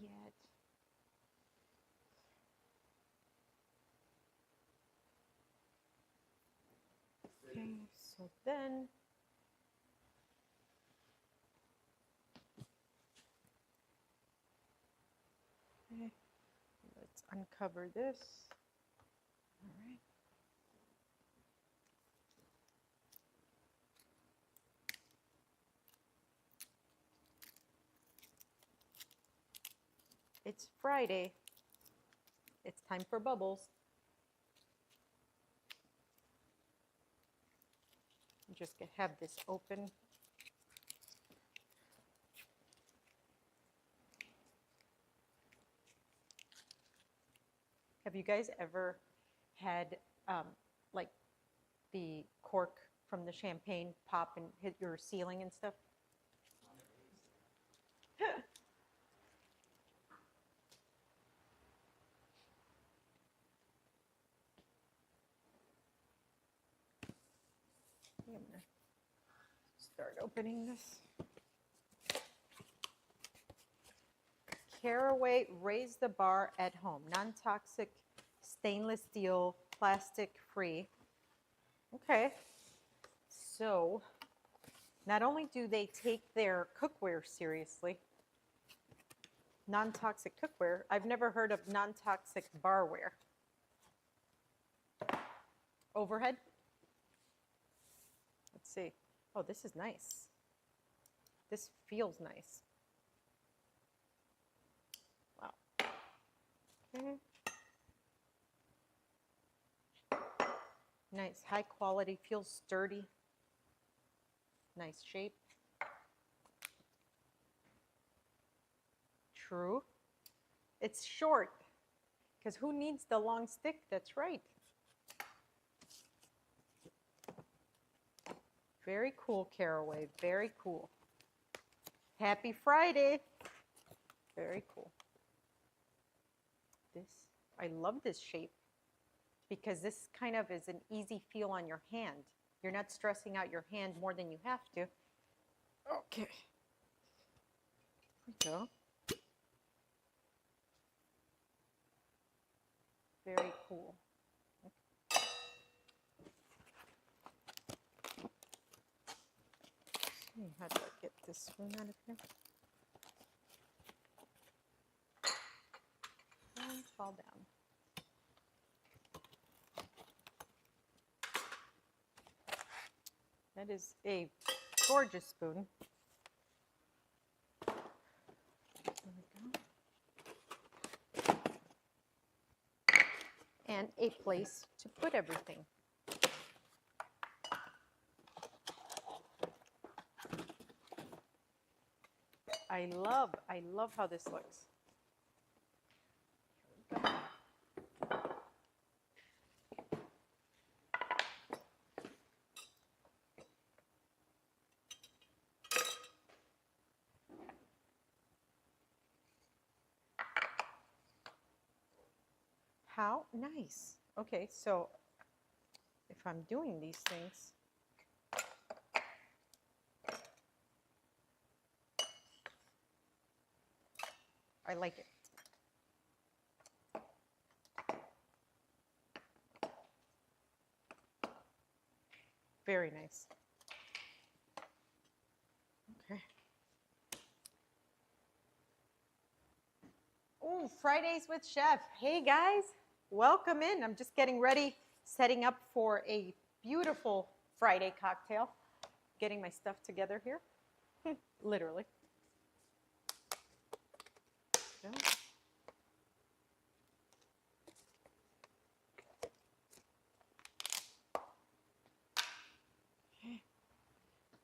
yet. Okay, so then okay, let's uncover this. All right. It's Friday. It's time for bubbles. I'm just gonna have this open. Have you guys ever had like the cork from the champagne pop and hit your ceiling and stuff? I'm gonna start opening this. Casserole Raise the Bar at Home. Non-toxic, stainless steel, plastic free. Okay. So not only do they take their cookware seriously, non-toxic cookware, I've never heard of non-toxic barware. Overhead. Let's see. Oh, this is nice. This feels nice. Wow. Okay. Nice, high quality, feels sturdy. Nice shape. True. It's short, because who needs the long stick? That's right. Very cool, Caraway. Very cool. Happy Friday. Very cool. This, I love this shape because this kind of is an easy feel on your hand. You're not stressing out your hand more than you have to. Okay. Here we go. Very cool. How do I get this spoon out of here? And fall down. That is a gorgeous spoon. There we go. And a place to put everything. I love how this looks. Here we go. How nice. Okay, so if I'm doing these things, I like it. Very nice. Okay. Oh, Fridays with Chef. Hey guys, welcome in. I'm just getting ready, setting up for a beautiful Friday cocktail. Getting my stuff together here, literally. So. Okay.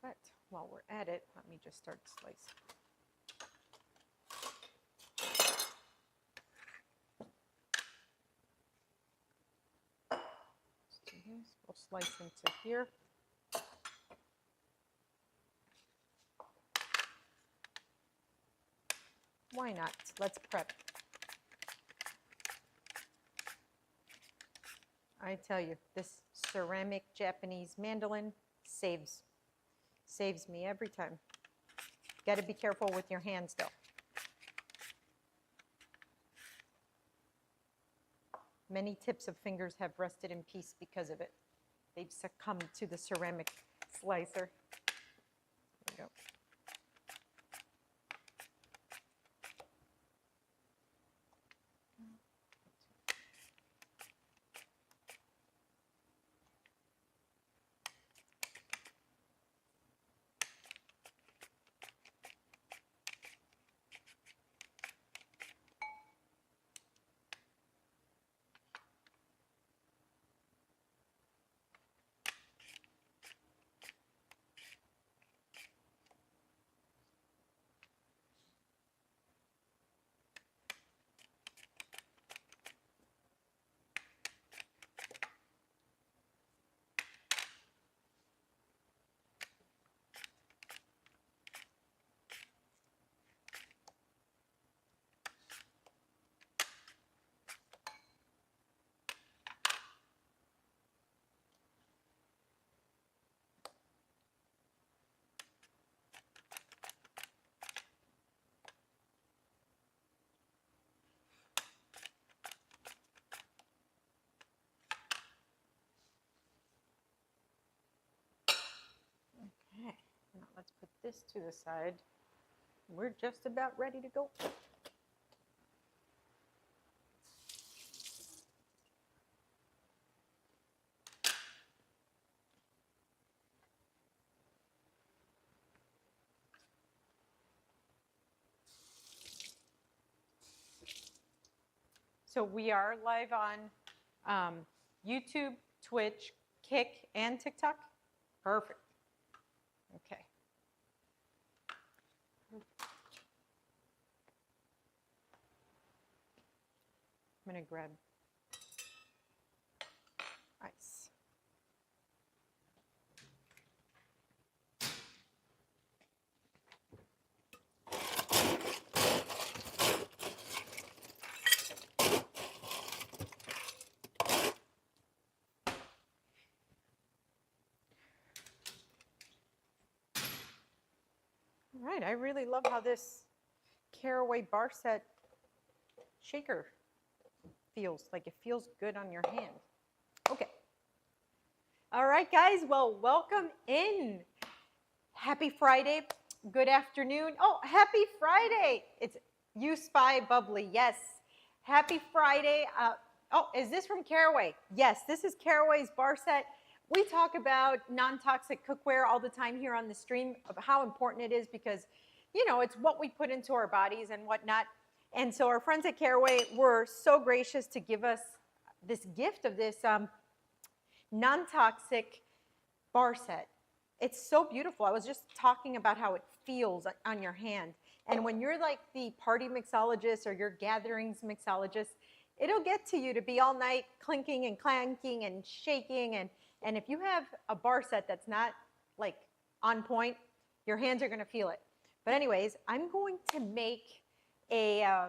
But while we're at it, let me just start slicing. We'll slice into here. Why not? Let's prep. I tell you, this ceramic Japanese mandolin saves me every time. Got to be careful with your hands though. Many tips of fingers have rested in peace because of it. They've succumbed to the ceramic slicer. There we go. Okay, now let's put this to the side. We're just about ready to go. So we are live on YouTube, Twitch, Kick, and TikTok. Perfect. Okay. I'm going to grab ice. All right, I really love how this Casserole bar set shaker feels. Like it feels good on your hand. Okay. All right, guys. Well, welcome in. Happy Friday. Good afternoon. Oh, happy Friday. It's You Spy Bubbly. Yes. Happy Friday. Oh, is this from Casserole? Yes, this is Casserole's bar set. We talk about non-toxic cookware all the time here on the stream of how important it is because, you know, it's what we put into our bodies and whatnot. And so our friends at Casserole were so gracious to give us this gift of this non-toxic bar set. It's so beautiful. I was just talking about how it feels on your hand. And when you're like the party mixologist or your gatherings mixologist, it'll get to you to be all night clinking and clanking and shaking. And if you have a bar set that's not like on point, your hands are going to feel it. But anyways, I'm going to make a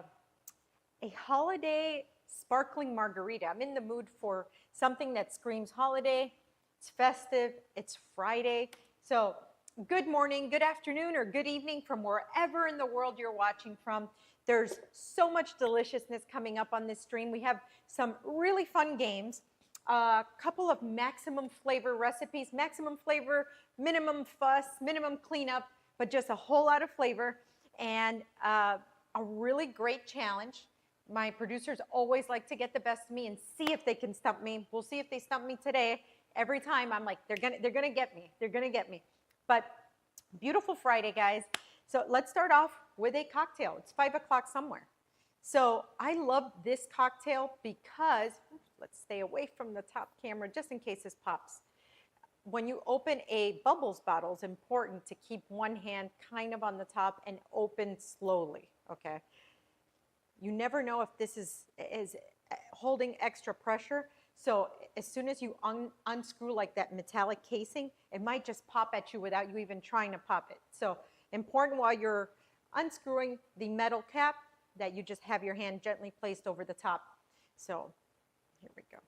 holiday sparkling margarita. I'm in the mood for something that screams holiday. It's festive. It's Friday. So good morning, good afternoon, or good evening from wherever in the world you're watching from. There's so much deliciousness coming up on this stream. We have some really fun games, a couple of maximum flavor recipes, maximum flavor, minimum fuss, minimum cleanup, but just a whole lot of flavor, and a really great challenge. My producers always like to get the best of me and see if they can stump me. We'll see if they stump me today. Every time I'm like, they're gonna get me. They're gonna get me. But beautiful Friday, guys. So let's start off with a cocktail. It's 5 o'clock somewhere. So I love this cocktail because, let's stay away from the top camera just in case this pops. When you open a bubbles bottle, it's important to keep one hand kind of on the top and open slowly, okay? You never know if this is holding extra pressure. So as soon as you unscrew like that metallic casing, it might just pop at you without you even trying to pop it. So important while you're unscrewing the metal cap that you just have your hand gently placed over the top. So here we go.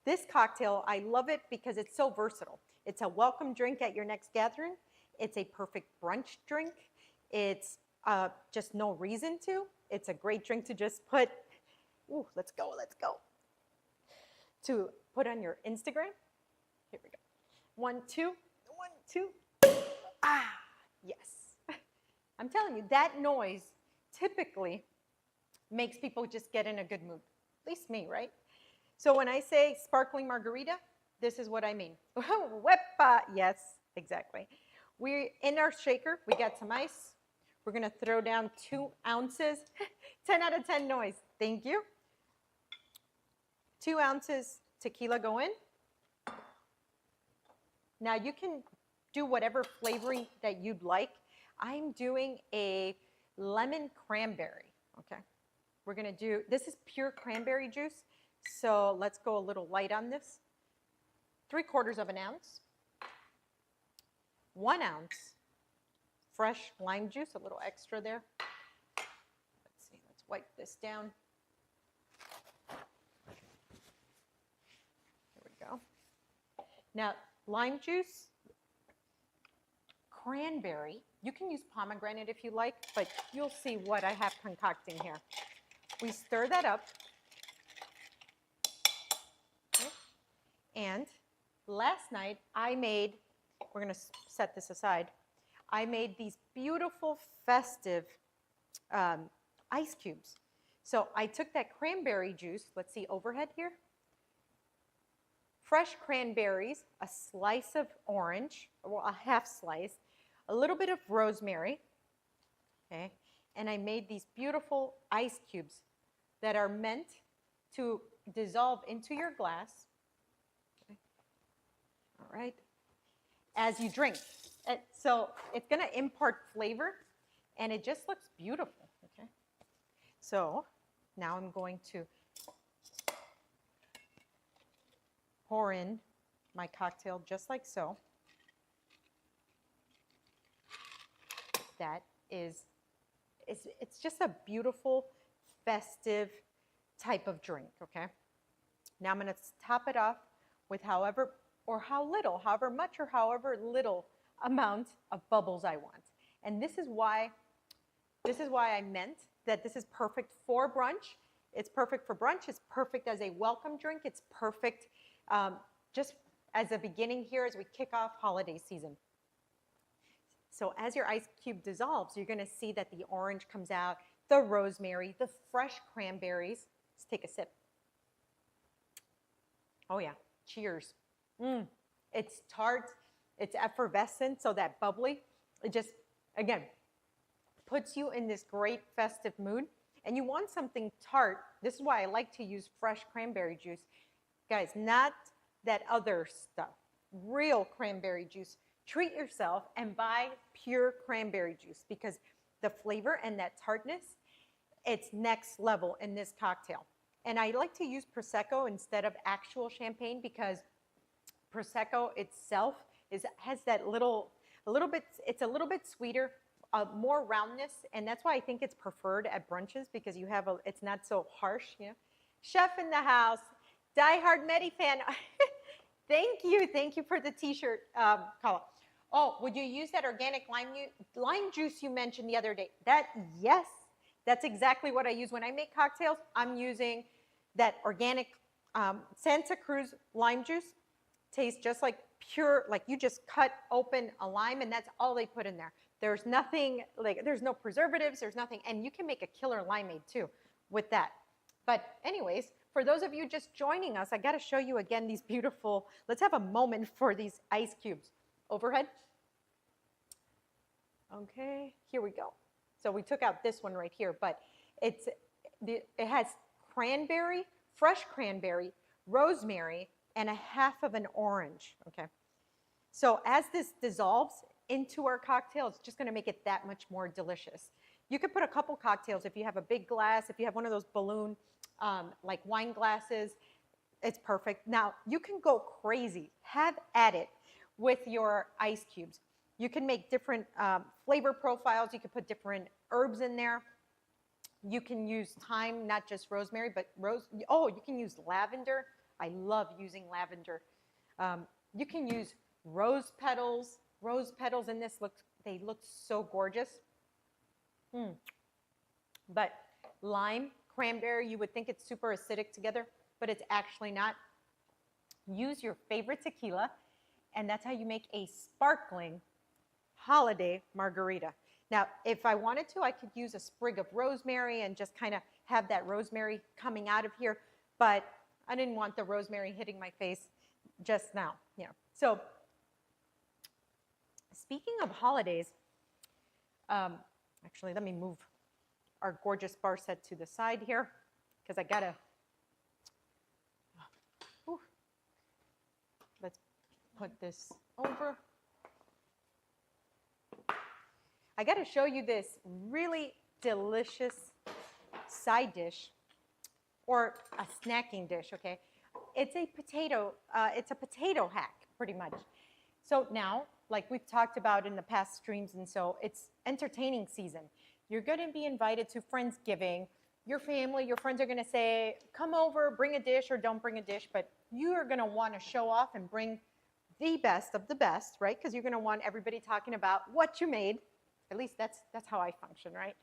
This cocktail, I love it because it's so versatile. It's a welcome drink at your next gathering. It's a perfect brunch drink. It's just no reason to. It's a great drink to just put, ooh, let's go. to put on your Instagram. Here we go. 1, 2, 1, 2. Ah, yes. I'm telling you, that noise typically makes people just get in a good mood. At least me, right? So when I say sparkling margarita, this is what I mean. Wepa. Yes, exactly. We're in our shaker. We got some ice. We're going to throw down 2 ounces. 10 out of 10 noise. Thank you. 2 ounces tequila go in. Now you can do whatever flavoring that you'd like. I'm doing a lemon cranberry, okay? We're gonna do, this is pure cranberry juice, so let's go a little light on this. 3/4 of an ounce. 1 ounce fresh lime juice, a little extra there. Let's see, let's wipe this down. There we go. Now, lime juice, cranberry, you can use pomegranate if you like, but you'll see what I have concocting here. We stir that up. Okay. And last night I made, we're going to set this aside, I made these beautiful festive ice cubes. So I took that cranberry juice, let's see overhead here, fresh cranberries, a slice of orange, well, a half slice, a little bit of rosemary, okay, and I made these beautiful ice cubes that are meant to dissolve into your glass, okay. All right, as you drink. So it's going to impart flavor, and it just looks beautiful, okay. So now I'm going to pour in my cocktail just like so. That is, it's just a beautiful, festive type of drink, okay? Now I'm going to top it off with however much or however little amount of bubbles I want. And this is why I meant that this is perfect for brunch. It's perfect for brunch. It's perfect as a welcome drink. It's perfect just as a beginning here as we kick off holiday season. So as your ice cube dissolves, you're going to see that the orange comes out, the rosemary, the fresh cranberries. Let's take a sip. Oh yeah, cheers. It's tart, it's effervescent, so that bubbly, it just, again, puts you in this great festive mood. And you want something tart. This is why I like to use fresh cranberry juice. Guys, not that other stuff. Real cranberry juice. Treat yourself and buy pure cranberry juice because the flavor and that tartness, it's next level in this cocktail. And I like to use Prosecco instead of actual champagne because Prosecco itself has that it's a little bit sweeter, more roundness, and that's why I think it's preferred at brunches because you have it's not so harsh, you know. Chef in the house, diehard Medi fan. Thank you for the t-shirt, Carla. Oh, would you use that organic lime juice you mentioned the other day? Yes, that's exactly what I use when I make cocktails. I'm using that organic Santa Cruz lime juice. Tastes just like pure, like you just cut open a lime and that's all they put in there. There's nothing, like there's no preservatives, there's nothing, and you can make a killer limeade too with that. But anyways, for those of you just joining us, I got to show you again these beautiful, let's have a moment for these ice cubes. Overhead. Okay, here we go. So we took out this one right here, but it has cranberry, fresh cranberry, rosemary, and a half of an orange, okay? So as this dissolves into our cocktail, it's just gonna make it that much more delicious. You could put a couple cocktails if you have a big glass, if you have one of those balloon, like wine glasses, it's perfect. Now, you can go crazy, have at it with your ice cubes. You can make different flavor profiles. You can put different herbs in there. You can use thyme, not just rosemary, but you can use lavender. I love using lavender. You can use rose petals. Rose petals in this they look so gorgeous. But lime, cranberry, you would think it's super acidic together, but it's actually not. use your favorite tequila, and that's how you make a sparkling holiday margarita. Now, if I wanted to, I could use a sprig of rosemary and just kind of have that rosemary coming out of here, but I didn't want the rosemary hitting my face just now. Yeah. So, speaking of holidays, actually, let me move our gorgeous bar set to the side here because I gotta. Let's put this over. I got to show you this really delicious side dish or a snacking dish, okay? It's a potato hack, pretty much. So now, like we've talked about in the past streams, and so it's entertaining season. You're going to be invited to Friendsgiving. Your family, your friends are going to say, come over, bring a dish, or don't bring a dish, but you are going to want to show off and bring the best of the best, right? Because you're going to want everybody talking about what you made. At least that's how I function, right?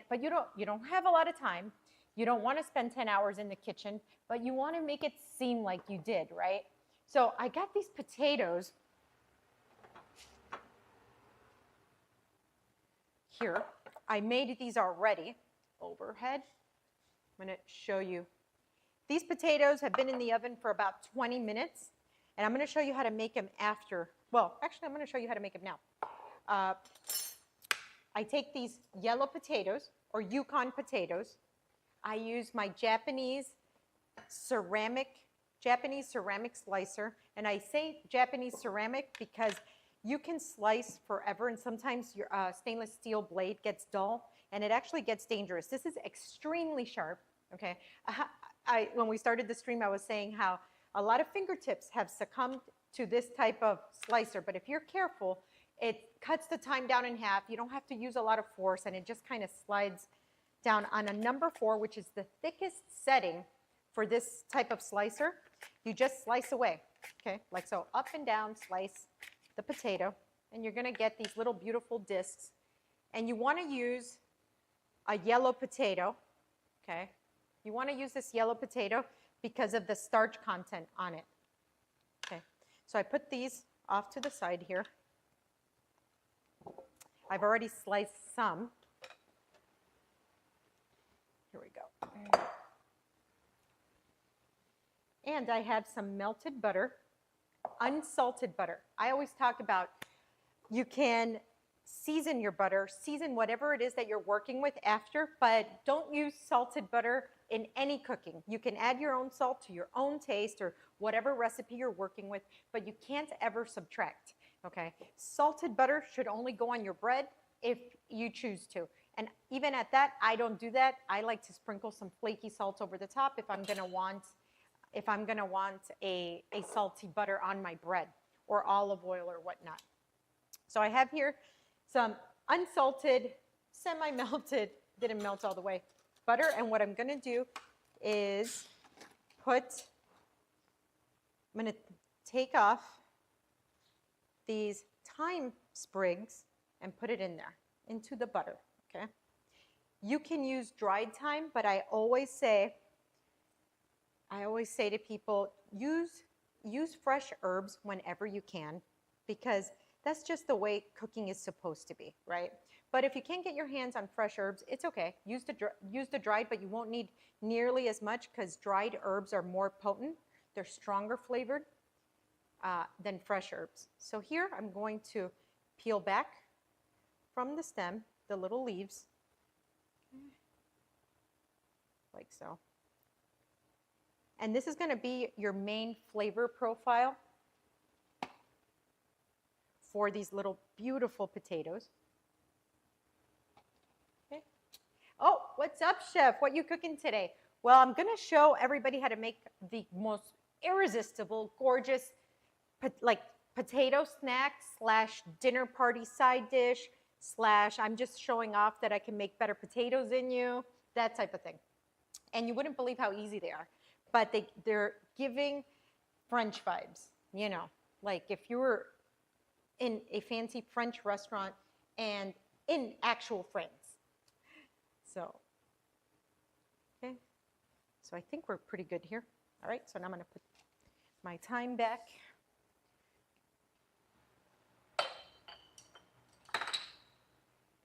But you don't have a lot of time. You don't want to spend 10 hours in the kitchen, but you want to make it seem like you did, right? So I got these potatoes here. I made these already. Overhead. I'm going to show you. These potatoes have been in the oven for about 20 minutes, and I'm going to show you how to make them after. Well, actually, I'm going to show you how to make them now. I take these yellow potatoes, or Yukon potatoes. I use my Japanese ceramic slicer, and I say Japanese ceramic because you can slice forever, and sometimes your stainless steel blade gets dull, and it actually gets dangerous. This is extremely sharp, okay? When we started the stream, I was saying how a lot of fingertips have succumbed to this type of slicer, but if you're careful, it cuts the time down in half. You don't have to use a lot of force, and it just kind of slides down on a number 4, which is the thickest setting for this type of slicer. You just slice away, okay? Like so, up and down, slice the potato, and you're going to get these little beautiful discs. And you want to use a yellow potato, okay? You want to use this yellow potato because of the starch content on it, okay? So I put these off to the side here. I've already sliced some. Here we go. And I have some melted butter, unsalted butter. I always talk about you can season your butter, season whatever it is that you're working with after, but don't use salted butter in any cooking. You can add your own salt to your own taste or whatever recipe you're working with, but you can't ever subtract. Okay, salted butter should only go on your bread if you choose to. And even at that, I don't do that. I like to sprinkle some flaky salt over the top if I'm gonna want a salty butter on my bread or olive oil or whatnot. So I have here some unsalted, semi-melted, didn't melt all the way, butter. And what I'm gonna do is I'm gonna take off these thyme sprigs and put it in there, into the butter, okay? You can use dried thyme, but I always say to people, use fresh herbs whenever you can, because that's just the way cooking is supposed to be, right? But if you can't get your hands on fresh herbs, it's okay. Use the dried, but you won't need nearly as much because dried herbs are more potent. They're stronger flavored than fresh herbs. So here I'm going to peel back from the stem the little leaves, like so. And this is going to be your main flavor profile for these little beautiful potatoes. Okay. Oh, what's up, Chef? What you cooking today? Well, I'm going to show everybody how to make the most irresistible, gorgeous, potato snack / dinner party side dish / I'm just showing off that I can make better potatoes than you, that type of thing. And you wouldn't believe how easy they are. But they're giving French vibes, you know, like if you were in a fancy French restaurant and in actual France. So, okay. So I think we're pretty good here. All right, so now I'm going to put my time back.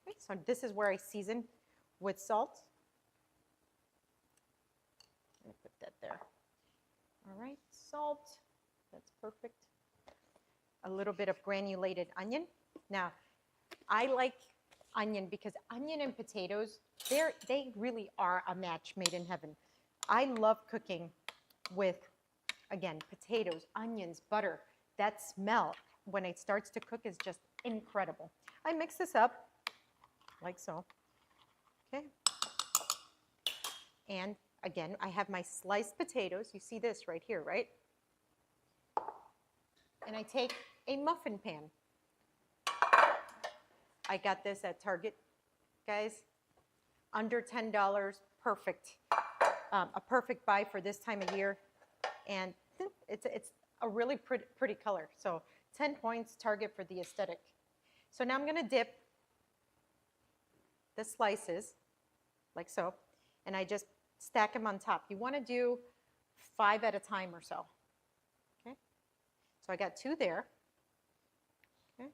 Okay, so this is where I season with salt. Let me put that there. All right, salt, that's perfect. A little bit of granulated onion. Now, I like onion because onion and potatoes, they really are a match made in heaven. I love cooking with, again, potatoes, onions, butter. That smell when it starts to cook is just incredible. I mix this up like so, okay? And again, I have my sliced potatoes. You see this right here, right? And I take a muffin pan. I got this at Target, guys. Under $10, perfect. A perfect buy for this time of year. And it's a really pretty color. So 10 points, Target for the aesthetic. So now I'm gonna dip the slices, like so, and I just stack them on top. You wanna do 5 at a time or so, okay? So I got 2 there, okay?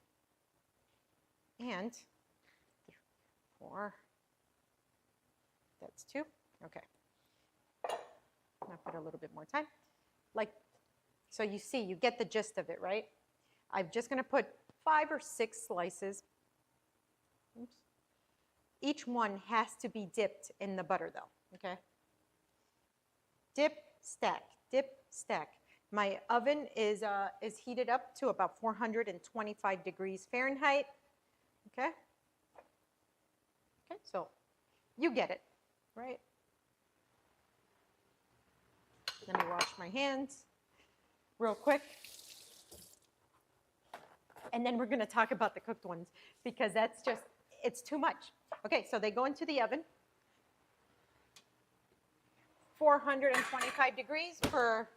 And 4, that's 2, okay. I'll put a little bit more time. Like, so you see, you get the gist of it, right? I'm just gonna put 5 or 6 slices. Oops. Each one has to be dipped in the butter though, okay? Dip, stack, dip, stack. My oven is heated up to about 425 degrees Fahrenheit, okay? Okay, so you get it, right? Let me wash my hands real quick. And then we're gonna talk about the cooked ones because that's just, it's too much. Okay, so they go into the oven, 425 degrees for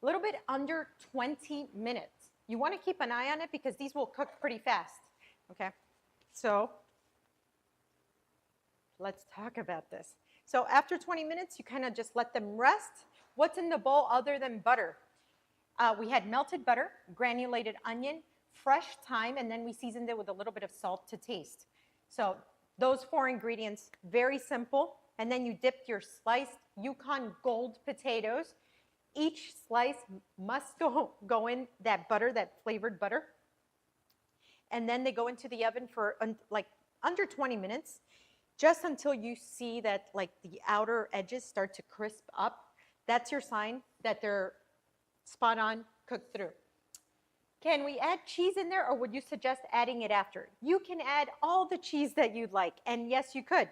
a little bit under 20 minutes. You wanna keep an eye on it because these will cook pretty fast, okay? So let's talk about this. So after 20 minutes, you kind of just let them rest. What's in the bowl other than butter? We had melted butter, granulated onion, fresh thyme, and then we seasoned it with a little bit of salt to taste. So those 4 ingredients, very simple. And then you dipped your sliced Yukon Gold potatoes. Each slice must go in that butter, that flavored butter. And then they go into the oven for like under 20 minutes, just until you see that like the outer edges start to crisp up. That's your sign that they're spot on, cooked through. Can we add cheese in there, or would you suggest adding it after? You can add all the cheese that you'd like, and yes, you could.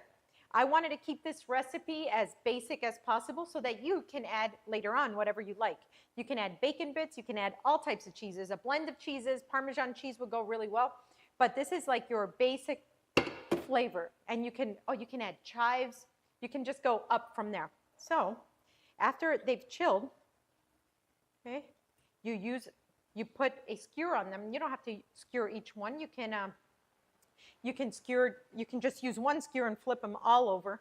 I wanted to keep this recipe as basic as possible so that you can add later on whatever you like. You can add bacon bits, you can add all types of cheeses. A blend of cheeses, Parmesan cheese would go really well, but this is like your basic flavor. And you can add chives. You can just go up from there. So after they've chilled, okay, you put a skewer on them. You don't have to skewer each one. You can just use one skewer and flip them all over.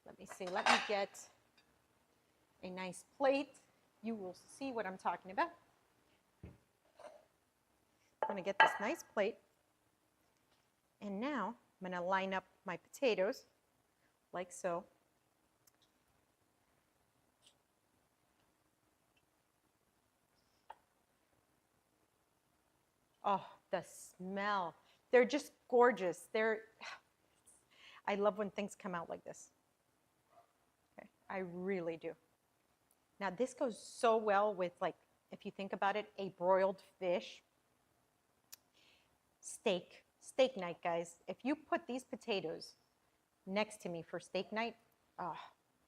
Let me see, let me get a nice plate. You will see what I'm talking about. I'm gonna get this nice plate. And now I'm gonna line up my potatoes like so. Oh, the smell. They're just gorgeous. I love when things come out like this. Okay, I really do. Now this goes so well with, like, if you think about it, a broiled fish, steak night, guys. If you put these potatoes next to me for steak night, oh,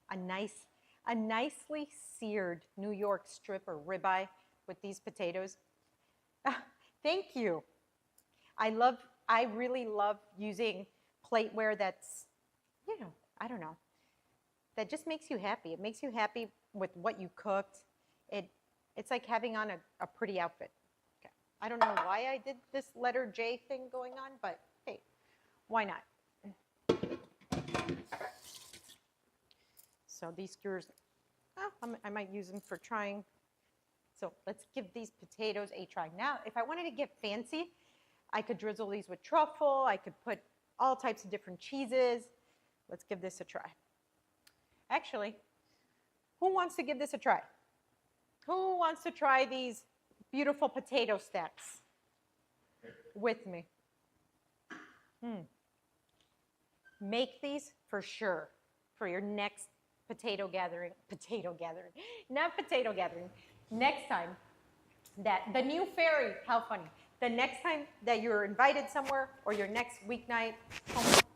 a nicely seared New York strip or ribeye with these potatoes. Thank you. I really love using plateware that's, I don't know, that just makes you happy. It makes you happy with what you cooked. It's like having on a pretty outfit. Okay. I don't know why I did this letter J thing going on, but hey, why not? So these skewers, I might use them for trying So let's give these potatoes a try. Now, if I wanted to get fancy, I could drizzle these with truffle. I could put all types of different cheeses. Let's give this a try. Actually, who wants to give this a try? Who wants to try these beautiful potato stacks with me? Make these for sure for your next potato gathering, not potato gathering, next time that the new fairy, how funny, the next time that you're invited somewhere or your next weeknight,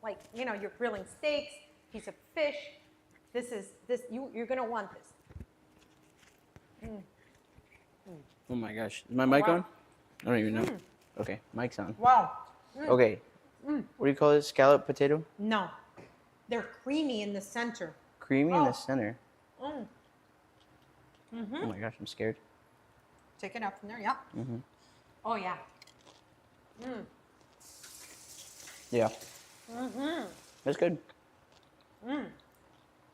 like, you know, you're grilling steaks, piece of fish, you're gonna want this. Oh my gosh, is my mic wow. on? I don't even know. Okay, mic's on. Wow. Okay, what do you call it? Scallop potato? No, they're creamy in the center. Creamy in the center. Mm. Oh my gosh, I'm scared. Take it out from there, yeah. Oh yeah. Yeah. That's good. That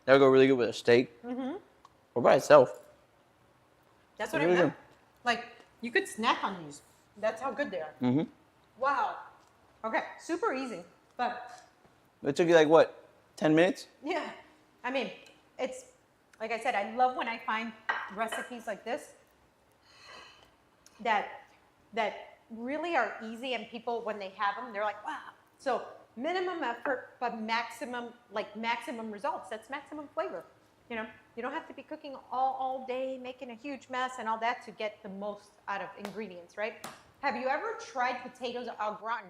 would go really good with a steak. Or by itself. That's what I meant. Like, you could snack on these. That's how good they are. Wow. Okay, super easy, but It took you like what, 10 minutes? yeah. I mean, it's, like I said, I love when I find recipes like this that really are easy, and people, when they have them, they're like, wow. So minimum effort, but maximum results. That's maximum flavor. You know, you don't have to be cooking all day, making a huge mess and all that to get the most out of ingredients, right? Have you ever tried potatoes au gratin?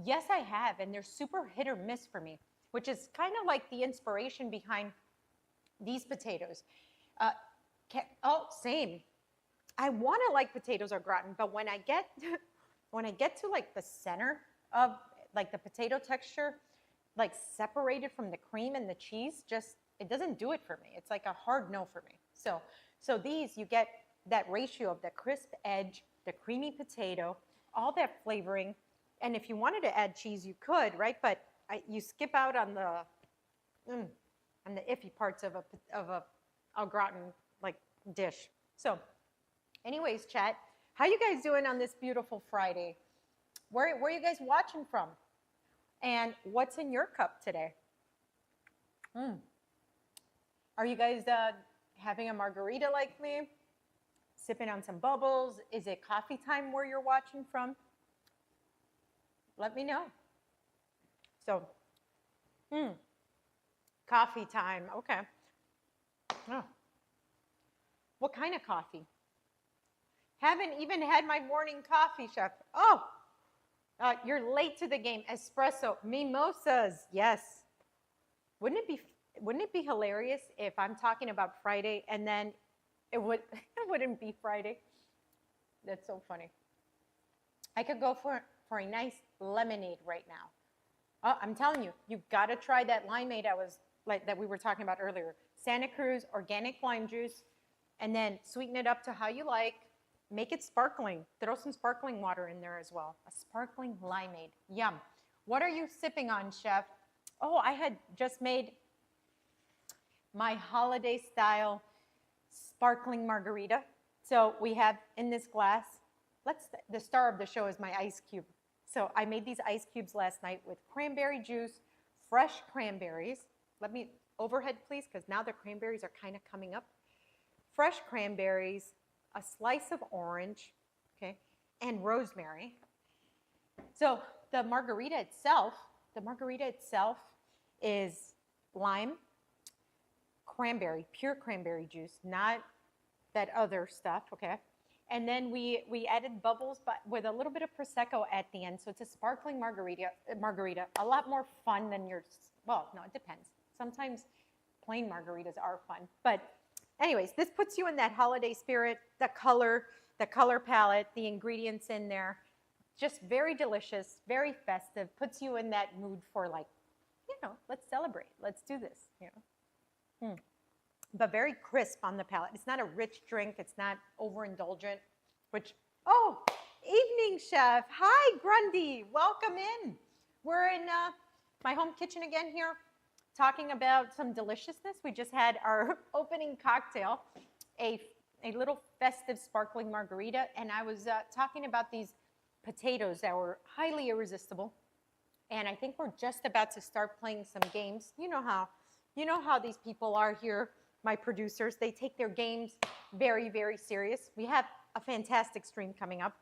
Yes, I have, and they're super hit or miss for me, which is kind of like the inspiration behind these potatoes. Same. I want to like potatoes au gratin, but when I get to like the center of like the potato texture, like separated from the cream and the cheese, just it doesn't do it for me. It's like a hard no for me. So these, you get that ratio of the crisp edge, the creamy potato, all that flavoring. And if you wanted to add cheese, you could, right? But you skip out on the iffy parts of a au gratin like dish. So, anyways, chat, how you guys doing on this beautiful Friday? Where are you guys watching from? And what's in your cup today? Are you guys having a margarita like me? Sipping on some bubbles? Is it coffee time where you're watching from? Let me know. So, coffee time. Okay. Oh. What kind of coffee? Haven't even had my morning coffee, chef. Oh, you're late to the game. Espresso, mimosas. Yes. Wouldn't it be hilarious if I'm talking about Friday and then it wouldn't be Friday? That's so funny. I could go for a nice lemonade right now. Oh, I'm telling you, you've got to try that limeade that we were talking about earlier. Santa Cruz organic lime juice, and then sweeten it up to how you like. Make it sparkling. Throw some sparkling water in there as well. A sparkling limeade. Yum. What are you sipping on, chef? Oh, I had just made my holiday style sparkling margarita. So we have in this glass, the star of the show is my ice cube. So I made these ice cubes last night with cranberry juice, fresh cranberries. Let me overhead, please, because now the cranberries are kind of coming up. Fresh cranberries, a slice of orange, okay, and rosemary. So the margarita itself is lime, cranberry, pure cranberry juice, not that other stuff, okay? And then we added bubbles, but with a little bit of Prosecco at the end. So it's a sparkling margarita, a lot more fun than well, no, it depends. Sometimes plain margaritas are fun. But anyways, this puts you in that holiday spirit, the color palette, the ingredients in there. Just very delicious, very festive, puts you in that mood for like, let's celebrate. Let's do this, But very crisp on the palate. It's not a rich drink. It's not overindulgent, evening, chef. Hi, Grundy. Welcome in. We're in my home kitchen again here, talking about some deliciousness. We just had our opening cocktail, a a little festive sparkling margarita, and I was talking about these potatoes that were highly irresistible. And I think we're just about to start playing some games. You know how these people are here, my producers. They take their games very, very serious. We have a fantastic stream coming up.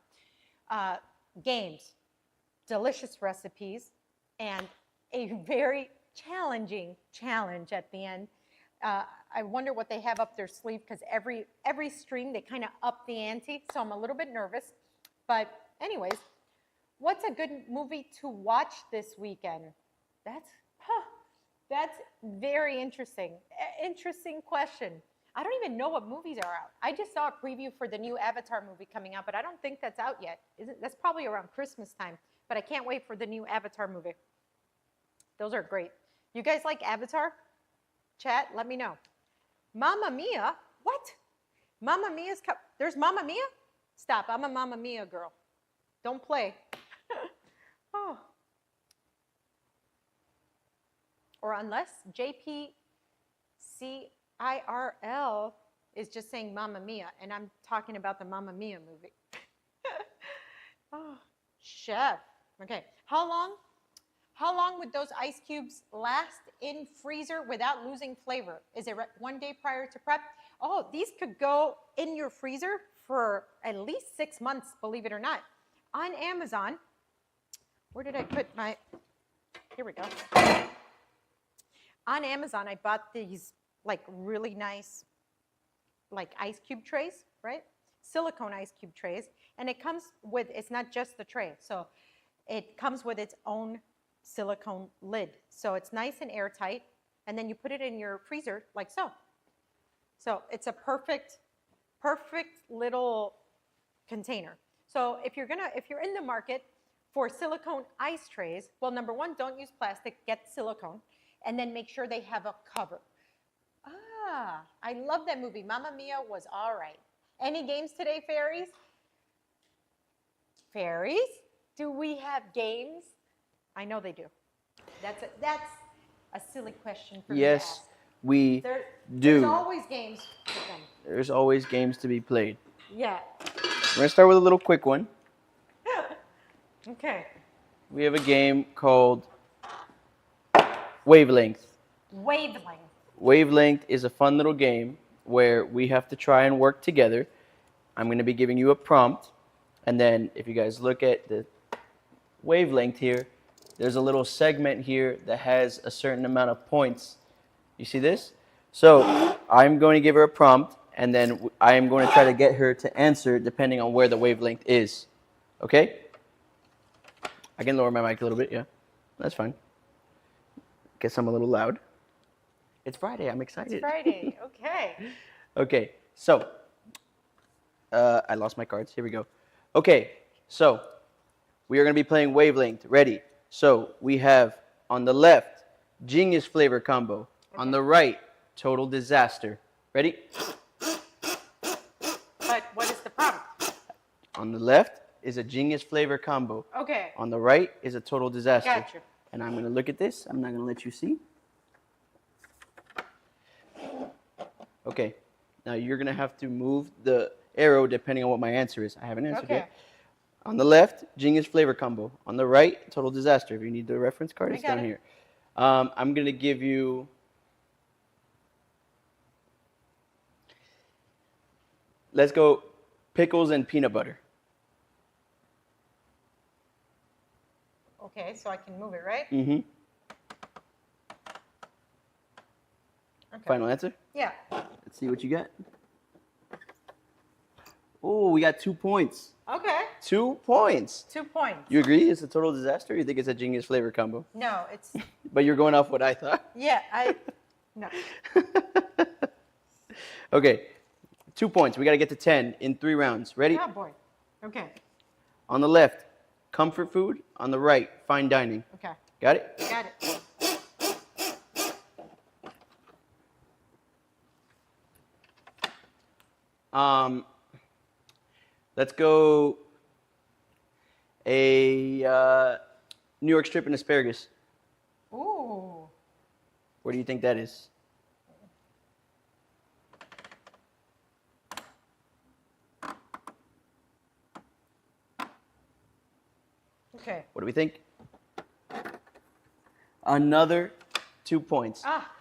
Games, delicious recipes, and a very challenging challenge at the end. I wonder what they have up their sleeve because every stream they kind of up the ante, so I'm a little bit nervous. But anyways, what's a good movie to watch this weekend? That's very interesting. Interesting question. I don't even know what movies are out. I just saw a preview for the new Avatar movie coming out, but I don't think that's out yet. That's probably around Christmas time, but I can't wait for the new Avatar movie. Those are great. You guys like Avatar? Chat, let me know. Mamma Mia? What? Mamma Mia's there's Mamma Mia? Stop, I'm a Mamma Mia girl. Don't play. Oh. Or unless JPCIRL is just saying Mamma Mia, and I'm talking about the Mamma Mia movie. Oh, chef. Okay, how long would those ice cubes last in freezer without losing flavor? Is it 1 day prior to prep? Oh, these could go in your freezer for at least 6 months, believe it or not. On Amazon, where did I put my, here we go. On Amazon, I bought these like really nice like ice cube trays, right? Silicone ice cube trays. And it comes with, it's not just the tray. So it comes with its own silicone lid. So it's nice and airtight. And then you put it in your freezer like so. So it's a perfect little container. So if you're in the market for silicone ice trays, well, number one, don't use plastic, get silicone, and then make sure they have a cover. Ah, I love that movie. Mamma Mia was all right. Any games today, fairies? Fairies? Do we have games? I know they do. That's a silly question for me to ask. Yes, we do. There's always games with them. There's always games to be played. Yeah. We're going to start with a little quick one. Okay. We have a game called Wavelength. Wavelength. Wavelength is a fun little game where we have to try and work together. I'm going to be giving you a prompt, and then if you guys look at the wavelength here, there's a little segment here that has a certain amount of points. You see this? So I'm going to give her a prompt, and then I am going to try to get her to answer depending on where the wavelength is. Okay? I can lower my mic a little bit, yeah. That's fine. Guess I'm a little loud. It's Friday, I'm excited. It's Friday, okay. Okay, so I lost my cards. Here we go. Okay, so we are going to be playing Wavelength. Ready? So we have on the left, Genius Flavor Combo. Okay. On the right, Total Disaster. Ready? But what is the prompt? On the left is a Genius Flavor Combo. Okay. On the right is a Total Disaster. Gotcha. And I'm going to look at this. I'm not going to let you see. Okay. Now you're going to have to move the arrow depending on what my answer is. I haven't answered yet. On the left, Genius Flavor Combo. On the right, Total Disaster. If you need the reference card, it's down here. I'm going to give you... Let's go pickles and peanut butter. Okay, so I can move it, right? Mm-hmm. Okay. Final answer? Yeah. Let's see what you got. Oh, we got 2 points. Okay. 2 points. 2 points. You agree it's a Total Disaster, or you think it's a Genius Flavor Combo? No, it's... But you're going off what I thought? Yeah, no. Okay, 2 points. We got to get to 10 in 3 rounds. Ready? Oh, boy. Okay. On the left, comfort food. On the right, fine dining. Okay. Got it? Got it. Let's go a New York strip and asparagus. Ooh. Where do you think that is? Okay. What do we think? Another 2 points. Ah,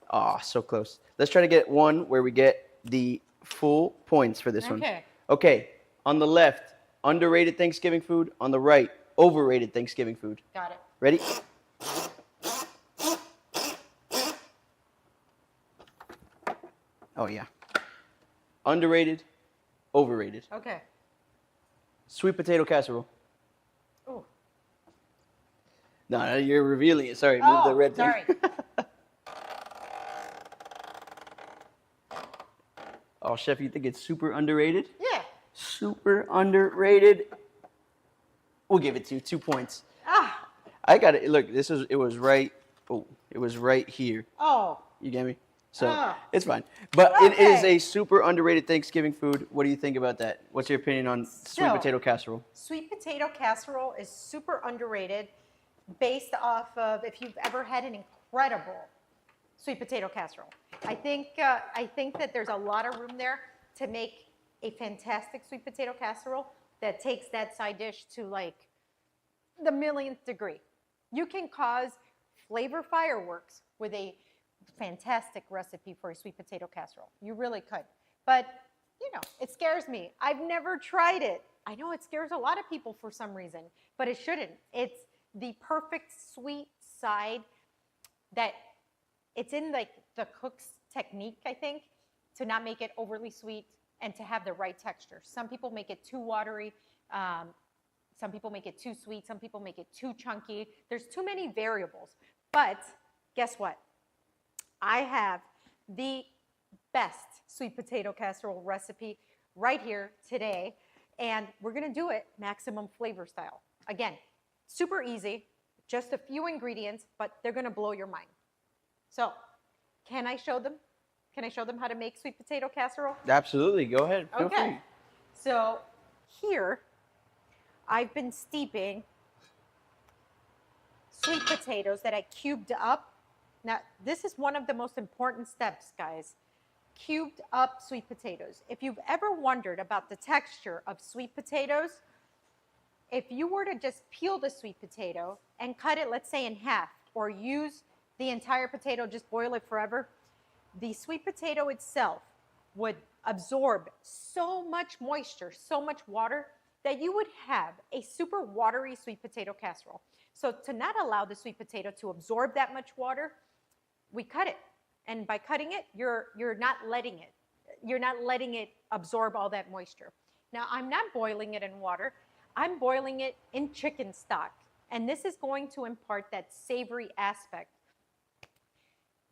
Ah, so close. Let's try to get one where we get the full points for this one. okay. Okay, on the left, underrated Thanksgiving food. On the right, overrated Thanksgiving food. Got it. Ready? Oh, yeah. Underrated, overrated. Okay. Sweet potato casserole. Ooh. No, you're revealing it. Sorry, move the red thing. sorry. Oh, chef, you think it's super underrated? Yeah. Super underrated. We'll give it to you 2 points. Ah. I got it. Look, it was right. Oh, it was right here. Oh. You get me? So Ah. it's fine. But it is Okay. a super underrated Thanksgiving food. What do you think about that? What's your opinion on sweet So- potato casserole? Sweet potato casserole is super underrated based off of if you've ever had an incredible sweet potato casserole. I think that there's a lot of room there to make a fantastic sweet potato casserole that takes that side dish to like the millionth degree. You can cause flavor fireworks with a fantastic recipe for a sweet potato casserole. You really could. But, you know, it scares me. I've never tried it. I know it scares a lot of people for some reason, but it shouldn't. It's the perfect sweet side that it's in like the cook's technique, I think, to not make it overly sweet and to have the right texture. Some people make it too watery. Some people make it too sweet. Some people make it too chunky. There's too many variables. But guess what? I have the best sweet potato casserole recipe right here today. And we're going to do it maximum flavor style. Again, super easy, just a few ingredients, but they're going to blow your mind. So, can I show them? Can I show them how to make sweet potato casserole? Absolutely. Go ahead. Feel Okay. free. So, here, I've been steeping sweet potatoes that I cubed up. Now, this is one of the most important steps, guys. Cubed up sweet potatoes. If you've ever wondered about the texture of sweet potatoes, if you were to just peel the sweet potato and cut it, let's say, in half, or use the entire potato, just boil it forever, the sweet potato itself would absorb so much moisture, so much water, that you would have a super watery sweet potato casserole. So to not allow the sweet potato to absorb that much water, we cut it. And by cutting it, you're not letting it absorb all that moisture. Now, I'm not boiling it in water. I'm boiling it in chicken stock. And this is going to impart that savory aspect.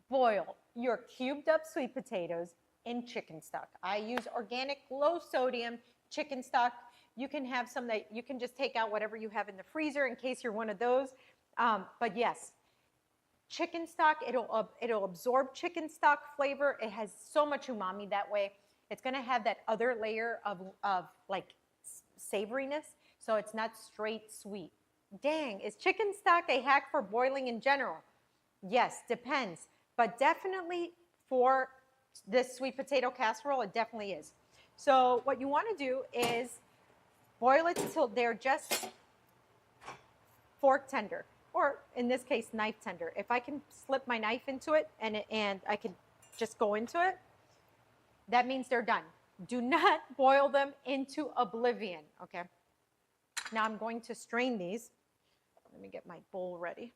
Boil your cubed up sweet potatoes in chicken stock. I use organic, low sodium chicken stock. You can have some that you can just take out whatever you have in the freezer in case you're one of those. But yes, chicken stock, it'll absorb chicken stock flavor. It has so much umami that way. It's going to have that other layer of like savoriness, so it's not straight sweet. Dang, is chicken stock a hack for boiling in general? Yes, depends. But definitely for this sweet potato casserole, it definitely is. So what you want to do is boil it until they're just fork tender, or in this case, knife tender. If I can slip my knife into it and I can just go into it, that means they're done. Do not boil them into oblivion, okay? Now I'm going to strain these. Let me get my bowl ready.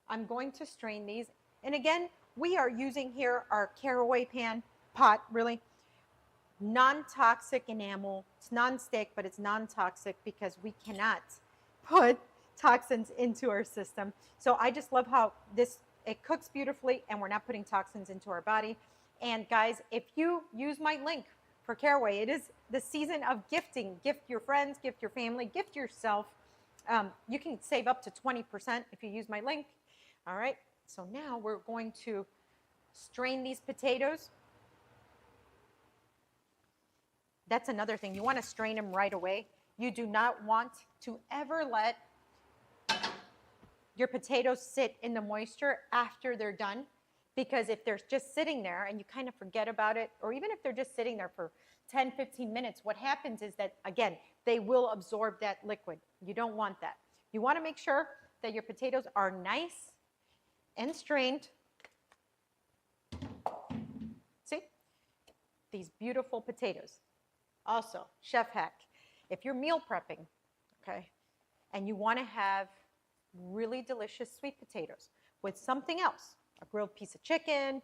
I'm going to strain these. And again, we are using here our caraway pot, really. Non-toxic enamel. It's non-stick, but it's non-toxic because we cannot put toxins into our system. So I just love how it cooks beautifully and we're not putting toxins into our body. And guys, if you use my link for caraway, it is the season of gifting. Gift your friends, gift your family, gift yourself. You can save up to 20% if you use my link. All right, so now we're going to strain these potatoes. That's another thing. You want to strain them right away. You do not want to ever let your potatoes sit in the moisture after they're done, because if they're just sitting there and you kind of forget about it, or even if they're just sitting there for 10, 15 minutes, what happens is that, again, they will absorb that liquid. You don't want that. You want to make sure that your potatoes are nice and strained. See? These beautiful potatoes. Also, chef hack, if you're meal prepping, okay, and you want to have really delicious sweet potatoes with something else, a grilled piece of chicken,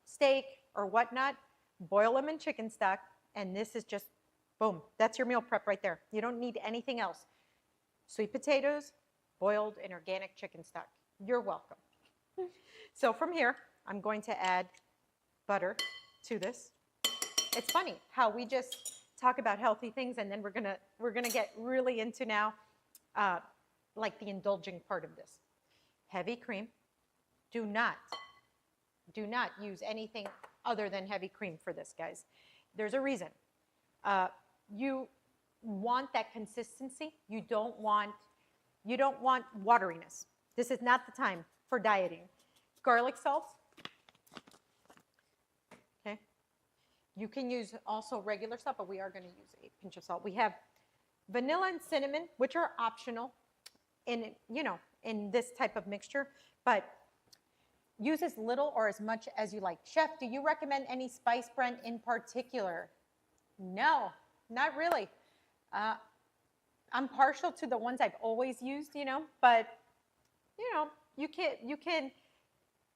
steak, or whatnot, boil them in chicken stock, and this is just, boom, that's your meal prep right there. You don't need anything else. Sweet potatoes, boiled in organic chicken stock. You're welcome. So from here, I'm going to add butter to this. It's funny how we just talk about healthy things, and then we're gonna get really into now like the indulging part of this. Heavy cream. Do not use anything other than heavy cream for this, guys. There's a reason. You want that consistency. You don't want wateriness. This is not the time for dieting. Garlic salt. Okay. You can use also regular salt, but we are going to use a pinch of salt. We have vanilla and cinnamon, which are optional in this type of mixture, but use as little or as much as you like. Chef, do you recommend any spice blend in particular? No, not really. I'm partial to the ones I've always used, but you can.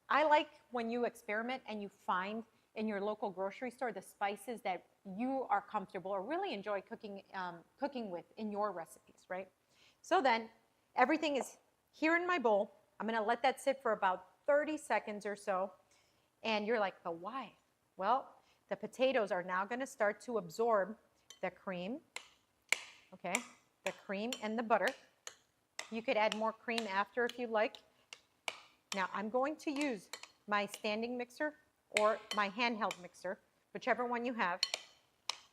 I like when you experiment and you find in your local grocery store the spices that you are comfortable or really enjoy cooking with in your recipes, right? So then everything is here in my bowl. I'm going to let that sit for about 30 seconds or so. And you're like, but why? Well, the potatoes are now going to start to absorb the cream, okay, the cream and the butter. You could add more cream after if you like. Now I'm going to use my standing mixer or my handheld mixer, whichever one you have.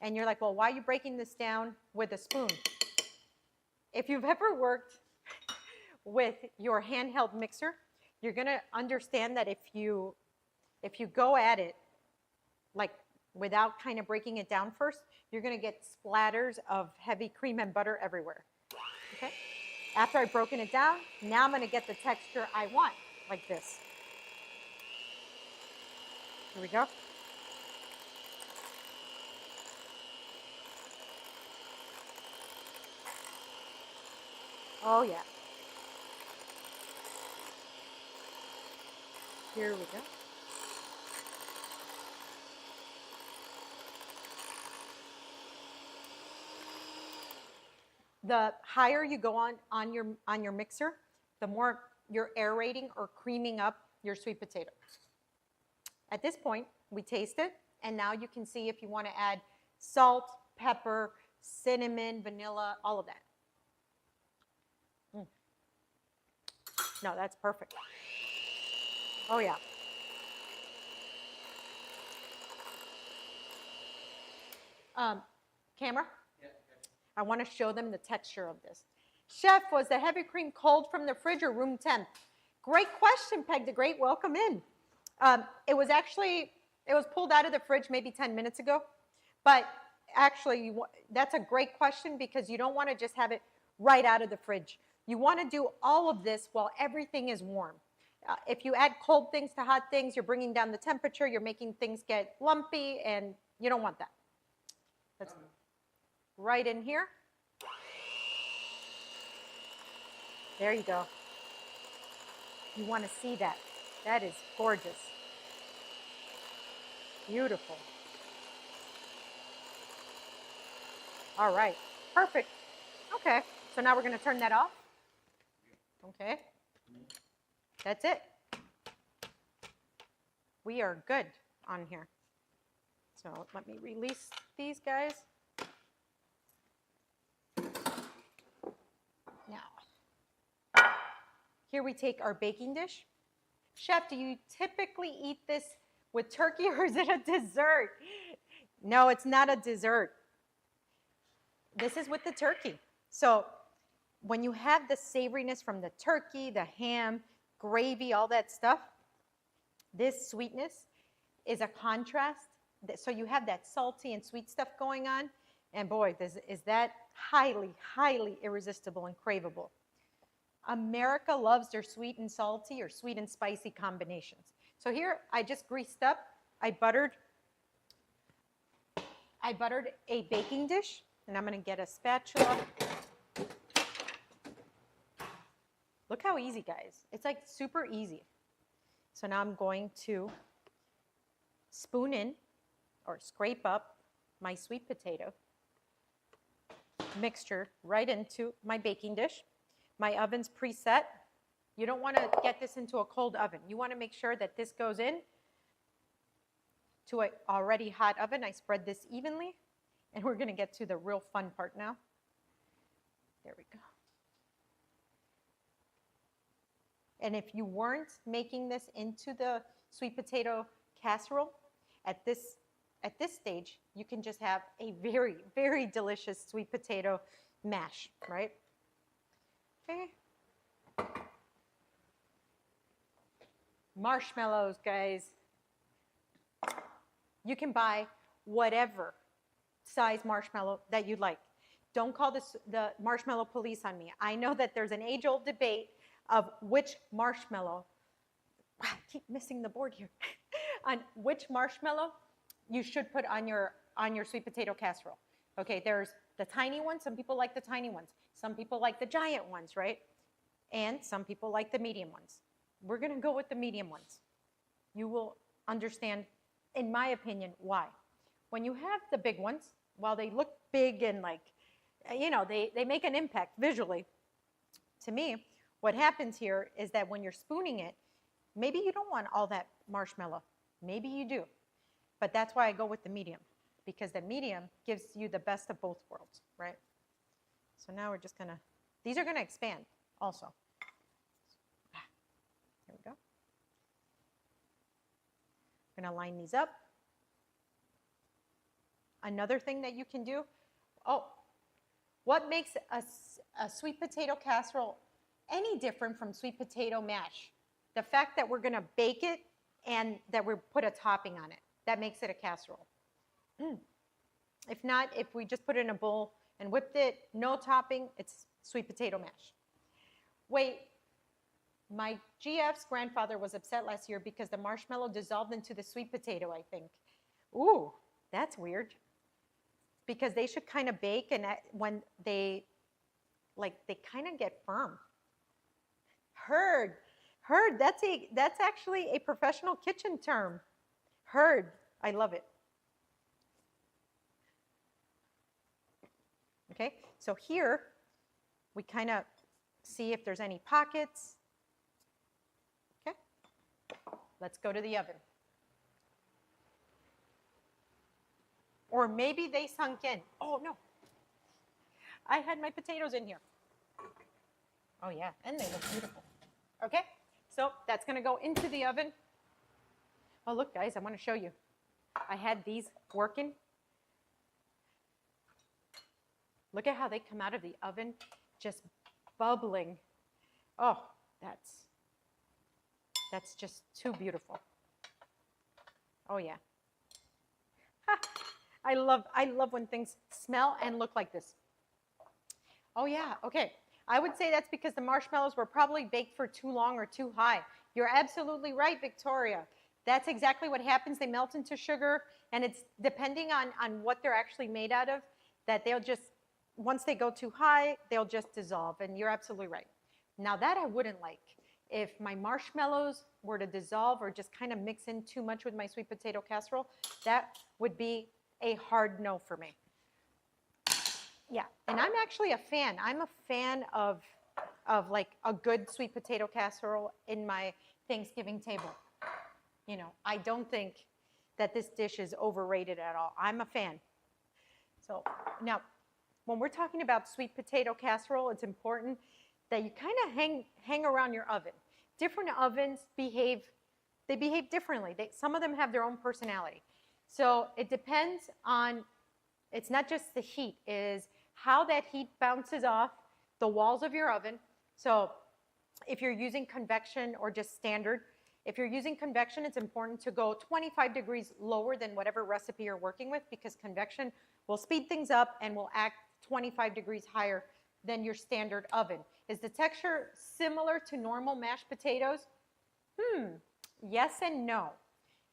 And you're like, well, why are you breaking this down with a spoon? If you've ever worked with your handheld mixer, you're going to understand that if you go at it like without kind of breaking it down first, you're going to get splatters of heavy cream and butter everywhere. Okay? After I've broken it down, now I'm going to get the texture I want, like this. Here we go. Oh, yeah. Here we go. The higher you go on your mixer, the more you're aerating or creaming up your sweet potato. At this point, we taste it, and now you can see if you want to add salt, pepper, cinnamon, vanilla, all of that. No, that's perfect. Oh, yeah. Camera? Yeah, okay. I want to show them the texture of this. Chef, was the heavy cream cold from the fridge or room temp? Great question, Peg the Great. Welcome in. It was pulled out of the fridge maybe 10 minutes ago. But actually, that's a great question because you don't want to just have it right out of the fridge. You want to do all of this while everything is warm. If you add cold things to hot things, you're bringing down the temperature, you're making things get lumpy, and you don't want that. That's right in here. There you go. You want to see that. That is gorgeous. Beautiful. All right. Perfect. Okay. So now we're going to turn that off. Okay. That's it. We are good on here. So let me release these guys. Now, here we take our baking dish. Chef, do you typically eat this with turkey or is it a dessert? No, it's not a dessert. This is with the turkey. So when you have the savoriness from the turkey, the ham, gravy, all that stuff, this sweetness is a contrast. So you have that salty and sweet stuff going on. And boy, is that highly, highly irresistible and craveable. America loves their sweet and salty or sweet and spicy combinations. So here I just greased up, I buttered a baking dish, and I'm going to get a spatula. Look how easy, guys. It's like super easy. So now I'm going to spoon in or scrape up my sweet potato mixture right into my baking dish. My oven's preset. You don't want to get this into a cold oven. You want to make sure that this goes in to an already hot oven. I spread this evenly, and we're going to get to the real fun part now. There we go. And if you weren't making this into the sweet potato casserole, at this stage, you can just have a very, very delicious sweet potato mash, right? Okay. Marshmallows, guys. You can buy whatever size marshmallow that you'd like. Don't call this the marshmallow police on me. I know that there's an age-old debate of which marshmallow, I keep missing the board here, on which marshmallow you should put on your sweet potato casserole. Okay, there's the tiny ones. Some people like the tiny ones. Some people like the giant ones, right? And some people like the medium ones. We're going to go with the medium ones. You will understand, in my opinion, why. When you have the big ones, while they look big and like, you know, they make an impact visually, to me, what happens here is that when you're spooning it, maybe you don't want all that marshmallow. Maybe you do. But that's why I go with the medium, because the medium gives you the best of both worlds, right? So now we're just going to, these are going to expand also. There we go. I'm going to line these up. Another thing that you can do, what makes a sweet potato casserole any different from sweet potato mash? The fact that we're going to bake it and that we put a topping on it. That makes it a casserole. If not, if we just put it in a bowl and whipped it, no topping, it's sweet potato mash. Wait, my GF's grandfather was upset last year because the marshmallow dissolved into the sweet potato, I think. Ooh, that's weird. Because they should kind of bake, and when they kind of get firm. Heard, that's actually a professional kitchen term. Heard, I love it. Okay, so here we kind of see if there's any pockets. Okay, let's go to the oven. Or maybe they sunk in. Oh, no. I had my potatoes in here. Oh, yeah, and they look beautiful. Okay, so that's going to go into the oven. Oh, look, guys, I want to show you. I had these working. Look at how they come out of the oven, just bubbling. Oh, that's just too beautiful. Oh, yeah. I love when things smell and look like this. Oh yeah, okay. I would say that's because the marshmallows were probably baked for too long or too high. You're absolutely right, Victoria. That's exactly what happens. They melt into sugar, and it's depending on what they're actually made out of, that they'll just, once they go too high, they'll just dissolve, and you're absolutely right. Now that I wouldn't like. If my marshmallows were to dissolve or just kind of mix in too much with my sweet potato casserole, that would be a hard no for me. Yeah, and I'm actually a fan. I'm a fan of like a good sweet potato casserole in my Thanksgiving table. You know, I don't think that this dish is overrated at all. I'm a fan. So now, when we're talking about sweet potato casserole, it's important that you kind of hang around your oven. Different ovens behave differently. Some of them have their own personality. So it depends on, it's not just the heat, it is how that heat bounces off the walls of your oven. So if you're using convection or just standard, if you're using convection, it's important to go 25 degrees lower than whatever recipe you're working with, because convection will speed things up and will act 25 degrees higher than your standard oven. Is the texture similar to normal mashed potatoes? Yes and no.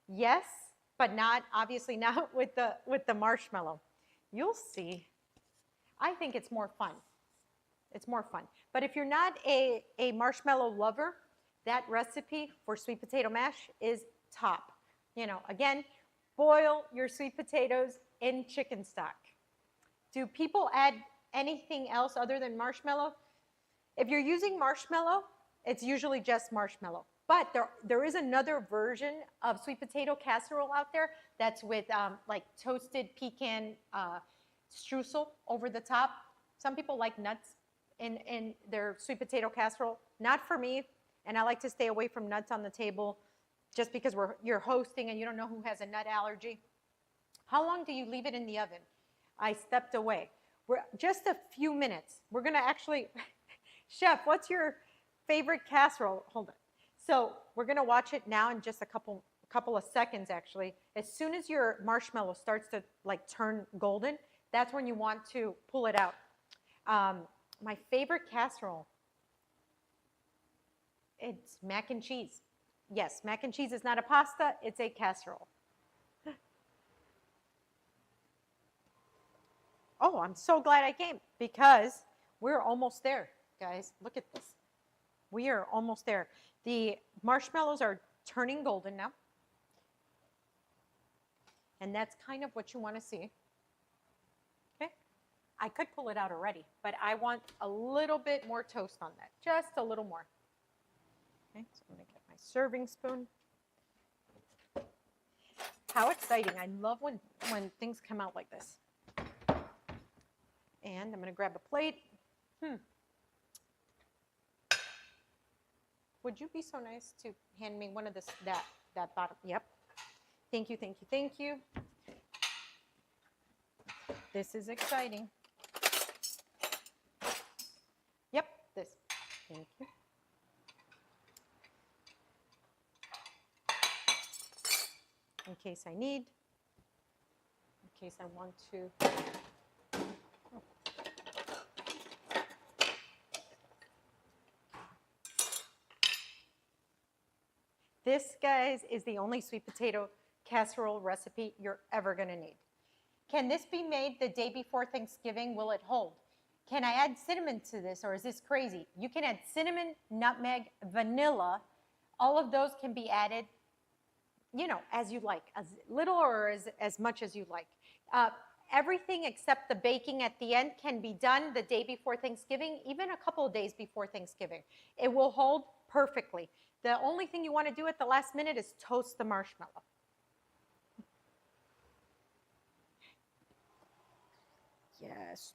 Yes, but not, obviously not with the marshmallow. You'll see. I think it's more fun. It's more fun. But if you're not a marshmallow lover, that recipe for sweet potato mash is top. You know, again, boil your sweet potatoes in chicken stock. Do people add anything else other than marshmallow? If you're using marshmallow, it's usually just marshmallow. But there is another version of sweet potato casserole out there that's with like toasted pecan streusel over the top. Some people like nuts in their sweet potato casserole. Not for me, and I like to stay away from nuts on the table just because you're hosting and you don't know who has a nut allergy. How long do you leave it in the oven? I stepped away. We're just a few minutes. We're gonna actually, Chef, what's your favorite casserole? Hold on. So we're gonna watch it now in just a couple of seconds actually. As soon as your marshmallow starts to like turn golden, that's when you want to pull it out. My favorite casserole, it's mac and cheese. Yes, mac and cheese is not a pasta, it's a casserole. Oh, I'm so glad I came because we're almost there, guys. Look at this. We are almost there. The marshmallows are turning golden now. And that's kind of what you want to see. Okay? I could pull it out already, but I want a little bit more toast on that. Just a little more. Okay, so I'm going to get my serving spoon. How exciting. I love when things come out like this. And I'm going to grab a plate. Would you be so nice to hand me one of this, that bottom? Yep. Thank you, thank you, thank you. This is exciting. Yep, this. Thank you. In case I need, in case I want to. This, guys, is the only sweet potato casserole recipe you're ever going to need. Can this be made the day before Thanksgiving? Will it hold? Can I add cinnamon to this, or is this crazy? You can add cinnamon, nutmeg, vanilla. All of those can be added, you know, as you like, as little or as much as you like. Everything except the baking at the end can be done the day before Thanksgiving, even a couple of days before Thanksgiving. It will hold perfectly. The only thing you want to do at the last minute is toast the marshmallow. Yes.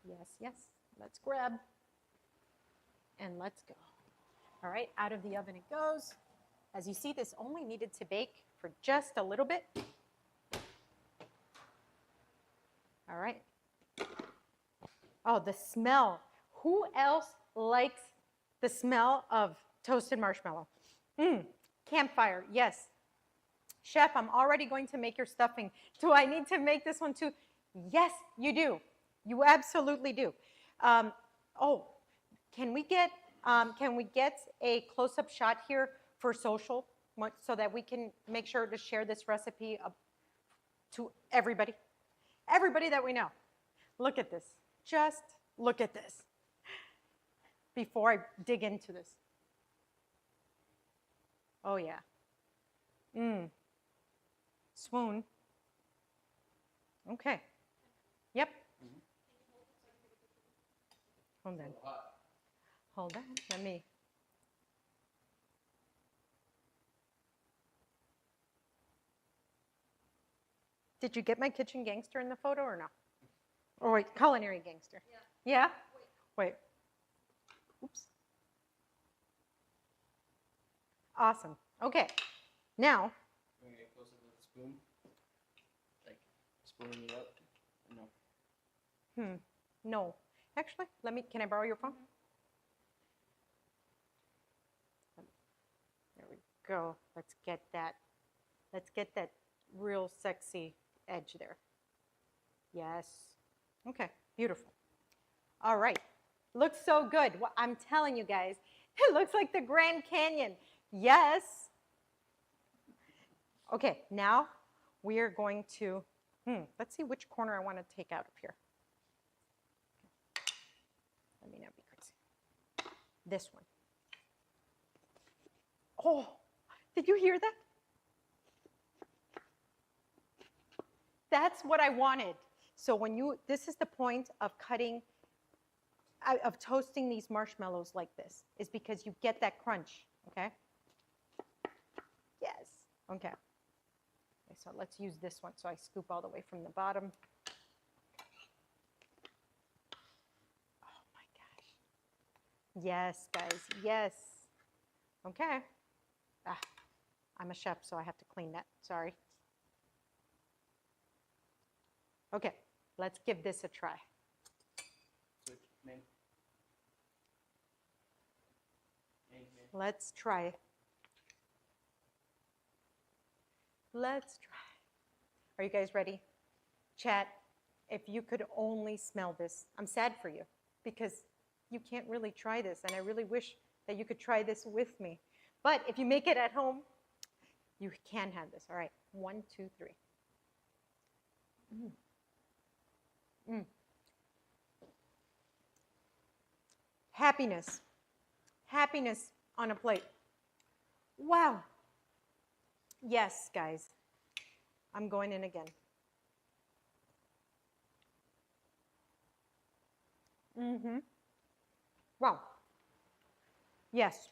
Yes, yes. Let's grab. And let's go. All right, out of the oven it goes. As you see, this only needed to bake for just a little bit. All right. Oh, the smell. Who else likes the smell of toasted marshmallow? Campfire, yes. Chef, I'm already going to make your stuffing. Do I need to make this one too? Yes, you do. You absolutely do. Oh, can we get a close-up shot here for social so that we can make sure to share this recipe to everybody? Everybody that we know. Look at this. Just look at this before I dig into this. Oh, yeah. Swoon. Okay. Yep. Hold on. Hold on. Let me. Did you get my kitchen gangster in the photo or no? Or wait, culinary gangster. Yeah. Yeah? Wait. Oops. Awesome. Okay. Now. Can we get closer to the spoon? Like spooning it up? No. No. Actually, can I borrow your phone? There we go. Let's get that real sexy edge there. Yes. Okay, beautiful. All right. Looks so good. Well, I'm telling you guys, it looks like the Grand Canyon. Yes. Okay, now we are going to, let's see which corner I want to take out of here. Let me not be crazy. This one. Oh, did you hear that? That's what I wanted. So when you, this is the point of cutting, of toasting these marshmallows like this, is because you get that crunch, okay? Yes, okay. Okay, so let's use this one. So I scoop all the way from the bottom. Oh my gosh. Yes, guys, yes. Okay. Ah, I'm a chef, so I have to clean that, sorry. Okay, let's give this a try. Let's try. Let's try. Are you guys ready? Chat, if you could only smell this, I'm sad for you because you can't really try this, and I really wish that you could try this with me. But if you make it at home, you can have this. All right, 1, 2, 3. Happiness. Happiness on a plate. Wow. Yes, guys. I'm going in again. Wow. Yes.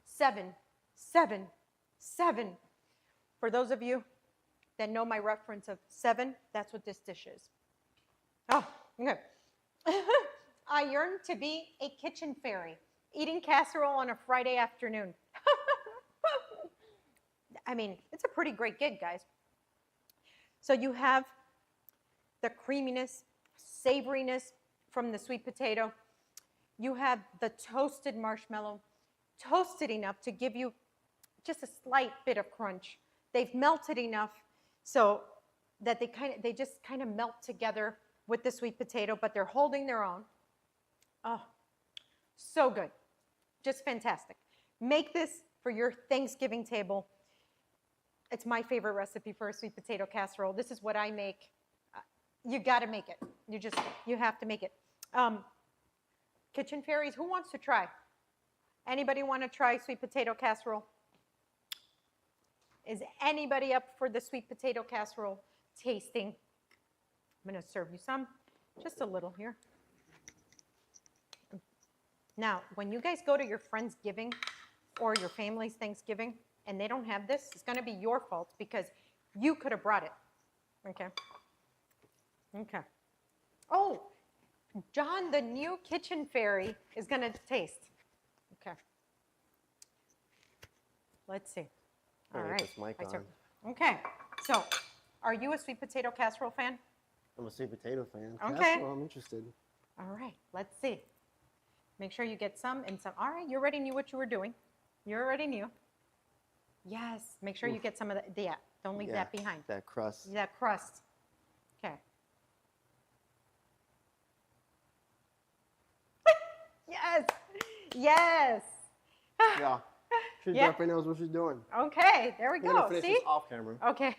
7, 7, 7. For those of you that know my reference of 7, that's what this dish is. Oh, okay. I yearn to be a kitchen fairy, eating casserole on a Friday afternoon. I mean, it's a pretty great gig, guys. So you have the creaminess, savoriness from the sweet potato. You have the toasted marshmallow, toasted enough to give you just a slight bit of crunch. They've melted enough so that they just kind of melt together with the sweet potato, but they're holding their own. Oh, so good. Just fantastic. Make this for your Thanksgiving table. It's my favorite recipe for a sweet potato casserole. This is what I make. You got to make it. You have to make it. Kitchen fairies, who wants to try? Anybody want to try sweet potato casserole? Is anybody up for the sweet potato casserole tasting? I'm going to serve you some, just a little here. Now, when you guys go to your friend's giving or your family's Thanksgiving and they don't have this, it's going to be your fault because you could have brought it. Okay. Okay. Oh, John, the new kitchen fairy, is going to taste. Okay. Let's see. All right. Okay. So, are you a sweet potato casserole fan? I'm a sweet potato fan. Okay. Casserole, I'm interested. All right. Let's see. Make sure you get some and some. All right. You already knew what you were doing. You already knew. Yes. Make sure you get some of that. Yeah. Don't leave that behind. That crust. That crust. Okay. Yes. Yes. Yeah. She Yeah. definitely knows what she's doing. Okay. There we We're gonna go. finish See? this off camera. Okay.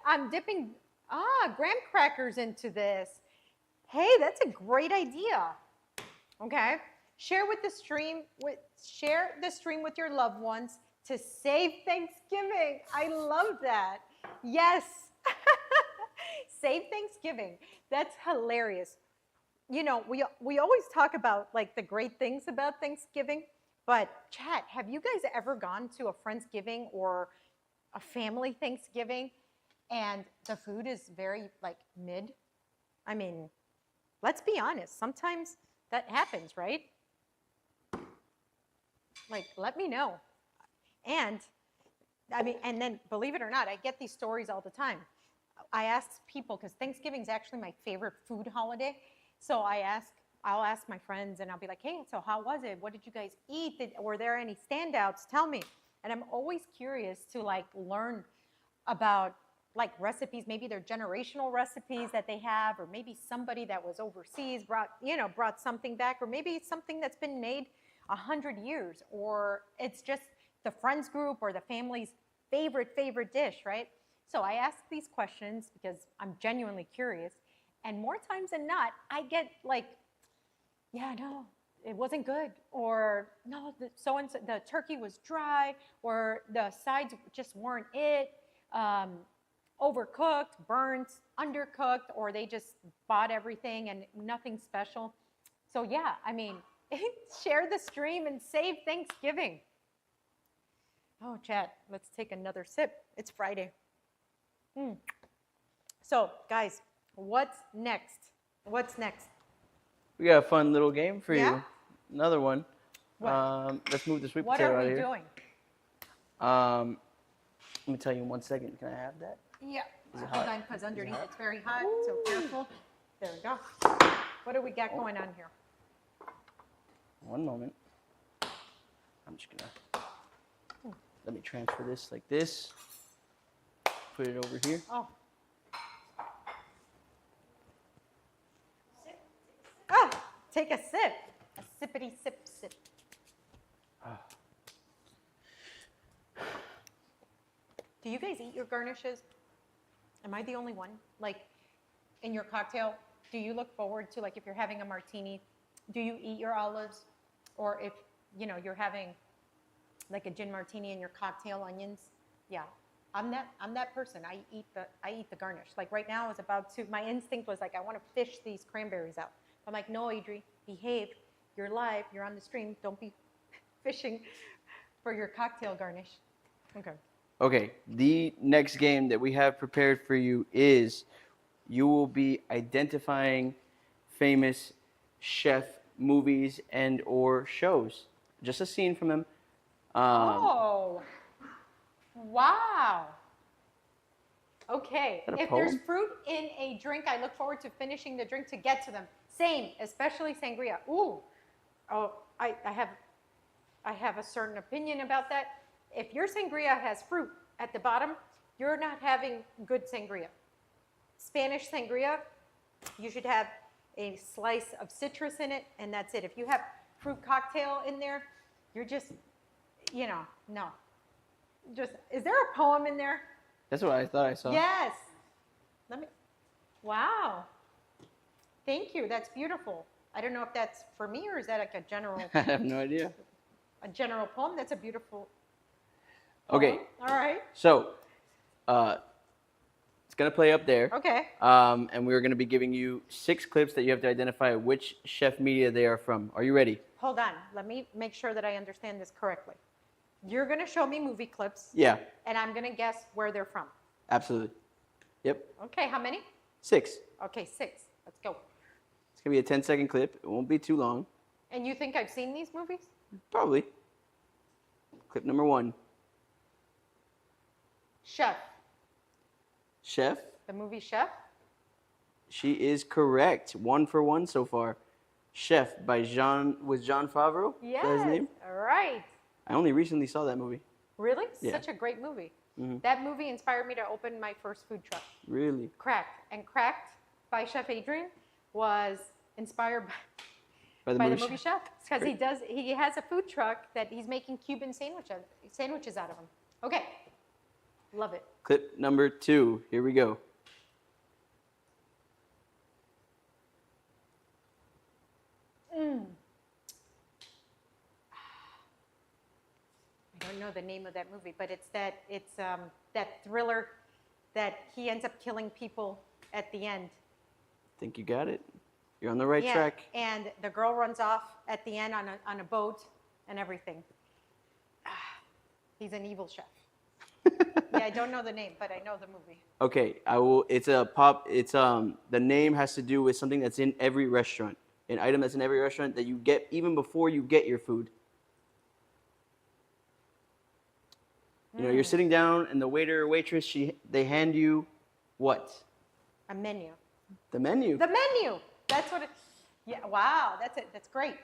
I'm dipping graham crackers into this. Hey, that's a great idea. Okay. Share the stream with your loved ones to save Thanksgiving. I love that. Yes. Save Thanksgiving. That's hilarious. You know, we always talk about like the great things about Thanksgiving, but chat, have you guys ever gone to a Friendsgiving or a family Thanksgiving and the food is very like mid? I mean, let's be honest. Sometimes that happens, right? Like, let me know. And I mean, and then believe it or not, I get these stories all the time. I ask people, because Thanksgiving is actually my favorite food holiday. So I'll ask my friends and I'll be like, hey, so how was it? What did you guys eat? Were there any standouts? Tell me. And I'm always curious to like learn about like recipes, maybe they're generational recipes that they have, or maybe somebody that was overseas brought something back, or maybe it's something that's been made 100 years, or it's just the friends group or the family's favorite dish, right? So I ask these questions because I'm genuinely curious, and more times than not, I get like, yeah, no, it wasn't good, or no, the turkey was dry, or the sides just weren't it, overcooked, burnt, undercooked, or they just bought everything and nothing special. So yeah, I mean, share the stream and save Thanksgiving. Oh, chat, let's take another sip. It's Friday. So, guys, what's next? What's next? We got a fun little game for Yeah? you. Another one. What? Let's move the sweet What potato are out we of here. doing? Let me tell you in 1 second. Can I have that? Yeah. Is it Hold hot? on, because underneath it's very hot, so careful. There we go. What do we got going on here? 1 moment. I'm just gonna let me transfer this like this. Put it over here. Oh. Ah, take a sip. A sippity sip sip. Do you guys eat your garnishes? Am I the only one? Like, in your cocktail, do you look forward to, like, if you're having a martini, do you eat your olives? Or if, you're having, like, a gin martini and your cocktail onions? Yeah, I'm that person. I eat the garnish. Like, right now, I was about to, my instinct was, like, I want to fish these cranberries out. I'm like, no, Adri, behave. You're live. You're on the stream. Don't be fishing for your cocktail garnish. Okay. Okay, the next game that we have prepared for you is you will be identifying famous chef movies and or shows. Just a scene from them. Oh, wow. Okay, Is that a if there's poem? fruit in a drink, I look forward to finishing the drink to get to them. Same, especially sangria. Ooh, oh, I have a certain opinion about that. If your sangria has fruit at the bottom, you're not having good sangria. Spanish sangria, you should have a slice of citrus in it, and that's it. If you have fruit cocktail in there, you're just, no. Just, is there a poem in there? That's what I thought I saw. Yes. Wow. Thank you. That's beautiful. I don't know if that's for me or is that like a general I have no idea. poem? That's a beautiful Okay, poem. All right. so it's gonna play up there. Okay. And we're gonna be giving you 6 clips that you have to identify which chef media they are from. Are you ready? Hold on. Let me make sure that I understand this correctly. You're going to show me movie clips. Yeah, And I'm going to guess where they're from. absolutely. Yep, Okay. How many? 6. Okay. 6. Let's go. It's gonna be a 10-second clip. It won't be too long. And you think I've seen these movies? Probably. Clip number 1. Chef. Chef. The movie Chef? She is correct. 1 for 1 so far. Chef by John Favreau? Yes. Is that his name? All right. I only recently saw that movie. Really? Yeah. Such a great movie. Mhm. That movie inspired me to open my first food truck. Really? Cracked. And Cracked by Chef Adrian was inspired By the by movie. the movie Chef. Because he has a food truck that he's making Cuban sandwiches out of them. Okay. Love it. Clip number 2. Here we go. I don't know the name of that movie, but it's that thriller that he ends up killing people at the end. Think you got it? You're on the right track. And the girl runs off at the end on a boat and everything. He's an evil chef. Yeah, I don't know the name, but I know the movie. Okay, I will. It's a pop. It's the name has to do with something that's in every restaurant. An item that's in every restaurant that you get even before you get your food. You know, you're sitting down and the waiter or waitress, they hand you what? A menu. The menu. The menu. That's what it. Yeah. Wow. That's it. That's great.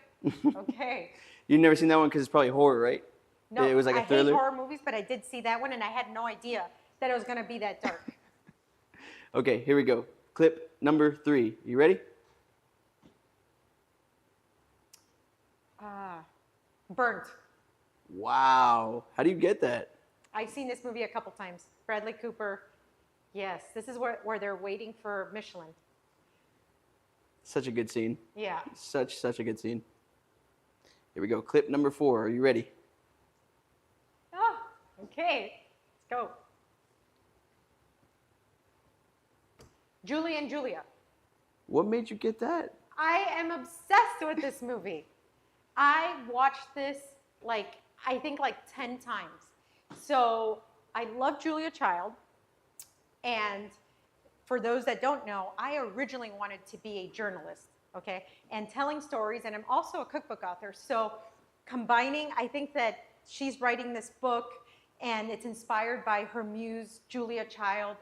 Okay. You've never seen that one because it's probably horror, right? No, It was like a I thriller. hate horror movies, but I did see that one, and I had no idea that it was going to be that dark. Okay, here we go. Clip number 3. You ready? Burnt. Wow. How do you get that? I've seen this movie a couple times. Bradley Cooper. Yes, this is where they're waiting for Michelin. Such a good scene. Yeah. Such a good scene. Here we go. Clip number 4. Are you ready? Oh, okay. Let's go. Julie and Julia. What made you get that? I am obsessed with this movie. I watched this I think 10 times. So I love Julia Child. And for those that don't know, I originally wanted to be a journalist, okay? And telling stories, and I'm also a cookbook author. So combining, I think that she's writing this book and it's inspired by her muse, Julia Child.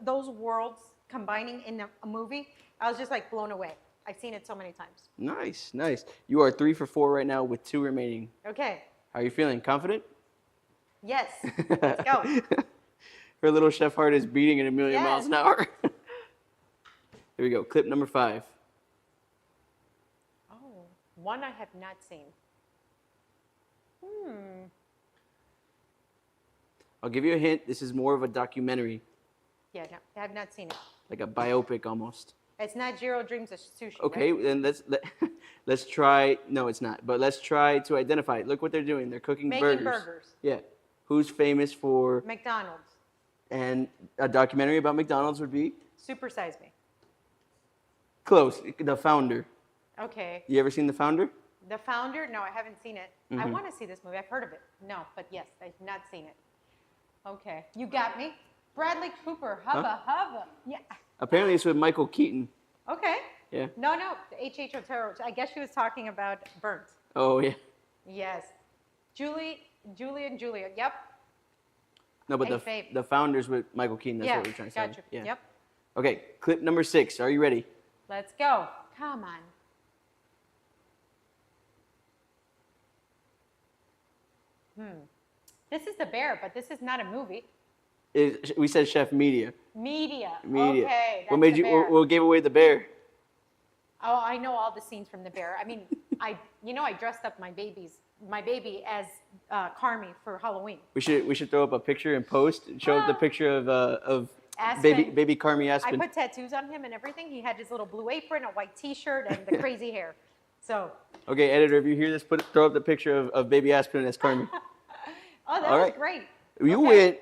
Those worlds combining in a movie, I was just blown away. I've seen it so many times. Nice, nice. You are 3 for 4 right now with 2 remaining. Okay. How are you feeling? Confident? Yes. Let's go. Her little chef heart is beating at 1,000,000 Yes. miles an hour. Here we go. Clip number 5. Oh, one I have not seen. I'll give you a hint. This is more of a documentary, Yeah, no, I have not seen it. like a biopic almost. It's not Jiro Dreams of Sushi. Okay, Right? then let's try. No, it's not. But let's try to identify it. Look what they're doing. They're cooking Making burgers. burgers. Yeah. Who's famous for? McDonald's. And a documentary about McDonald's would be Super Size Me. close. The Founder. Okay. You ever seen The Founder? The Founder? No, I haven't seen it. I want to see this movie. I've heard of it. No, but yes, I've not seen it. Okay. You got me. Bradley Cooper. Hubba Hubba. Yeah. Apparently, it's with Michael Keaton. Okay. Yeah. No, H.H. Otero. I guess she was talking about Burnt. Oh yeah. Yes. Julie and Julia. Yep. No, but Hey, babe. the Founder's with Michael Keaton. That's yeah. what we're trying to Got say. you. Yeah. Yep. Okay. Clip number 6. Are you ready? Let's go. Come on. This is The Bear, but this is not a movie. We said Chef Media. Media. Media. Okay. What that's made The you? Bear. What gave away the bear? Oh, I know all the scenes from The Bear. I mean, I dressed up my baby as Carmi for Halloween. We should throw up a picture and post. Show up the picture of Aspen. baby Carmi I Aspen. put tattoos on him and everything. He had his little blue apron, a white T-shirt, and the crazy hair. So. Okay, editor, if you hear this, throw up the picture of baby Aspen as Carmi. Oh, that All was right. great. You Okay. went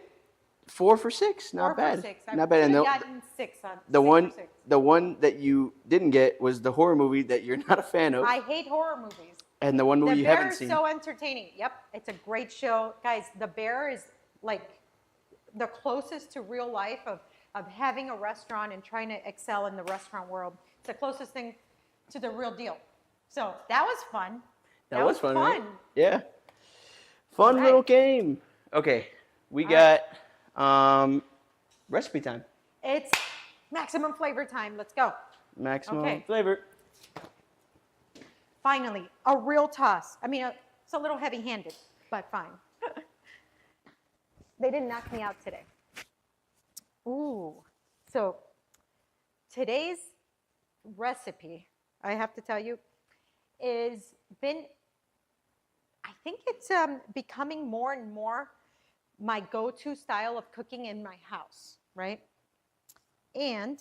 4 for 6. Not 4 bad. for 6. I Not bad. And could've gotten 6 on the 6 one for 6. the one that you didn't get was the horror movie that you're not a fan of, I hate horror movies. and the one movie The you Bear haven't is seen. so entertaining. Yep, it's a great show. Guys, The Bear is the closest to real life of having a restaurant and trying to excel in the restaurant world. It's the closest thing to the real deal. So that was fun. That was fun, right? fun. Yeah. Fun All little right. game. Okay, we All got recipe time. It's maximum flavor time. Let's go. Maximum Okay. flavor. Finally, a real toss. I mean, it's a little heavy-handed, but fine. They didn't knock me out today. Ooh. So today's recipe, I have to tell you, I think it's becoming more and more my go-to style of cooking in my house, right? And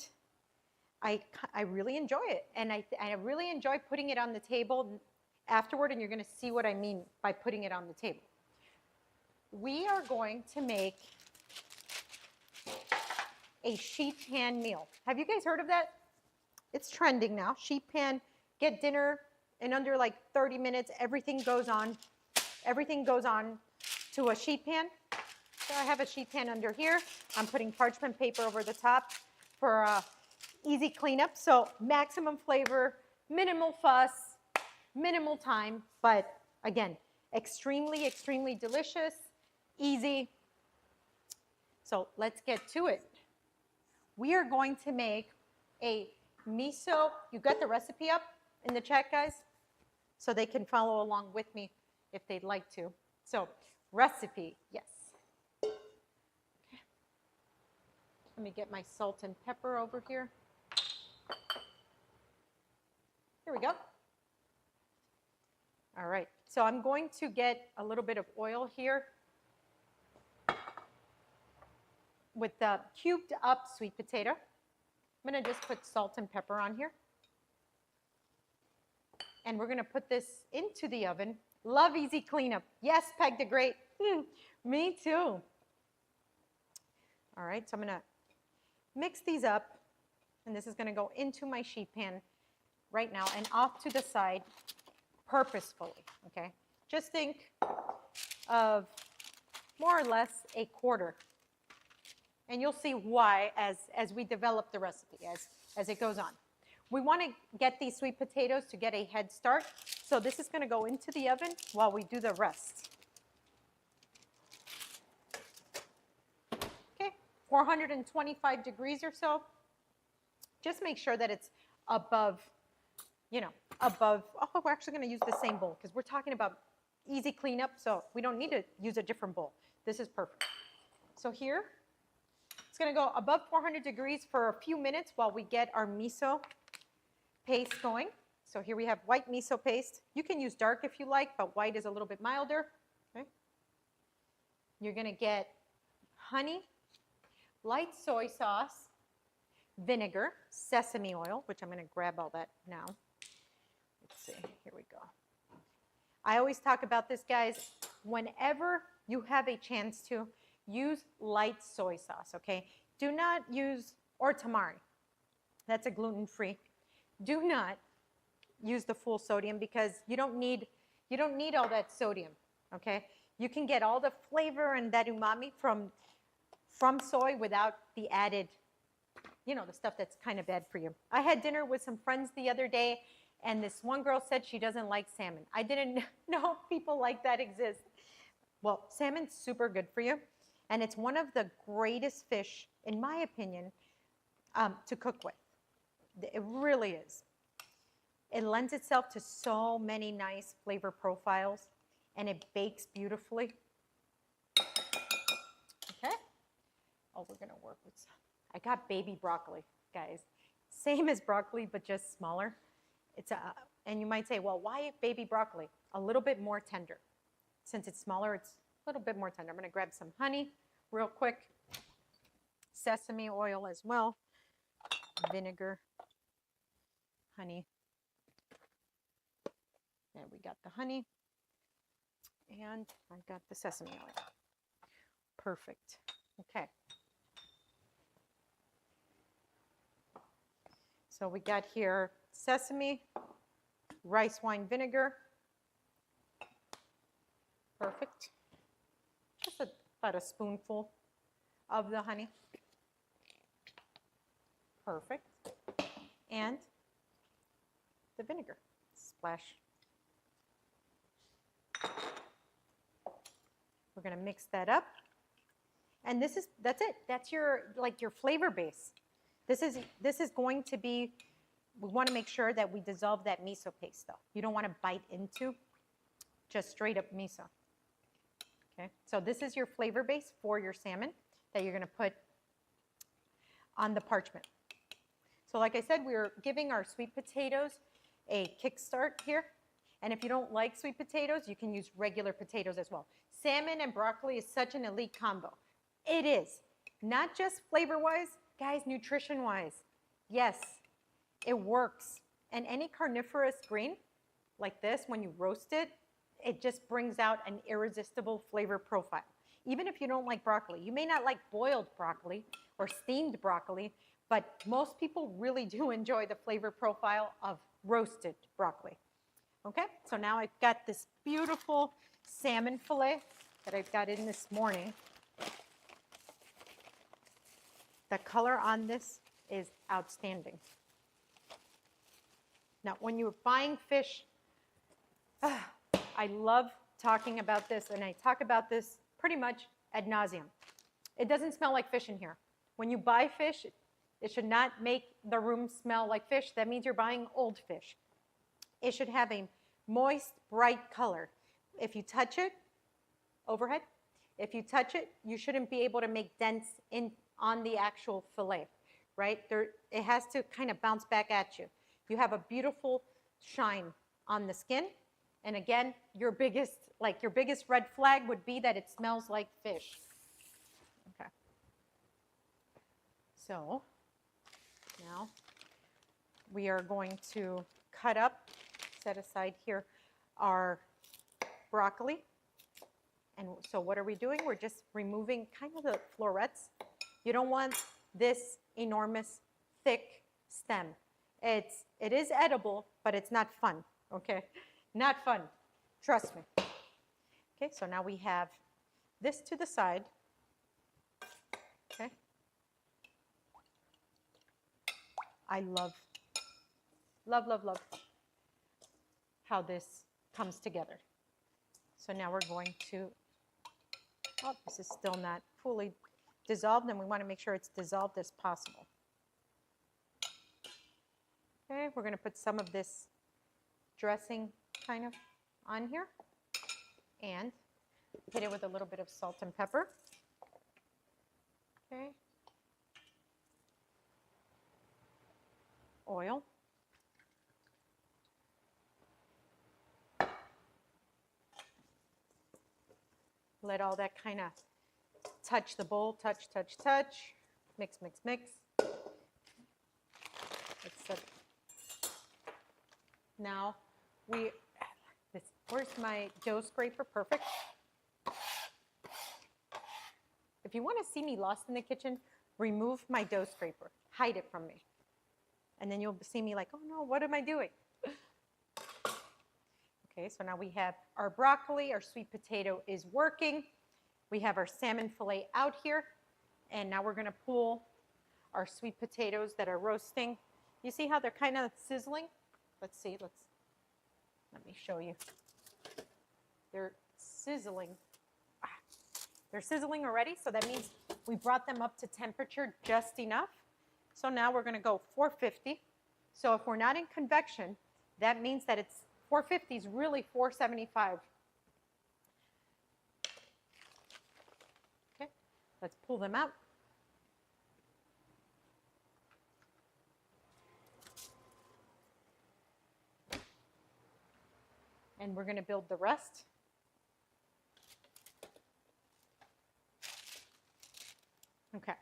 I really enjoy it. And I really enjoy putting it on the table afterward, and you're going to see what I mean by putting it on the table. We are going to make a sheet pan meal. Have you guys heard of that? It's trending now. Sheet pan, get dinner in under 30 minutes. Everything goes on to a sheet pan. So I have a sheet pan under here. I'm putting parchment paper over the top for easy cleanup. So maximum flavor, minimal fuss, minimal time, but again, extremely, extremely delicious, easy. So let's get to it. We are going to make a miso. You got the recipe up in the chat, guys? So they can follow along with me if they'd like to. So recipe, yes. Okay. Let me get my salt and pepper over here. Here we go. All right, so I'm going to get a little bit of oil here with the cubed up sweet potato. I'm going to just put salt and pepper on here. And we're going to put this into the oven. Love easy cleanup. Yes, Peg the Great. Me too. All right, so I'm going to mix these up. And this is going to go into my sheet pan right now and off to the side purposefully, okay? Just think of more or less a quarter. And you'll see why as we develop the recipe, as it goes on. We want to get these sweet potatoes to get a head start. So this is going to go into the oven while we do the rest. Okay, 425 degrees or so. Just make sure that it's above, oh, we're actually going to use the same bowl because we're talking about easy cleanup, so we don't need to use a different bowl. This is perfect. So here, it's going to go above 400 degrees for a few minutes while we get our miso paste going. So here we have white miso paste. You can use dark if you like, but white is a little bit milder. Okay. You're going to get honey, light soy sauce, vinegar, sesame oil, which I'm going to grab all that now. Let's see, here we go. I always talk about this, guys. Whenever you have a chance to, use light soy sauce, okay? Do not use, or tamari. That's a gluten-free. Do not use the full sodium because you don't need all that sodium, okay? You can get all the flavor and that umami from soy without the added, the stuff that's kind of bad for you. I had dinner with some friends the other day, and this one girl said she doesn't like salmon. I didn't know people like that exist. Well, salmon's super good for you, and it's one of the greatest fish, in my opinion, to cook with. It really is. It lends itself to so many nice flavor profiles, and it bakes beautifully. Okay. Oh, we're going to work with some. I got baby broccoli, guys. Same as broccoli, but just smaller. And you might say, well, why baby broccoli? A little bit more tender. Since it's smaller, it's a little bit more tender. I'm going to grab some honey real quick. Sesame oil as well. Vinegar. Honey. There we got the honey. And I got the sesame oil. Perfect. Okay. So we got here sesame, rice wine vinegar. Perfect. Just about a spoonful of the honey. Perfect. And the vinegar. Splash. We're going to mix that up. And that's it. That's your flavor base. This is going to be, we want to make sure that we dissolve that miso paste though. You don't want to bite into just straight up miso. Okay, so this is your flavor base for your salmon that you're going to put on the parchment. So like I said, we're giving our sweet potatoes a kickstart here. And if you don't like sweet potatoes, you can use regular potatoes as well. Salmon and broccoli is such an elite combo. It is. Not just flavor-wise, guys, nutrition-wise. Yes, it works. And any carnivorous green like this, when you roast it, it just brings out an irresistible flavor profile. Even if you don't like broccoli. You may not like boiled broccoli or steamed broccoli, but most people really do enjoy the flavor profile of roasted broccoli. Okay, so now I've got this beautiful salmon fillet that I've got in this morning. The color on this is outstanding. Now, when you're buying fish, I love talking about this, and I talk about this pretty much ad nauseum. It doesn't smell like fish in here. When you buy fish, it should not make the room smell like fish. That means you're buying old fish. It should have a moist, bright color. If you touch it, overhead, if you touch it, you shouldn't be able to make dents in on the actual fillet, right? It has to kind of bounce back at you. You have a beautiful shine on the skin. And again, your biggest red flag would be that it smells like fish. Okay. So now we are going to cut up, set aside here our broccoli. And so what are we doing? We're just removing kind of the florets. You don't want this enormous, thick stem. It is edible, but it's not fun, okay? Not fun, trust me. Okay, so now we have this to the side, okay? I love how this comes together. So now we're going to, oh, this is still not fully dissolved, and we want to make sure it's dissolved as possible. Okay, we're going to put some of this dressing kind of on here and hit it with a little bit of salt and pepper. Okay. Oil. Let all that kind of touch the bowl, touch. Mix. Let's set. Now where's my dough scraper? Perfect. If you want to see me lost in the kitchen, remove my dough scraper. Hide it from me. And then you'll see me like, oh no, what am I doing? Okay, so now we have our broccoli, our sweet potato is working. We have our salmon fillet out here. And now we're going to pull our sweet potatoes that are roasting. You see how they're kind of sizzling? Let's see, let me show you. They're sizzling. They're sizzling already, so that means we brought them up to temperature just enough. So now we're going to go 450. So if we're not in convection, that means that it's 450 is really 475. Okay, let's pull them out. And we're going to build the rest. Okay.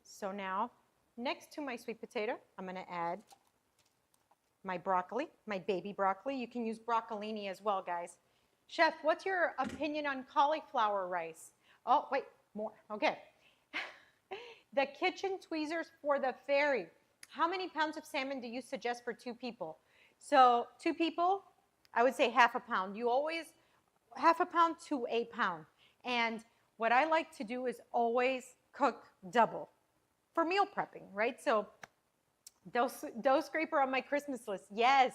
So now, next to my sweet potato, I'm going to add my broccoli, my baby broccoli. You can use broccolini as well, guys. Chef, what's your opinion on cauliflower rice? Oh, wait, more. Okay. The kitchen tweezers for the fairy. How many pounds of salmon do you suggest for 2 people? So 2 people, I would say half a pound. You always, half a pound to a pound. And what I like to do is always cook double for meal prepping, right? So dough scraper on my Christmas list, yes.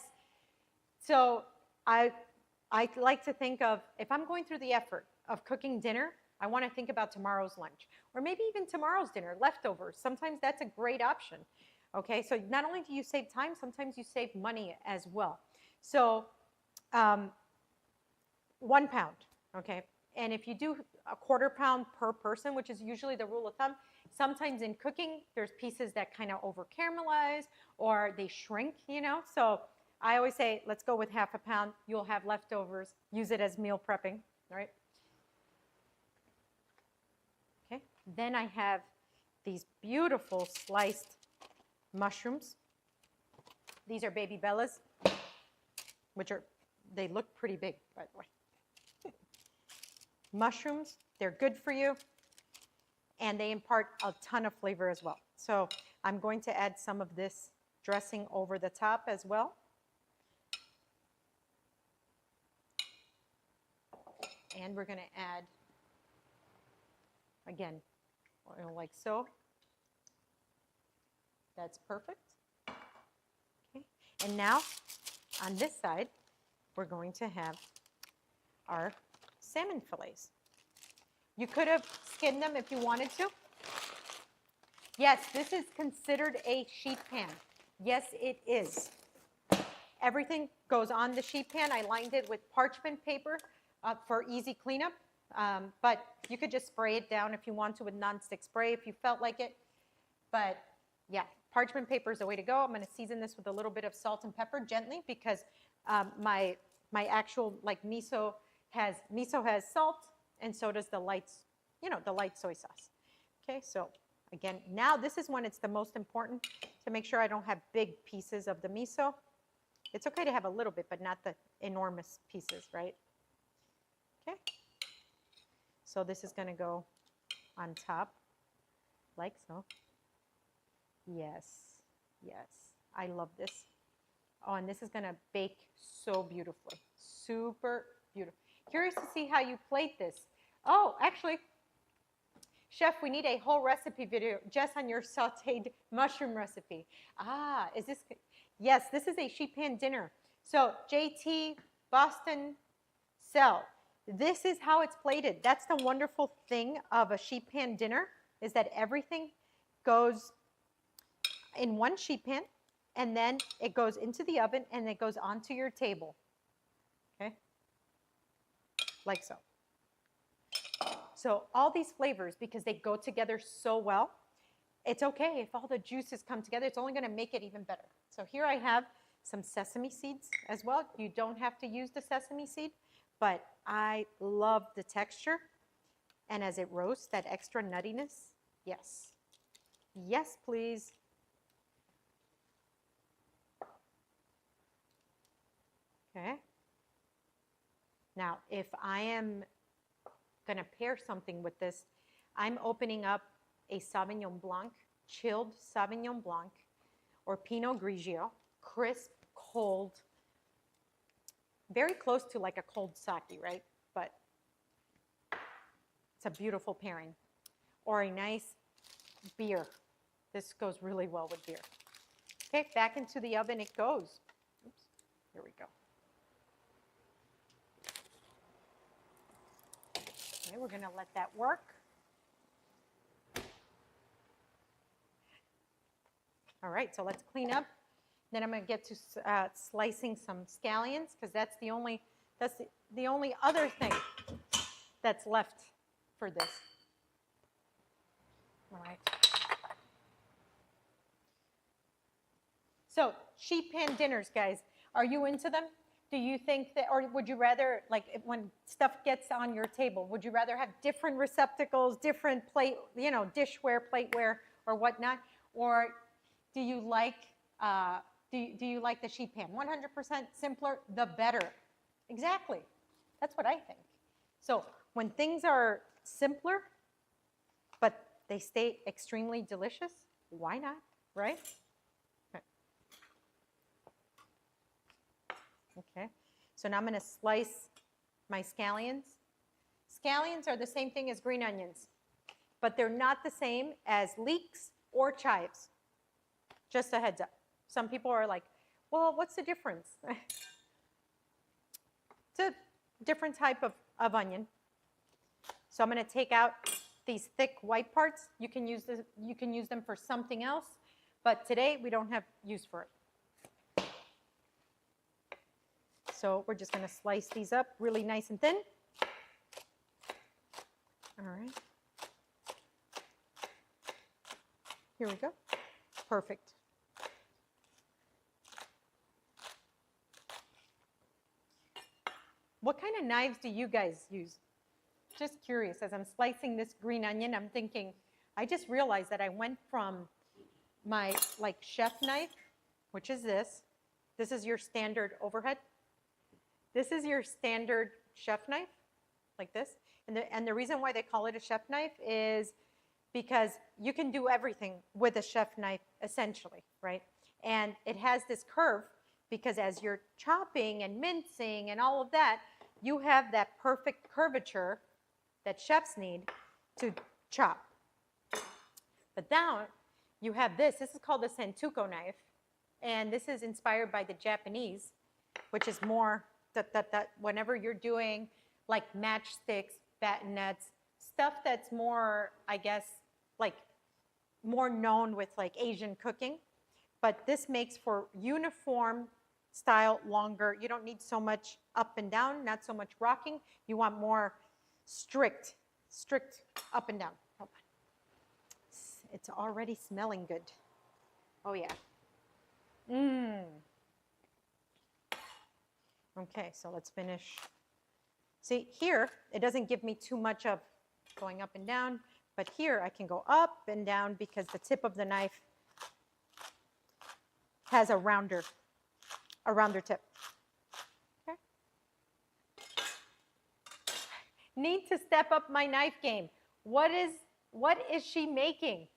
So I like to think of, if I'm going through the effort of cooking dinner, I want to think about tomorrow's lunch, or maybe even tomorrow's dinner, leftovers. Sometimes that's a great option, okay? So not only do you save time, sometimes you save money as well. So 1 pound, okay? And if you do a 1/4 pound per person, which is usually the rule of thumb, sometimes in cooking, there's pieces that kind of over caramelize or they shrink, you know? So I always say, let's go with half a pound. You'll have leftovers. Use it as meal prepping, all right? Okay, then I have these beautiful sliced mushrooms. These are baby bellas, which are, they look pretty big, by the way. Mushrooms, they're good for you, and they impart a ton of flavor as well. So I'm going to add some of this dressing over the top as well. And we're going to add, again, oil like so. That's perfect. Okay. And now, on this side, we're going to have our salmon fillets. You could have skinned them if you wanted to. Yes, this is considered a sheet pan. Yes, it is. Everything goes on the sheet pan. I lined it with parchment paper for easy cleanup. But you could just spray it down if you want to with nonstick spray if you felt like it. But yeah, parchment paper is the way to go. I'm going to season this with a little bit of salt and pepper gently because my actual like miso has salt, and so does the light, the light soy sauce. Okay, so again, now this is when it's the most important to make sure I don't have big pieces of the miso. It's okay to have a little bit, but not the enormous pieces, right? Okay. So this is going to go on top like so. Yes, yes, I love this. Oh, and this is going to bake so beautifully, super beautiful. Curious to see how you plate this. Oh, actually, Chef, we need a whole recipe video just on your sauteed mushroom recipe. Ah, is this? Yes, this is a sheet pan dinner. So JT, Boston, Cell. This is how it's plated. That's the wonderful thing of a sheet pan dinner is that everything goes in one sheet pan, and then it goes into the oven, and it goes onto your table. Okay? Like so. So all these flavors, because they go together so well, it's okay if all the juices come together. It's only going to make it even better. So here I have some sesame seeds as well. You don't have to use the sesame seed, but I love the texture. And as it roasts, that extra nuttiness, yes. Yes, please. Okay. Now, if I am going to pair something with this, I'm opening up a Sauvignon Blanc, chilled Sauvignon Blanc, or Pinot Grigio, crisp, cold, very close to like a cold sake, right? But it's a beautiful pairing. Or a nice beer. This goes really well with beer. Okay, back into the oven it goes. Oops, here we go. Okay, we're going to let that work. All right, so let's clean up. Then I'm going to get to slicing some scallions because that's the only other thing that's left for this. All right. So sheet pan dinners, guys, are you into them? Do you think that, or would you rather, like when stuff gets on your table, would you rather have different receptacles, different plate, dishware, plateware, or whatnot? Or do you like the sheet pan? 100% simpler, the better. Exactly. That's what I think. So when things are simpler, but they stay extremely delicious, why not, right? Okay, so now I'm going to slice my scallions. Scallions are the same thing as green onions, but they're not the same as leeks or chives. Just a heads up. Some people are like, well, what's the difference? It's a different type of onion. So I'm going to take out these thick white parts. You can use them for something else, but today we don't have use for it. So we're just going to slice these up really nice and thin. All right. Here we go. Perfect. What kind of knives do you guys use? Just curious, as I'm slicing this green onion, I'm thinking, I just realized that I went from my chef knife, which is this. This is your standard overhead. This is your standard chef knife, like this. And the reason why they call it a chef knife is because you can do everything with a chef knife, essentially, right? And it has this curve because as you're chopping and mincing and all of that, you have that perfect curvature that chefs need to chop. But now you have this. This is called the Santoku knife. And this is inspired by the Japanese, which is more that whenever you're doing like matchsticks, batonets, stuff that's more, I guess, like more known with like Asian cooking. But this makes for uniform style, longer. You don't need so much up and down, not so much rocking. You want more strict up and down. Hold on. It's already smelling good. Oh yeah. Okay, so let's finish. See, here, it doesn't give me too much of going up and down, but here I can go up and down because the tip of the knife has a rounder tip. Okay. Need to step up my knife game. What is she making?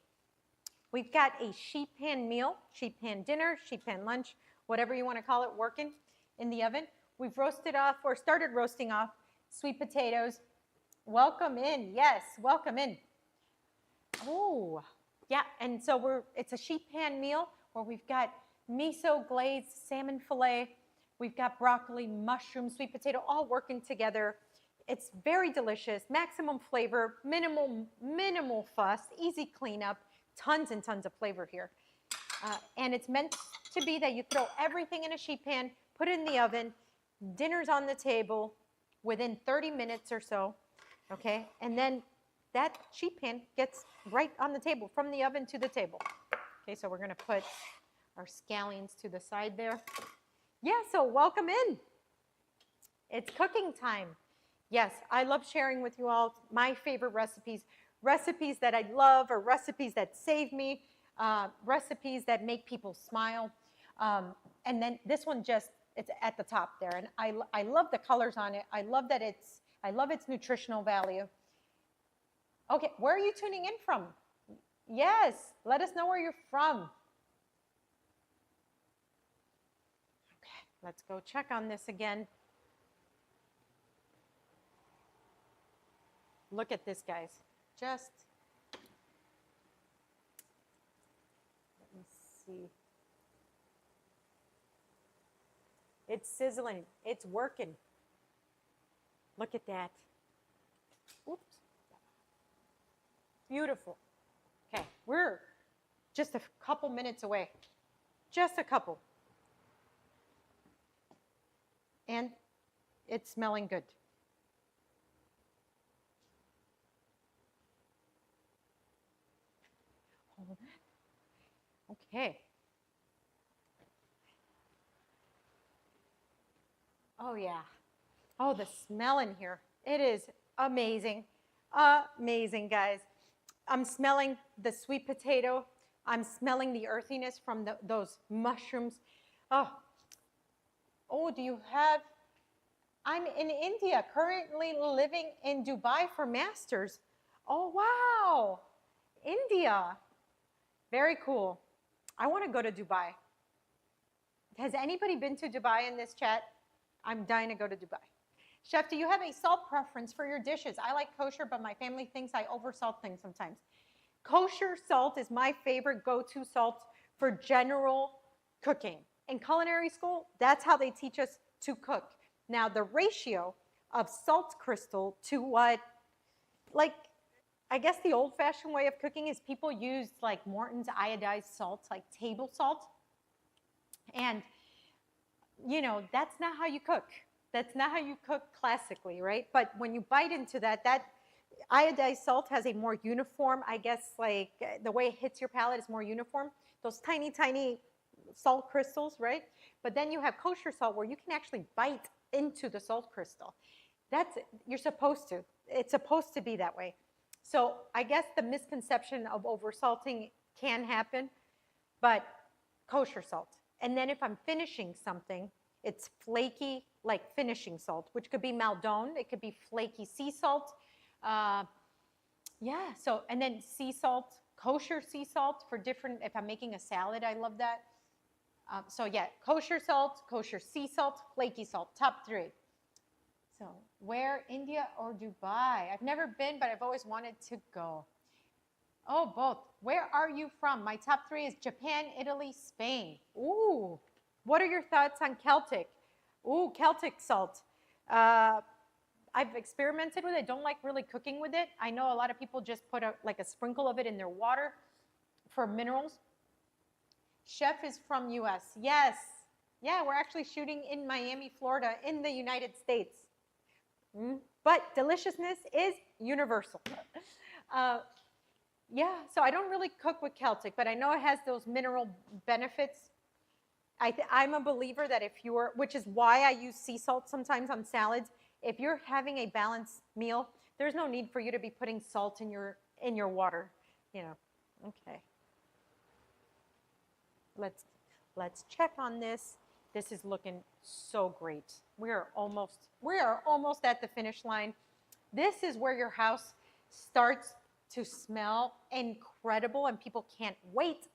We've got a sheet pan meal, sheet pan dinner, sheet pan lunch, whatever you want to call it, working in the oven. We've roasted off or started roasting off sweet potatoes. Welcome in. Yes, welcome in. Oh, yeah. And so it's a sheet pan meal where we've got miso glazed salmon fillet. We've got broccoli, mushroom, sweet potato, all working together. It's very delicious, maximum flavor, minimal fuss, easy cleanup, tons and tons of flavor here. And it's meant to be that you throw everything in a sheet pan, put it in the oven, dinner's on the table within 30 minutes or so, okay? And then that sheet pan gets right on the table, from the oven to the table. Okay, so we're gonna put our scallions to the side there. Yeah, so welcome in. It's cooking time. Yes, I love sharing with you all my favorite recipes, recipes that I love or recipes that save me, recipes that make people smile. And then this one it's at the top there. And I love the colors on it. I love its nutritional value. Okay, where are you tuning in from? Yes, let us know where you're from. Okay, let's go check on this again. Look at this, guys. Just, let me see. It's sizzling. It's working. Look at that. Oops. Beautiful. Okay, we're just a couple minutes away. Just a couple. And it's smelling good. Hold on. Okay. Oh, yeah. Oh, the smell in here. It is amazing. Amazing, guys. I'm smelling the sweet potato. I'm smelling the earthiness from those mushrooms. Oh, do you have... I'm in India, currently living in Dubai for masters. Oh, wow. India. Very cool. I want to go to Dubai. Has anybody been to Dubai in this chat? I'm dying to go to Dubai. Chef, do you have a salt preference for your dishes? I like kosher, but my family thinks I oversalt things sometimes. Kosher salt is my favorite go-to salt for general cooking. In culinary school, that's how they teach us to cook. Now, the ratio of salt crystal to what, like, I guess the old-fashioned way of cooking is people use like Morton's iodized salt, like table salt. And, you know, that's not how you cook. That's not how you cook classically, right? But when you bite into that iodized salt has a more uniform, I guess, like the way it hits your palate is more uniform. Those tiny, tiny salt crystals, right? But then you have kosher salt where you can actually bite into the salt crystal. You're supposed to. It's supposed to be that way. So I guess the misconception of oversalting can happen, but kosher salt. And then if I'm finishing something, it's flaky, like finishing salt, which could be Maldon. It could be flaky sea salt. Yeah, so, and then sea salt, kosher sea salt for different, if I'm making a salad, I love that. So yeah, kosher salt, kosher sea salt, flaky salt, top three. So where, India or Dubai? I've never been, but I've always wanted to go. Oh, both. Where are you from? My top three is Japan, Italy, Spain. Ooh, what are your thoughts on Celtic? Ooh, Celtic salt. I've experimented with it. I don't like really cooking with it. I know a lot of people just put like a sprinkle of it in their water for minerals. Chef is from US. Yes. Yeah, we're actually shooting in Miami, Florida, in the United States. but deliciousness is universal. Yeah, so I don't really cook with Celtic, but I know it has those mineral benefits. I'm a believer that if you're, which is why I use sea salt sometimes on salads, if you're having a balanced meal, there's no need for you to be putting salt in your water, you know. Okay. Let's check on this. This is looking so great. We are almost at the finish line. This is where your house starts to smell incredible and people can't wait.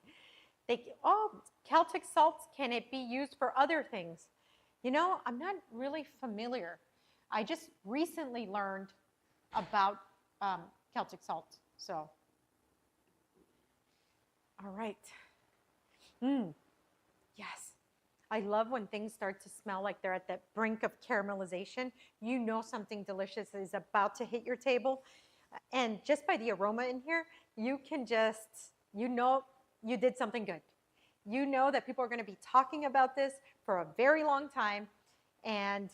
Celtic salts, can it be used for other things? You know, I'm not really familiar. I just recently learned about Celtic salt. So, all right. Yes. I love when things start to smell like they're at the brink of caramelization. You know something delicious is about to hit your table. And just by the aroma in here, you can just, you know you did something good. You know that people are going to be talking about this for a very long time. And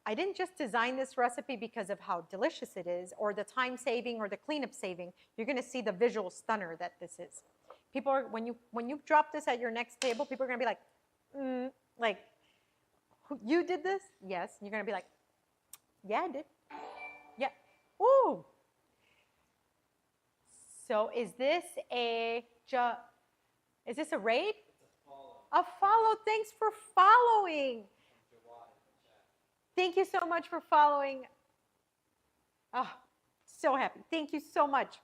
I didn't just design this recipe because of how delicious it is or the time saving or the cleanup saving. You're going to see the visual stunner that this is. People are, when you drop this at your next table, people are going to be like, you did this? Yes. And you're going to be like, yeah, I did. Yeah. Ooh. So is this a raid? A follow. Thanks for following. Thank you so much for following. Oh, so happy. Thank you so much.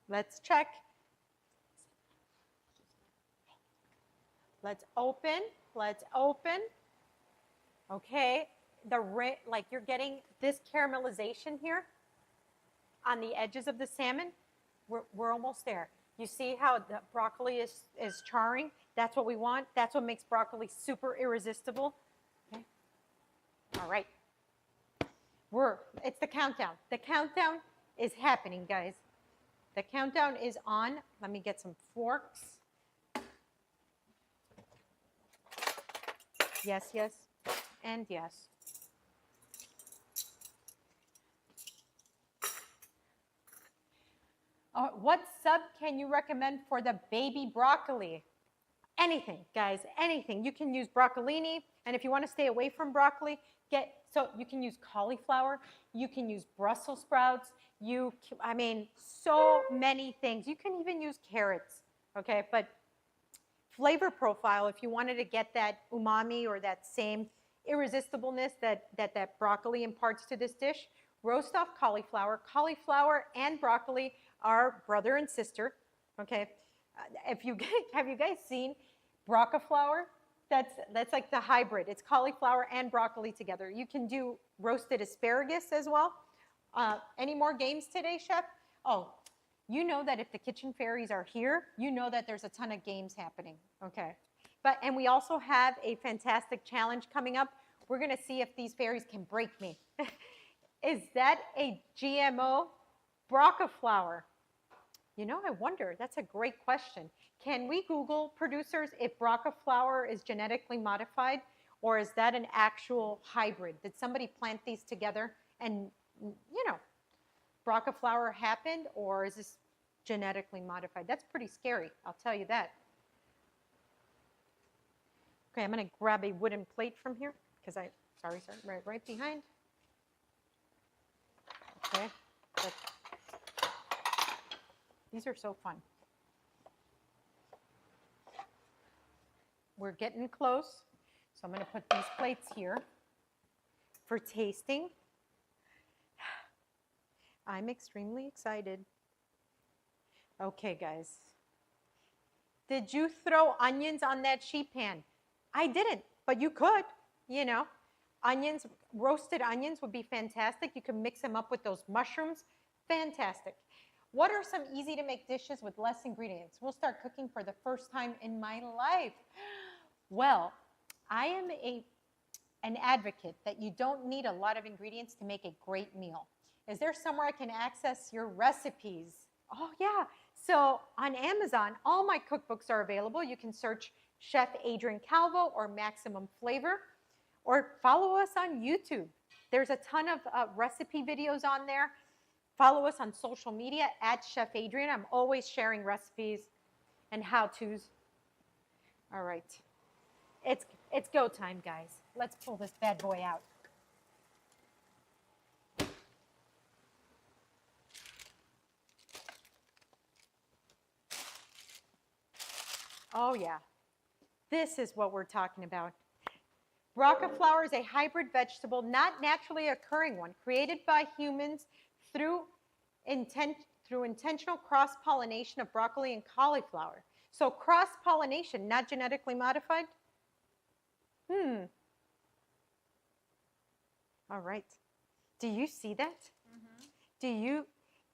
Let's check. Let's open. Let's open. Okay. Like you're getting this caramelization here on the edges of the salmon. We're almost there. You see how the broccoli is charring? That's what we want. That's what makes broccoli super irresistible. Okay. All right. It's the countdown. The countdown is happening, guys. The countdown is on. Let me get some forks. Yes, yes, and yes. What sub can you recommend for the baby broccoli? Anything, guys, anything. You can use broccolini, and if you want to stay away from broccoli, so you can use cauliflower, you can use Brussels sprouts, so many things. You can even use carrots, okay? But flavor profile, if you wanted to get that umami or that same irresistibleness that broccoli imparts to this dish, roast off cauliflower. Cauliflower and broccoli are brother and sister, okay? Have you guys seen broccoflower? That's like the hybrid. It's cauliflower and broccoli together. You can do roasted asparagus as well. Any more games today, Chef? Oh, you know that if the kitchen fairies are here, you know that there's a ton of games happening, okay? And we also have a fantastic challenge coming up. We're gonna see if these fairies can break me. Is that a GMO broccoflower? You know, I wonder, that's a great question. Can we Google, producers, if broccoflower is genetically modified, or is that an actual hybrid? Did somebody plant these together and, broccoflower happened, or is this genetically modified? That's pretty scary, I'll tell you that. Okay, I'm gonna grab a wooden plate from here, because sorry, right behind. Okay, these are so fun. We're getting close, so I'm going to put these plates here for tasting. I'm extremely excited. Okay, guys. Did you throw onions on that sheet pan? I didn't, but you could, Onions, roasted onions would be fantastic. You can mix them up with those mushrooms. Fantastic. What are some easy to make dishes with less ingredients? We'll start cooking for the first time in my life. Well, I am an advocate that you don't need a lot of ingredients to make a great meal. Is there somewhere I can access your recipes? Oh yeah, so on Amazon, all my cookbooks are available. You can search Chef Adrian Calvo or Maximum Flavor, or follow us on YouTube. There's a ton of recipe videos on there. Follow us on social media at Chef Adrienne. I'm always sharing recipes and how-tos. All right. It's go time, guys. Let's pull this bad boy out. Oh, yeah. This is what we're talking about. Braca flour is a hybrid vegetable, not naturally occurring one, created by humans through intentional cross-pollination of broccoli and cauliflower. So cross-pollination, not genetically modified? All right. Do you see that?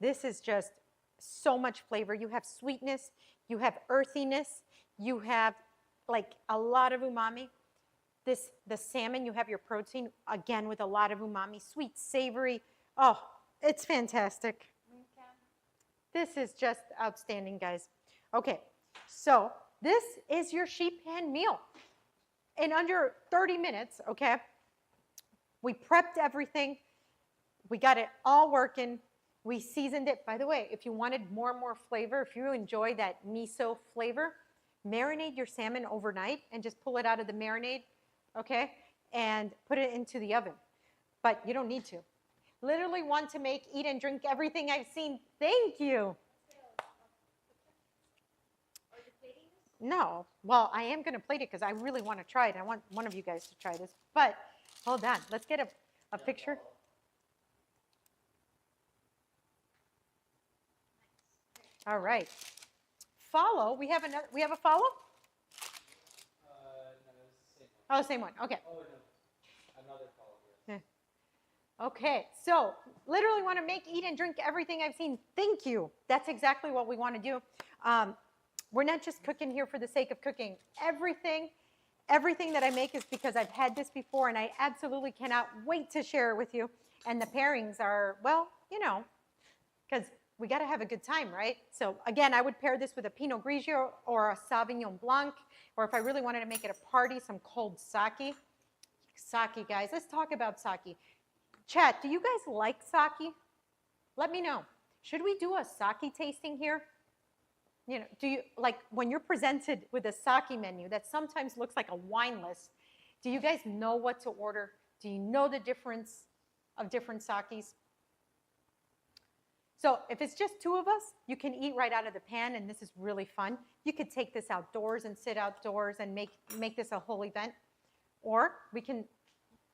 This is just so much flavor. You have sweetness, you have earthiness, you have like a lot of umami. The salmon, you have your protein, again, with a lot of umami, sweet, savory. Oh, it's fantastic. This is just outstanding, guys. Okay, so this is your sheet pan meal. In under 30 minutes, okay, we prepped everything. We got it all working. We seasoned it. By the way, if you wanted more and more flavor, if you enjoy that miso flavor, marinate your salmon overnight and just pull it out of the marinade, okay, and put it into the oven. But you don't need to. Literally want to make, eat, and drink everything I've seen. Thank you. No. Well, I am going to plate it because I really want to try it. I want one of you guys to try this. But hold on. Let's get a picture. All right. Follow. We have a follow? No, oh, same one. Okay. Oh, no. Another follow here. Okay. So literally want to make, eat, and drink everything I've seen. Thank you. That's exactly what we want to do. We're not just cooking here for the sake of cooking. Everything that I make is because I've had this before, and I absolutely cannot wait to share it with you. And the pairings are, well, you know, because we got to have a good time, right? So again, I would pair this with a Pinot Grigio or a Sauvignon Blanc, or if I really wanted to make it a party, some cold sake. Sake, guys. Let's talk about sake. Chat, do you guys like sake? Let me know. Should we do a sake tasting here? You know, do you, like, when you're presented with a sake menu that sometimes looks like a wine list, do you guys know what to order? Do you know the difference of different sakes? So if it's just two of us, you can eat right out of the pan, and this is really fun. You could take this outdoors and sit outdoors and make this a whole event. Or we can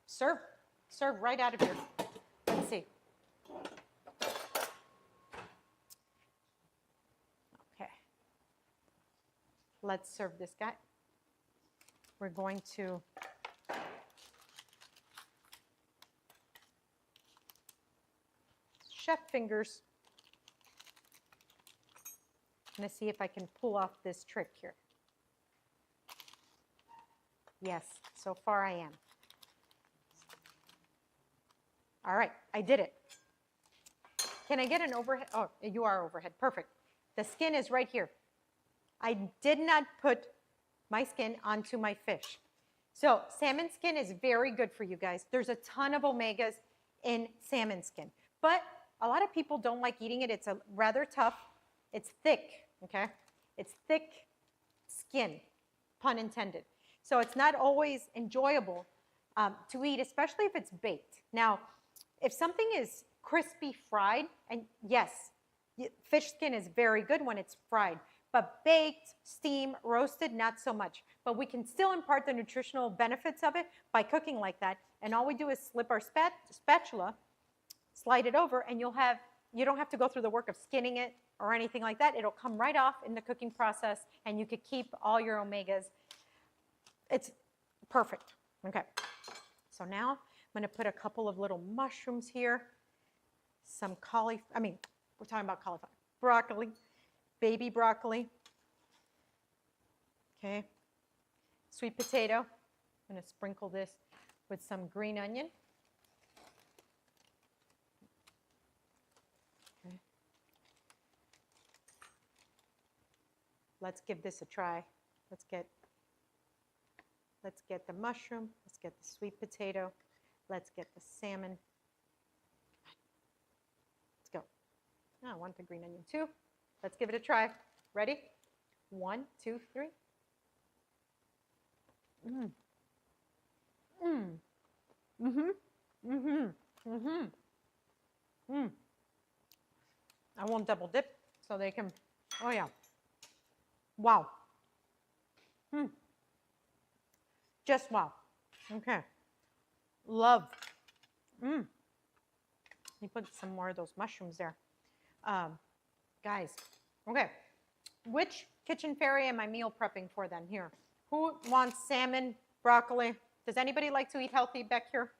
serve right out of here. Let's see. Okay. Let's serve this guy. We're going to chef fingers. I'm going to see if I can pull off this trick here. Yes, so far I am. All right, I did it. Can I get an overhead? Oh, you are overhead. Perfect. The skin is right here. I did not put my skin onto my fish. So salmon skin is very good for you guys. There's a ton of omegas in salmon skin. But a lot of people don't like eating it. It's a rather tough. It's thick, okay? It's thick skin, pun intended. So it's not always enjoyable to eat, especially if it's baked. Now, if something is crispy fried, and yes, fish skin is very good when it's fried, but baked, steamed, roasted, not so much. But we can still impart the nutritional benefits of it by cooking like that. And all we do is slip our spatula, slide it over, and you don't have to go through the work of skinning it or anything like that. It'll come right off in the cooking process, and you could keep all your omegas. It's perfect. Okay. So now I'm going to put a couple of little mushrooms here. Some we're talking about cauliflower. Broccoli, baby broccoli. Okay. Sweet potato. I'm going to sprinkle this with some green onion. Okay. Let's give this a try. Let's get Let's get the mushroom. Let's get the sweet potato. Let's get the salmon. Let's go. Oh, I want the green onion too. Let's give it a try. Ready? 1, 2, 3. Mm. Mm. Mhm. Mhm. Mhm. Mm. I won't double dip so they can. Oh yeah. Wow. Mm. Just wow. Okay. Love. Mm. You put some more of those mushrooms there. Guys, okay. Which kitchen fairy am I meal prepping for then? Here. Who wants salmon, broccoli? Does anybody like to eat healthy back here?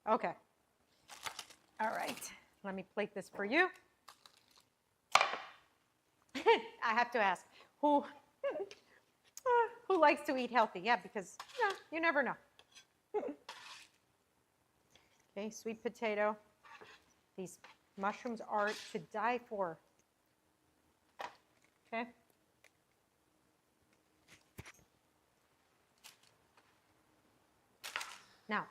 Okay. All right. Let me plate this for you. I have to ask, who likes to eat healthy? Yeah, because you never know. Okay, sweet potato. These mushrooms are to die for. Okay. Now,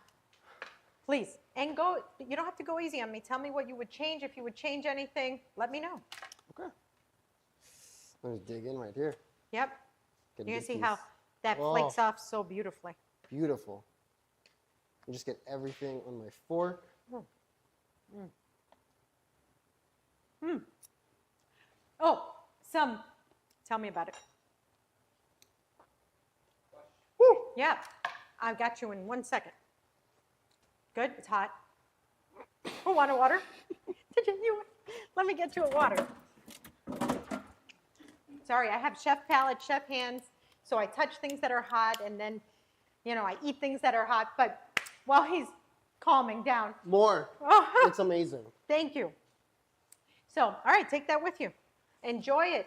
please, and go, you don't have to go easy on me. Tell me what you would change. If you would change anything, let me know. Okay. Let me dig in right here. Yep. Get a You can big see piece. how that Oh. flakes off so beautifully. Beautiful. You just get everything on my fork. Oh, tell me about it. Woo, yeah, I got you in 1 second. Good, it's hot. Oh, want a water? Let me get you a water. Sorry, I have chef palate, chef hands, so I touch things that are hot, and then, I eat things that are hot, but while he's calming down. More. Oh, It's amazing. thank you. So, all right, take that with you. Enjoy it.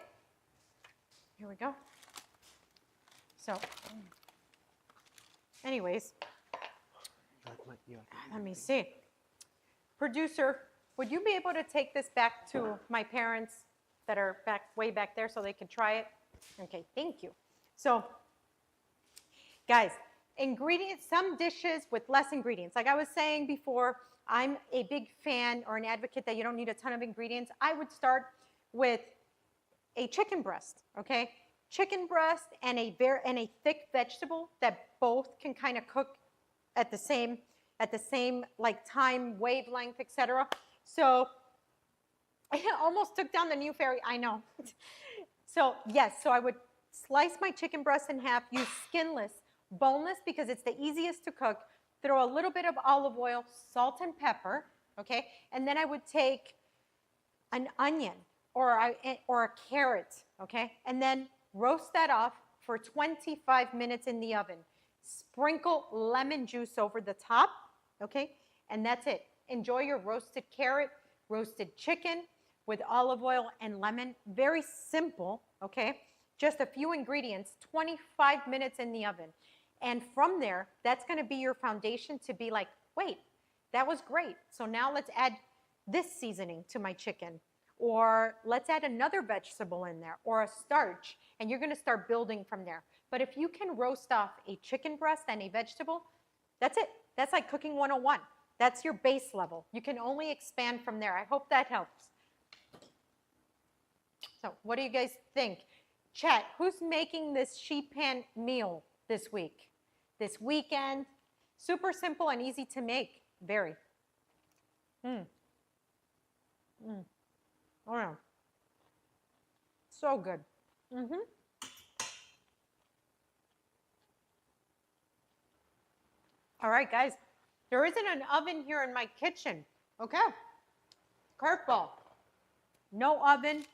Here we go. So, anyways, let me see. Producer, would you be able to take this back to my parents that are way back there so they can try it? Okay, thank you. So, guys, ingredients, some dishes with less ingredients. Like I was saying before, I'm a big fan or an advocate that you don't need a ton of ingredients. I would start with a chicken breast, okay? Chicken breast and a thick vegetable that both can kind of cook at the same like time, wavelength, etc. So I almost took down the new fairy, I know. So yes, so I would slice my chicken breast in half, use skinless, boneless because it's the easiest to cook, throw a little bit of olive oil, salt and pepper, okay? And then I would take an onion or a carrot, okay? And then roast that off for 25 minutes in the oven. Sprinkle lemon juice over the top, okay? And that's it. Enjoy your roasted carrot, roasted chicken with olive oil and lemon. Very simple, okay? Just a few ingredients, 25 minutes in the oven. And from there, that's gonna be your foundation to be like, wait, that was great. So now let's add this seasoning to my chicken. Or let's add another vegetable in there, or a starch, and you're gonna start building from there. But if you can roast off a chicken breast and a vegetable, that's it. That's like cooking 101. That's your base level. You can only expand from there. I hope that helps. So what do you guys think? Chat, who's making this sheet pan meal this week? This weekend? Super simple and easy to make. Very. Oh yeah. So good. All right, guys. There isn't an oven here in my kitchen. Okay. Curveball. No oven.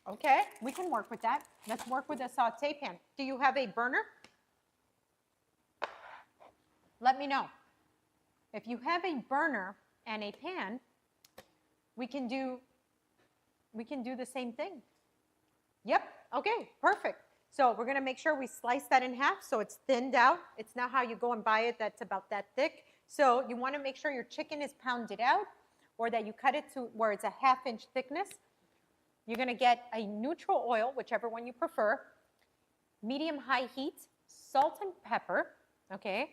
Okay, we can work with that. Let's work with a saute pan. Do you have a burner? Let me know. If you have a burner and a pan, we can do the same thing. Yep, okay, perfect. So we're gonna make sure we slice that in half so it's thinned out. It's not how you go and buy it that's about that thick. So you wanna make sure your chicken is pounded out or that you cut it to where it's a 1/2 inch thickness. You're gonna get a neutral oil, whichever one you prefer, medium-high heat. salt and pepper, okay?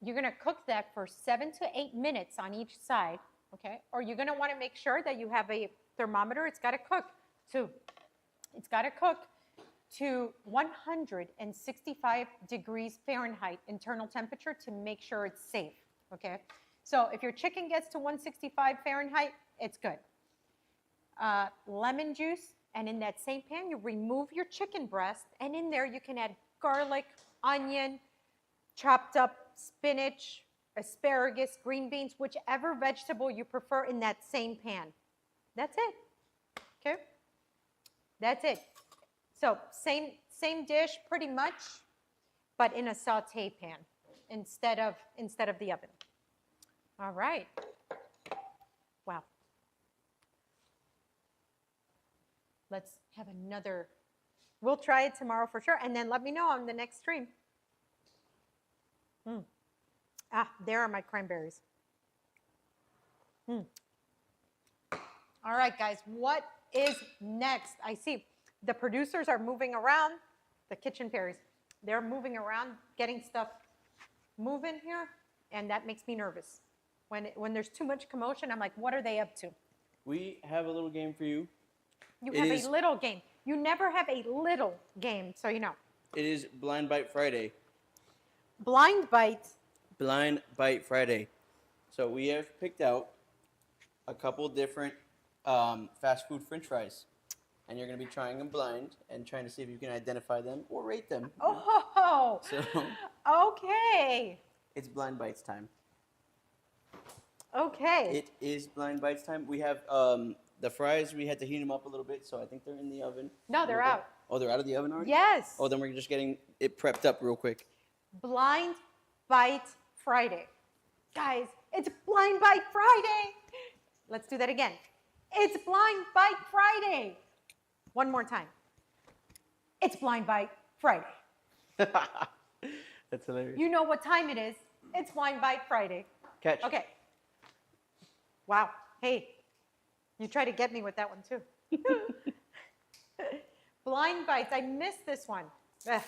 You're gonna cook that for 7 to 8 minutes on each side, okay? Or you're gonna wanna make sure that you have a thermometer. It's gotta cook too. It's gotta cook to 165 degrees Fahrenheit internal temperature to make sure it's safe, okay? So if your chicken gets to 165 Fahrenheit, it's good. Lemon juice, and in that same pan, you remove your chicken breast, and in there you can add garlic, onion, chopped up spinach, asparagus, green beans, whichever vegetable you prefer in that same pan. That's it, okay? That's it. So same dish pretty much, but in a saute pan instead of the oven. All right. Wow. Let's have another. We'll try it tomorrow for sure, and then let me know on the next stream. There are my cranberries. All right, guys, what is next? I see the producers are moving around, the kitchen fairies. They're moving around, getting stuff moving here, and that makes me nervous. When there's too much commotion, I'm like, what are they up to? We have a little game for you. You have a little game. You never have a little game, so you know. It is Blind Bite Friday. Blind Bite. Blind Bite Friday. So we have picked out a couple different fast food French fries, and you're going to be trying them blind and trying to see if you can identify them or rate them. Oh, So okay. it's Blind Bites time. Okay. It is Blind Bites time. We have the fries. We had to heat them up a little bit, so I think they're in the oven. No, they're out. Oh, they're out of the oven already? Yes. Oh, then we're just getting it prepped up real quick. Blind Bite Friday. Guys, it's Blind Bite Friday. Let's do that again. It's Blind Bite Friday. One more time. It's Blind Bite Friday. That's hilarious. You know what time it is. It's Blind Bite Friday. Catch. Okay. Wow. Hey, you try to get me with that one too. Blind Bites. I missed this one. Ugh.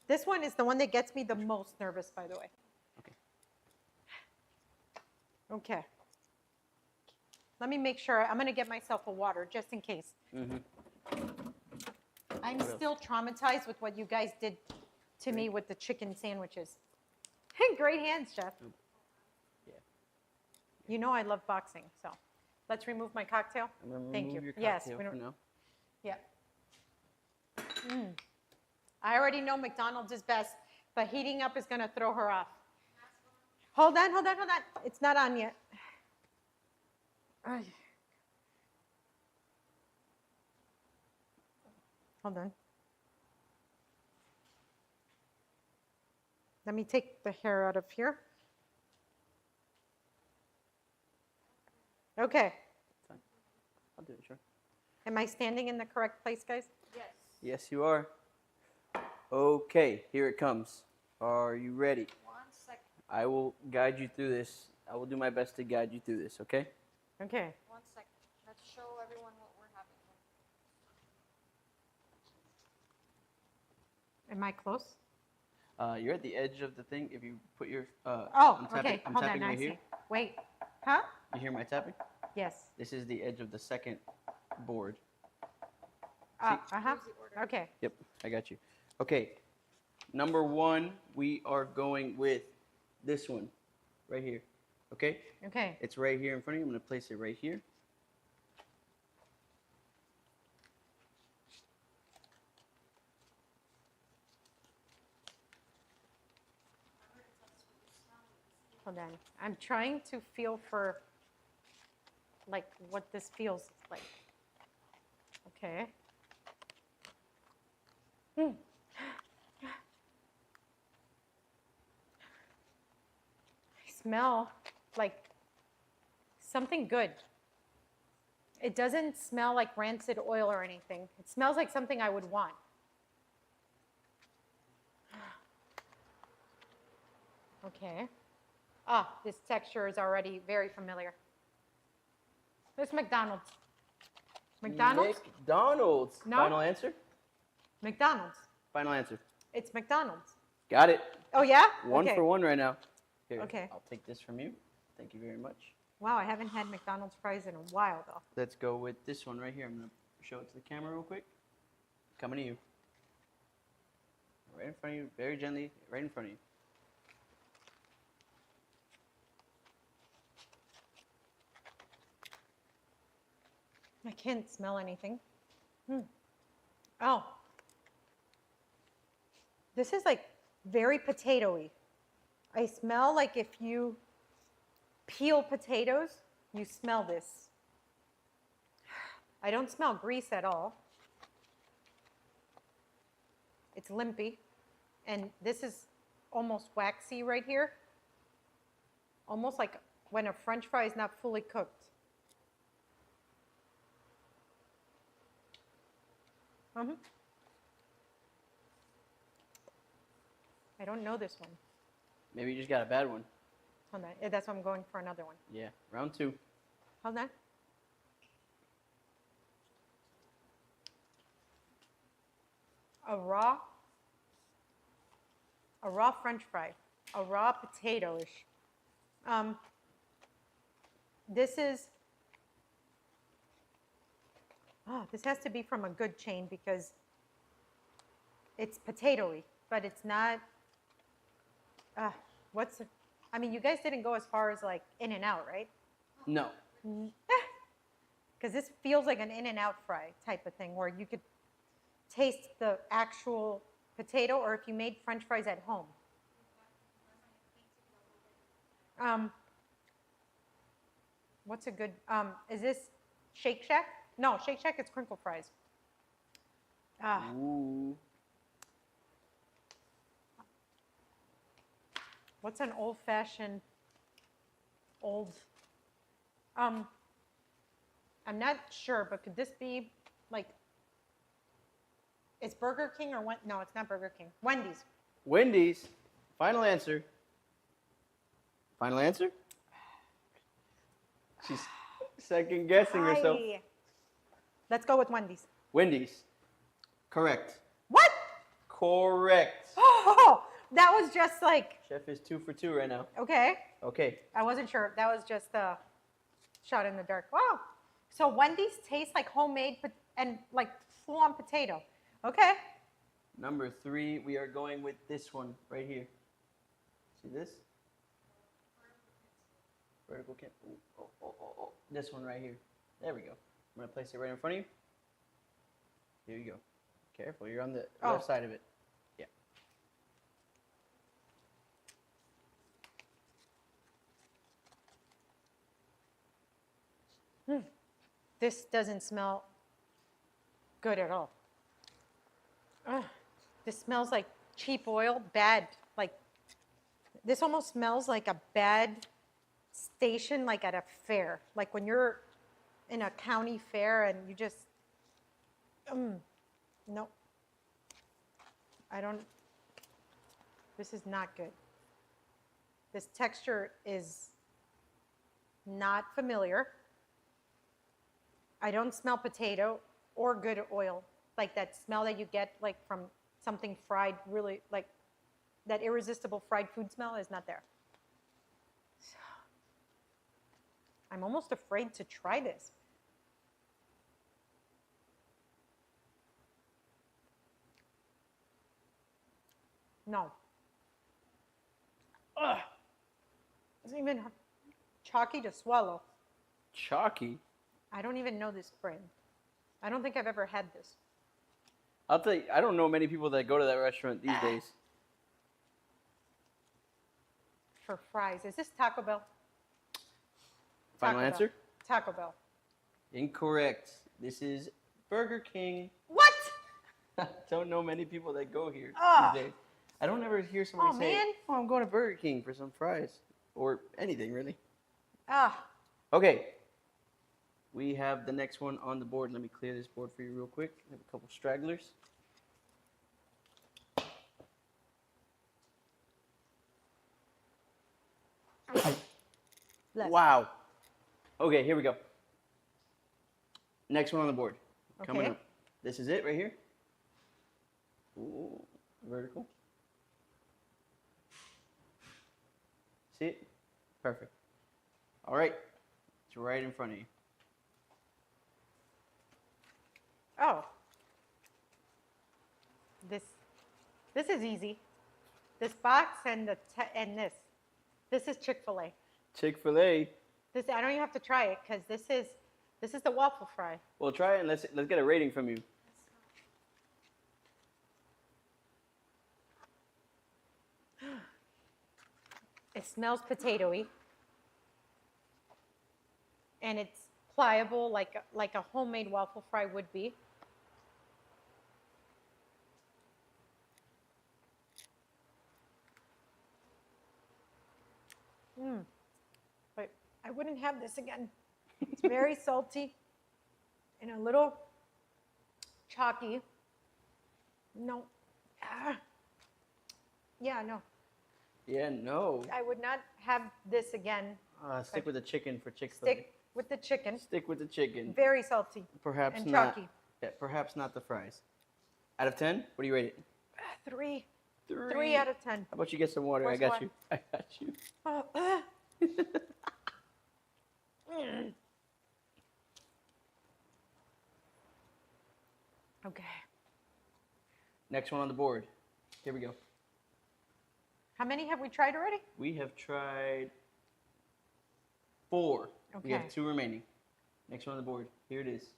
This one is the one that gets me the most nervous, by the way. Okay. Okay. Let me make sure. I'm going to get myself a water just in case. Mm-hmm. I'm still traumatized with what you guys did to me with the chicken sandwiches. Great hands, Jeff. Yeah. You know I love boxing, so let's remove my cocktail. I'm gonna Thank remove you. your Yes, cocktail we for don't- now. Yeah. I already know McDonald's is best, but heating up is going to throw her off. Hold on. It's not on yet. Ay. Hold on. Let me take the hair out of here. Okay. Fine. I'll do it, sure. Am I standing in the correct place, guys? Yes. Yes, you are. Okay, here it comes. Are you ready? 1 second. I will guide you through this. I will do my best to guide you through this, okay? Okay. 1 second. Let's show everyone what we're having here. Am I close? You're at the edge of the thing. If you put your Oh, I'm tapping, okay. I'm Hold tapping on. right I here. see. Wait. Huh? You hear my tapping? Yes. This is the edge of the second board. Uh-huh. Here's the order. Okay. Yep, I got you. Okay, number one, we are going with this one right here. Okay? Okay. It's right here in front of you. I'm going to place it right here. Hold on. I'm trying to feel for like what this feels like. Okay. I smell like something good. It doesn't smell like rancid oil or anything. It smells like something I would want. Okay. This texture is already very familiar. It's McDonald's. McDonald's? McDonald's. No. Final answer? McDonald's. Final answer. It's McDonald's. Got it. Oh, yeah? One Okay. for one right now. Here, Okay. I'll take this from you. Thank you very much. Wow, I haven't had McDonald's fries in a while, though. Let's go with this one right here. I'm going to show it to the camera real quick. Coming to you. Right in front of you, very gently, right in front of you. I can't smell anything. Oh. This is like very potatoey. I smell like if you peel potatoes, you smell this. I don't smell grease at all. It's limpy. And this is almost waxy right here. Almost like when a French fry is not fully cooked. I don't know this one. Maybe you just got a bad one. Hold on. That's why I'm going for another one. Yeah, round two. Hold on. A raw French fry, a raw potato-ish. This is, this has to be from a good chain because it's potatoey, but it's not, I mean, you guys didn't go as far as like In-N-Out, right? No. Because this feels like an In-N-Out fry type of thing where you could taste the actual potato, or if you made French fries at home. What's a good, is this Shake Shack? No, Shake Shack is crinkle fries. Ooh. What's an old-fashioned, I'm not sure, but could this be like, it's Burger King or what? No, it's not Burger King. Wendy's. Wendy's. Final answer. Final answer? She's second guessing herself. Let's go with Wendy's. Wendy's. Correct. What? Correct. Oh, that was just like, Chef is 2 for 2 right now. okay. Okay. I wasn't sure. That was just a shot in the dark. Wow. So Wendy's tastes like homemade and like full-on potato. Okay. Number 3, we are going with this one right here. See this? Vertical can. Oh. This one right here. There we go. I'm going to place it right in front of you. Here you go. Careful, you're on the left side of it. Yeah. This doesn't smell good at all. This smells like cheap oil, bad. Like, this almost smells like a bad station, like at a fair. Like when you're in a county fair and you just, no. This is not good. This texture is not familiar. I don't smell potato or good oil. Like that smell that you get like from something fried, really like that irresistible fried food smell is not there. I'm almost afraid to try this. No. Ugh. It's even chalky to swallow. Chalky? I don't even know this brand. I don't think I've ever had this. I'll tell you, I don't know many people that go to that restaurant these days. For fries. Is this Taco Bell? Final Taco answer? Bell. Taco Bell. Incorrect. This is Burger King. What? I don't know many people that go here Ah. these days. I don't ever hear somebody Oh, say, man. "Oh, I'm going to Burger King for some fries," or anything really. Ah. Okay. We have the next one on the board. Let me clear this board for you real quick. I have a couple stragglers. Bless. Wow. Okay, here we go. Next one on the board. Coming Okay. up. This is it right here. Ooh, vertical. See it? Perfect. All right. It's right in front of you. Oh. This is easy. This box and and this. This is Chick-fil-A. Chick-fil-A. This I don't even have to try it because this is the waffle fry. Well, try it and let's get a rating from you. It smells potatoey. And it's pliable like a homemade waffle fry would be. But I wouldn't have this again. It's very salty and a little chalky. No. Ah. Yeah, no. Yeah, no. I would not have this again. Stick with the chicken for Chick-fil-A. Stick with the chicken. Stick with the chicken. Very salty Perhaps and not. chalky. Yeah, perhaps not the fries. Out of 10, what do you rate it? 3. 3. 3 out of 10. How about you get some water? Where's I got water? you. I got you. Oh, mm. Okay. Next one on the board. Here we go. How many have we tried already? We have tried 4. We have Okay. 2 remaining. Next one on the board. Here it is.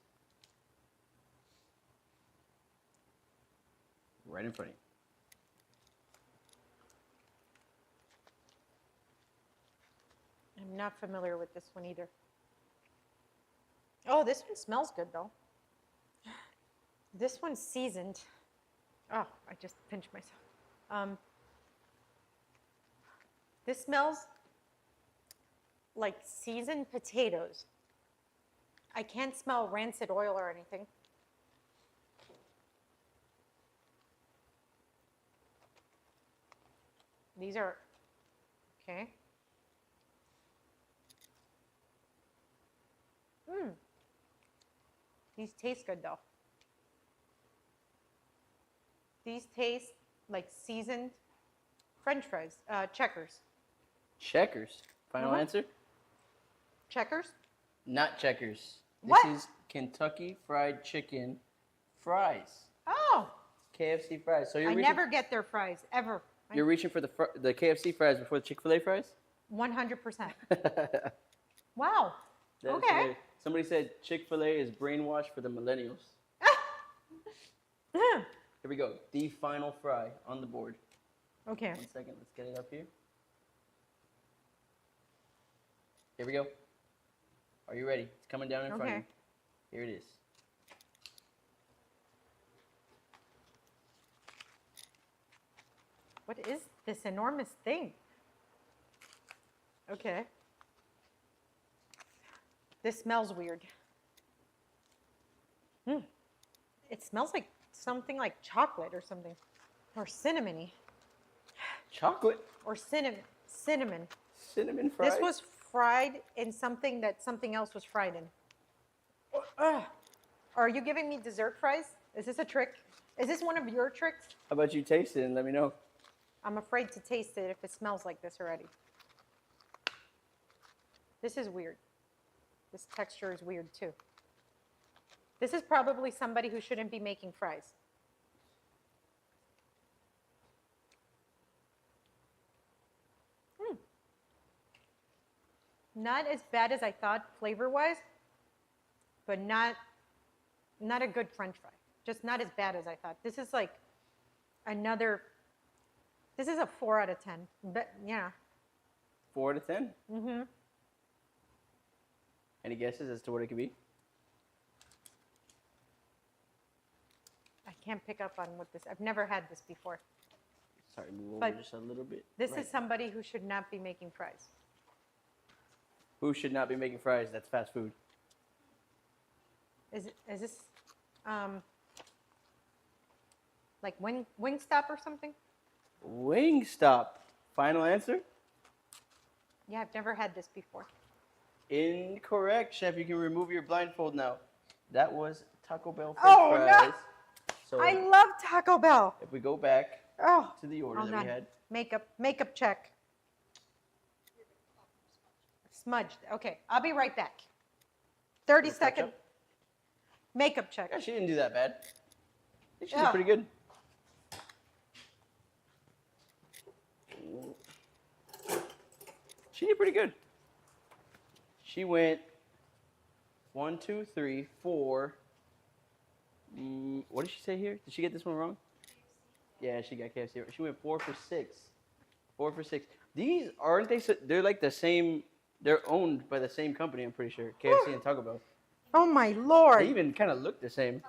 Right in front of you. I'm not familiar with this one either. Oh, this one smells good though. This one's seasoned. Oh, I just pinched myself. This smells like seasoned potatoes. I can't smell rancid oil or anything. These are, okay. These taste good though. These taste like seasoned French fries, Checkers. Checkers. Final Mhm. answer? Checkers? Not Checkers. What? This is Kentucky Fried Chicken fries. Oh, KFC fries. So you're I reaching, never get their fries, ever. you're reaching for the KFC fries before the Chick-fil-A fries? 100%. That's Wow. Okay. right. Somebody said Chick-fil-A is brainwashed for the millennials. Here we go. The final fry on the board. Okay. 1 second. Let's get it up here. Here we go. Are you ready? It's coming down in front of Okay. you. Here it is. What is this enormous thing? Okay. This smells weird. It smells like something like chocolate or something. Or cinnamony. Chocolate. Or cinnamon. Cinnamon fries. This was fried in something that something else was fried in. Ugh. Are you giving me dessert fries? Is this a trick? Is this one of your tricks? How about you taste it and let me know? I'm afraid to taste it if it smells like this already. This is weird. This texture is weird too. This is probably somebody who shouldn't be making fries. Not as bad as I thought flavor-wise, but not a good French fry. Just not as bad as I thought. This is like this is a 4 out of 10. But yeah. 4 out of 10. Mm-hmm. Any guesses as to what it could be? I can't pick up on what this. I've never had this before. Sorry, move over But just a little bit. This Right. is somebody who should not be making fries. Who should not be making fries? That's fast food. Is this like Wingstop or something? Wingstop. Final answer? Yeah, I've never had this before. Incorrect, Chef. You can remove your blindfold now. That was Taco Bell French Oh, no. fries. So I love Taco Bell. if we go back Oh, to the order hold that on. we had, Makeup check. smudged. Okay, I'll be right back. 30 Little second touch-up? makeup check. Yeah, she didn't do that bad. I think she did Yeah. pretty good. She did pretty good. She went 1, 2, 3, 4. What did she say here? Did she get this one wrong? Yeah, she got KFC. She went 4 for 6. 4 for 6. These aren't they? They're like the same. They're owned by the same company. I'm pretty sure. KFC and Taco Bell. Oh my They Lord. even kind of look the same.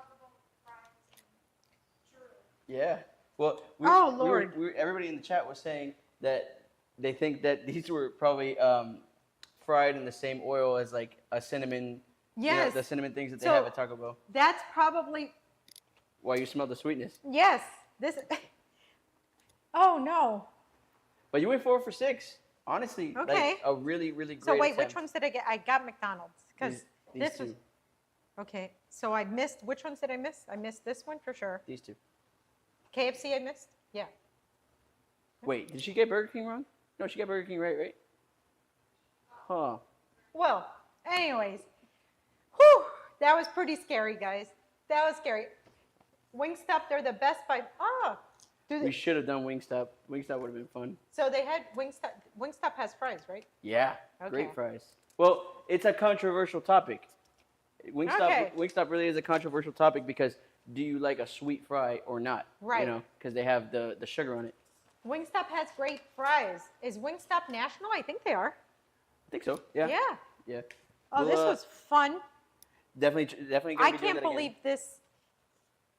Yeah. Well, Oh, Lord. everybody in the chat was saying that they think that these were probably fried in the same oil as like a cinnamon. Yes. The cinnamon things that they So- have at Taco Bell. That's probably, Why you smell the sweetness. yes. This, oh no. But you went 4 for 6. Honestly, Okay. like a really, really great. So wait, attempt. which ones did I get? I got McDonald's because These this two. was, okay. So I missed, which ones did I miss? I missed this one for sure. These two. KFC I missed? Yeah. Wait, did she get Burger King wrong? No, she got Burger King right? Huh. Well, anyways, whew, that was pretty scary, guys. That was scary. Wingstop, they're the best by, do We they, should have done Wingstop. Wingstop would have been fun. so they had Wingstop, Wingstop has fries, right? Yeah, Okay. great fries. Well, it's a controversial topic. Wingstop, Okay. Wingstop really is a controversial topic because do you like a sweet fry or not? Right. You know, because they have the sugar on it. Wingstop has great fries. Is Wingstop national? I think they are. I think so. Yeah. Yeah. Yeah. Oh, this Well, was fun. definitely gonna I be doing can't that believe this,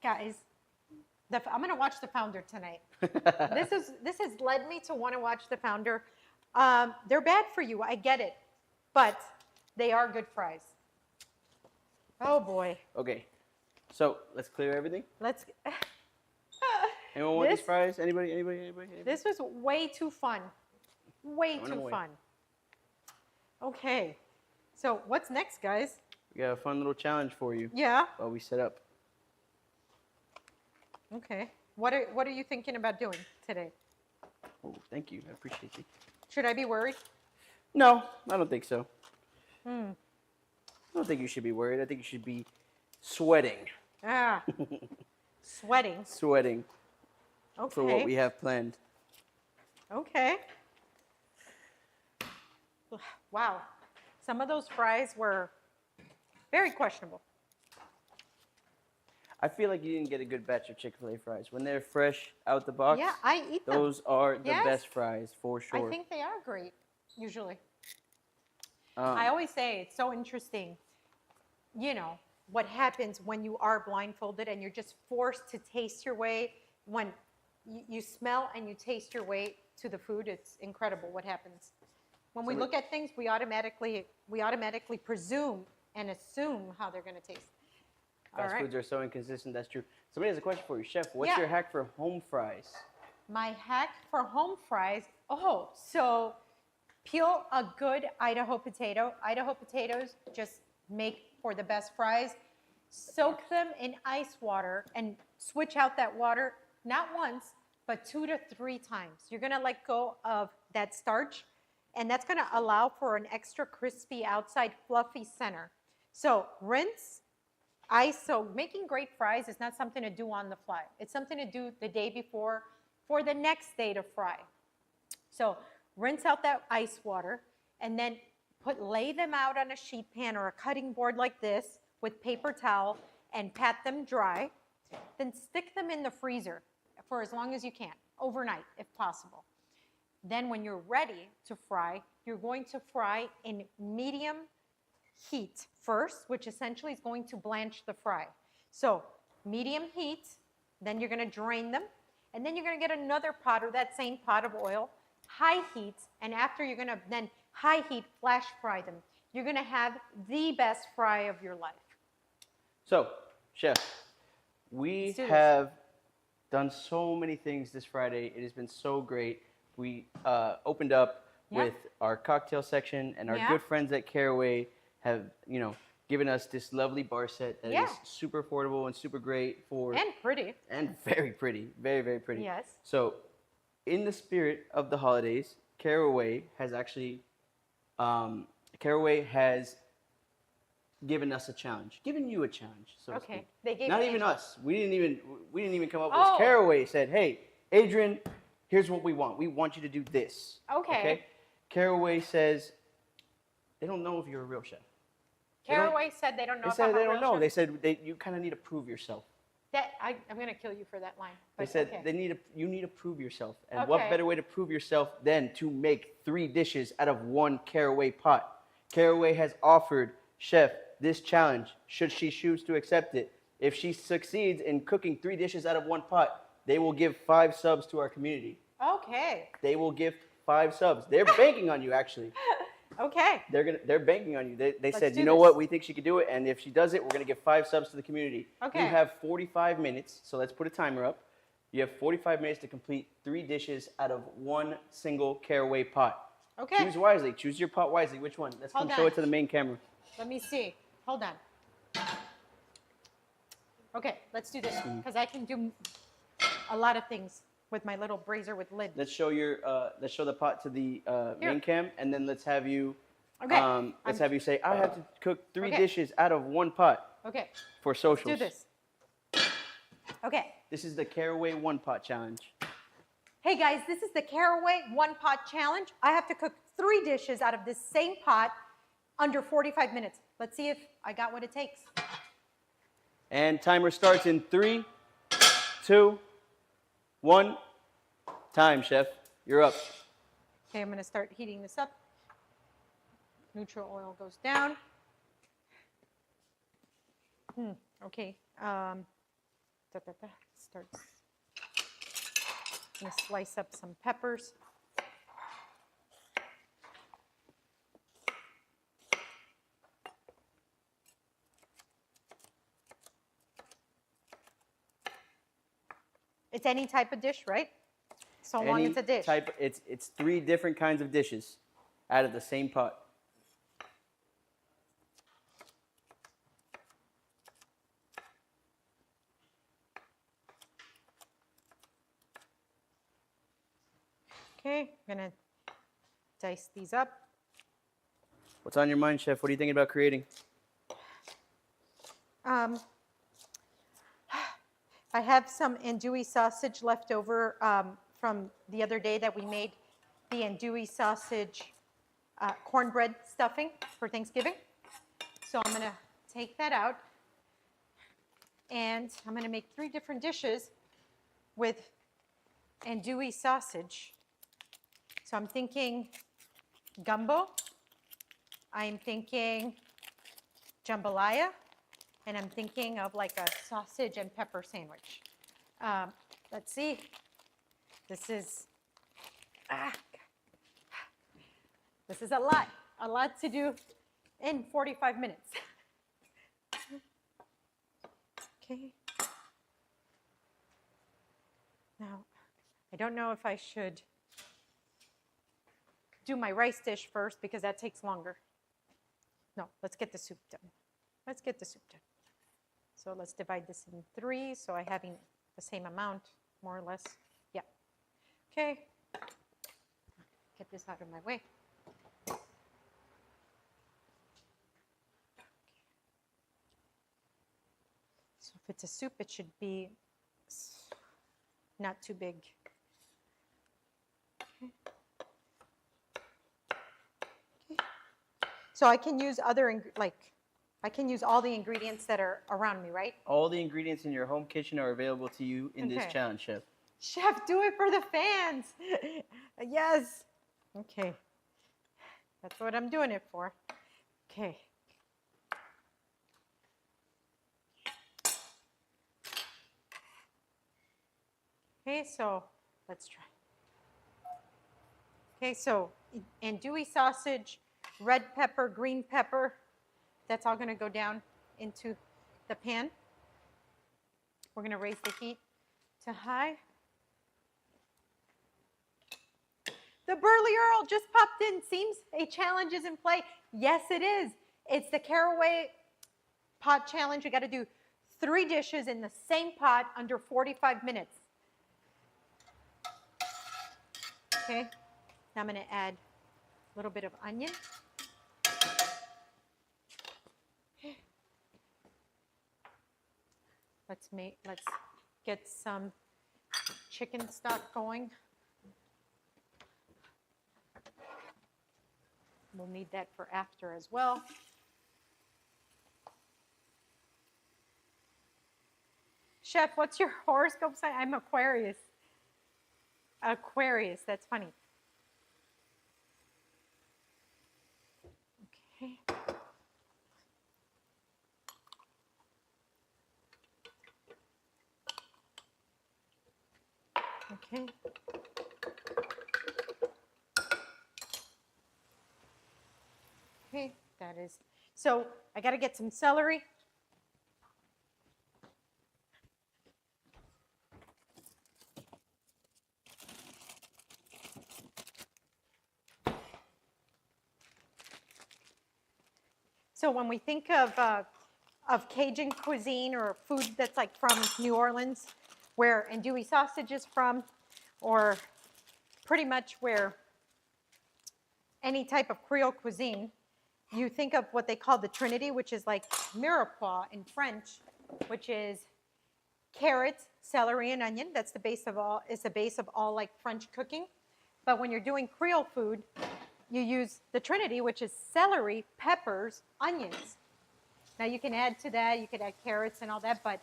guys. I'm gonna watch The Founder tonight. again. This has led me to want to watch The Founder. They're bad for you, I get it, but they are good fries. Oh boy, Okay. So let's clear everything. let's. Anyone want these This- fries? Anybody? This was way too fun, way Run too away. fun. Okay, so what's next, guys? We got a fun little challenge for you Yeah. while we set up. Okay. What are you thinking about doing today? Oh, thank you. I appreciate you. Should I be worried? No, I don't think so. Hmm. I don't think you should be worried. I think you should be sweating. Ah, sweating. Sweating Okay. for what we have planned. Okay. Wow. Some of those fries were very questionable. I feel like you didn't get a good batch of Chick-fil-A fries. When they're fresh out the box, Yeah, I eat them. those are the Yes. best fries for sure. I think they are great, usually. Um, I always say it's so interesting, you know, what happens when you are blindfolded and you're just forced to taste your way. When you smell and you taste your way to the food, it's incredible what happens. When we look at things, we automatically presume and assume how they're going to taste. All fast right. foods are so inconsistent. That's true. Somebody has a question for you, Chef. What's Yeah. your hack for home fries? My hack for home fries. Oh, so peel a good Idaho potato. Idaho potatoes just make for the best fries. Soak them in ice water and switch out that water not once, but 2 to 3 times. You're gonna let go of that starch, and that's gonna allow for an extra crispy outside, fluffy center. So rinse, ice. So making great fries is not something to do on the fly. It's something to do the day before for the next day to fry. So rinse out that ice water and then lay them out on a sheet pan or a cutting board like this with paper towel and pat them dry. Then stick them in the freezer for as long as you can, overnight if possible. Then when you're ready to fry, you're going to fry in medium heat first, which essentially is going to blanch the fry. So medium heat, then you're going to drain them, and then you're going to get another pot or that same pot of oil, high heat, and after you're going to then high heat flash fry them. You're going to have the best fry of your life. So, Chef, we Let's do this. have done so many things this Friday. It has been so great. We opened up Yeah. with our cocktail section, and our Yeah. good friends at Caraway have, given us this lovely bar set that is Yeah. super affordable and super great for And pretty. and very pretty, very very pretty. Yes. So, in the spirit of the holidays, Caraway has actually Caraway has given us a challenge, given you a challenge. So to Okay, speak. they gave Not me even a- us. We didn't even come up with Oh. this. Caraway said, "Hey, Adrian, here's what we want. We want you to do this." Okay. Caraway says they don't know if you're a real chef. They don't- Caraway said they don't know They if said I'm a they real don't know. chef. They said you kind of need to prove yourself. I'm going to kill you for that line. They But said okay. you need to prove yourself. And what Okay. better way to prove yourself than to make 3 dishes out of 1 Caraway pot? Caraway has offered Chef this challenge should she choose to accept it. If she succeeds in cooking 3 dishes out of 1 pot, they will give 5 subs to our community. Okay. They will give 5 subs. They're banking on you, actually. Okay. They're banking on you. They Let's said, do you know this. what? We think she could do it, and if she does it, we're gonna give 5 subs to the community. Okay. You have 45 minutes, so let's put a timer up. You have 45 minutes to complete 3 dishes out of 1 single Caraway pot. Okay. Choose wisely. Choose your pot wisely. Which one? Let's Hold come show on. it to the main camera. Let me see. Hold on. Okay, let's do this Mm-hmm. because I can do a lot of things with my little brazier with lid. Let's show the pot to the Here. main cam, and then let's have you Okay. let's have you say, I have to cook 3 Okay. dishes out of 1 pot Okay. for socials. Do this. Okay. This is the Caraway 1 pot challenge. Hey guys, this is the Caraway One Pot Challenge. I have to cook 3 dishes out of this same pot under 45 minutes. Let's see if I got what it takes. And timer starts in 3, 2, 1. Time, chef. You're up. Okay, I'm going to start heating this up. Neutral oil goes down. Okay. Starts. I'm going to slice up some peppers. It's any type of dish, right? So long Any it's a dish. It's 3 different kinds of dishes out of the same pot. Okay, I'm going to dice these up. What's on your mind, chef? What are you thinking about creating? I have some andouille sausage left over from the other day that we made the andouille sausage cornbread stuffing for Thanksgiving. So I'm going to take that out and I'm going to make 3 different dishes with andouille sausage. So I'm thinking gumbo, I'm thinking jambalaya, and I'm thinking of like a sausage and pepper sandwich. Let's see. This is a lot to do in 45 minutes. Okay. Now, I don't know if I should do my rice dish first because that takes longer. No, let's get the soup done. Let's get the soup done. So let's divide this in 3 so I having the same amount, more or less. Yeah. Okay. Get this out of my way. So if it's a soup, it should be not too big. Okay. So I can use I can use all the ingredients that are around me, right? All the ingredients in your home kitchen are available to you in this Okay. challenge, chef. Chef, do it for the fans. Yes. Okay. That's what I'm doing it for. Okay. Okay, so let's try. Okay, so andouille sausage, red pepper, green pepper, that's all going to go down into the pan. We're going to raise the heat to high. The Burley Earl just popped in. Seems a challenge is in play. Yes, it is. It's the Caraway pot challenge. You got to do 3 dishes in the same pot under 45 minutes. Okay, now I'm going to add a little bit of onion. Let's get some chicken stock going. We'll need that for after as well. Chef, what's your horoscope sign? I'm Aquarius. Aquarius, that's funny. Okay. Okay. Okay, that is. So I got to get some celery. So when we think of Cajun cuisine or food that's like from New Orleans, where andouille sausage is from, or pretty much where any type of Creole cuisine, you think of what they call the Trinity, which is like mirepoix in French, which is carrots, celery, and onion. That's the base of all. Is the base of all like French cooking. But when you're doing Creole food, you use the Trinity, which is celery, peppers, onions. Now you can add to that, you could add carrots and all that, but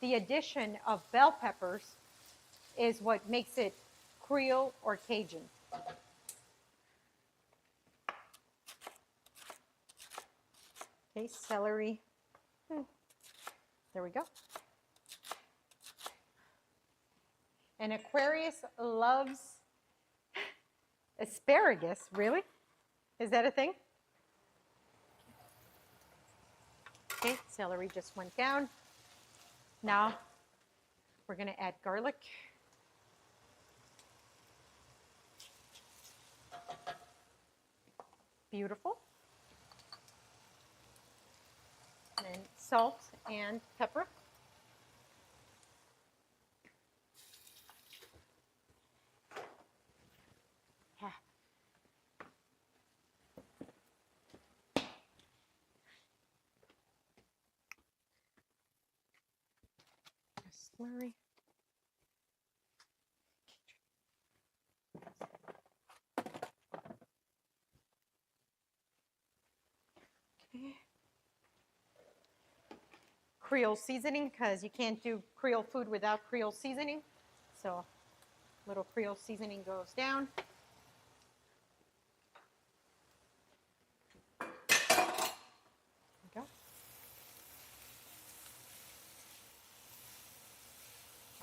the addition of bell peppers is what makes it Creole or Cajun. Okay, celery. There we go. And Aquarius loves asparagus. Really? Is that a thing? Okay, celery just went down. Now we're going to add garlic. Beautiful. And then salt and pepper. Yeah. Slurry. Okay. Creole seasoning, because you can't do Creole food without Creole seasoning. So little Creole seasoning goes down. There we go.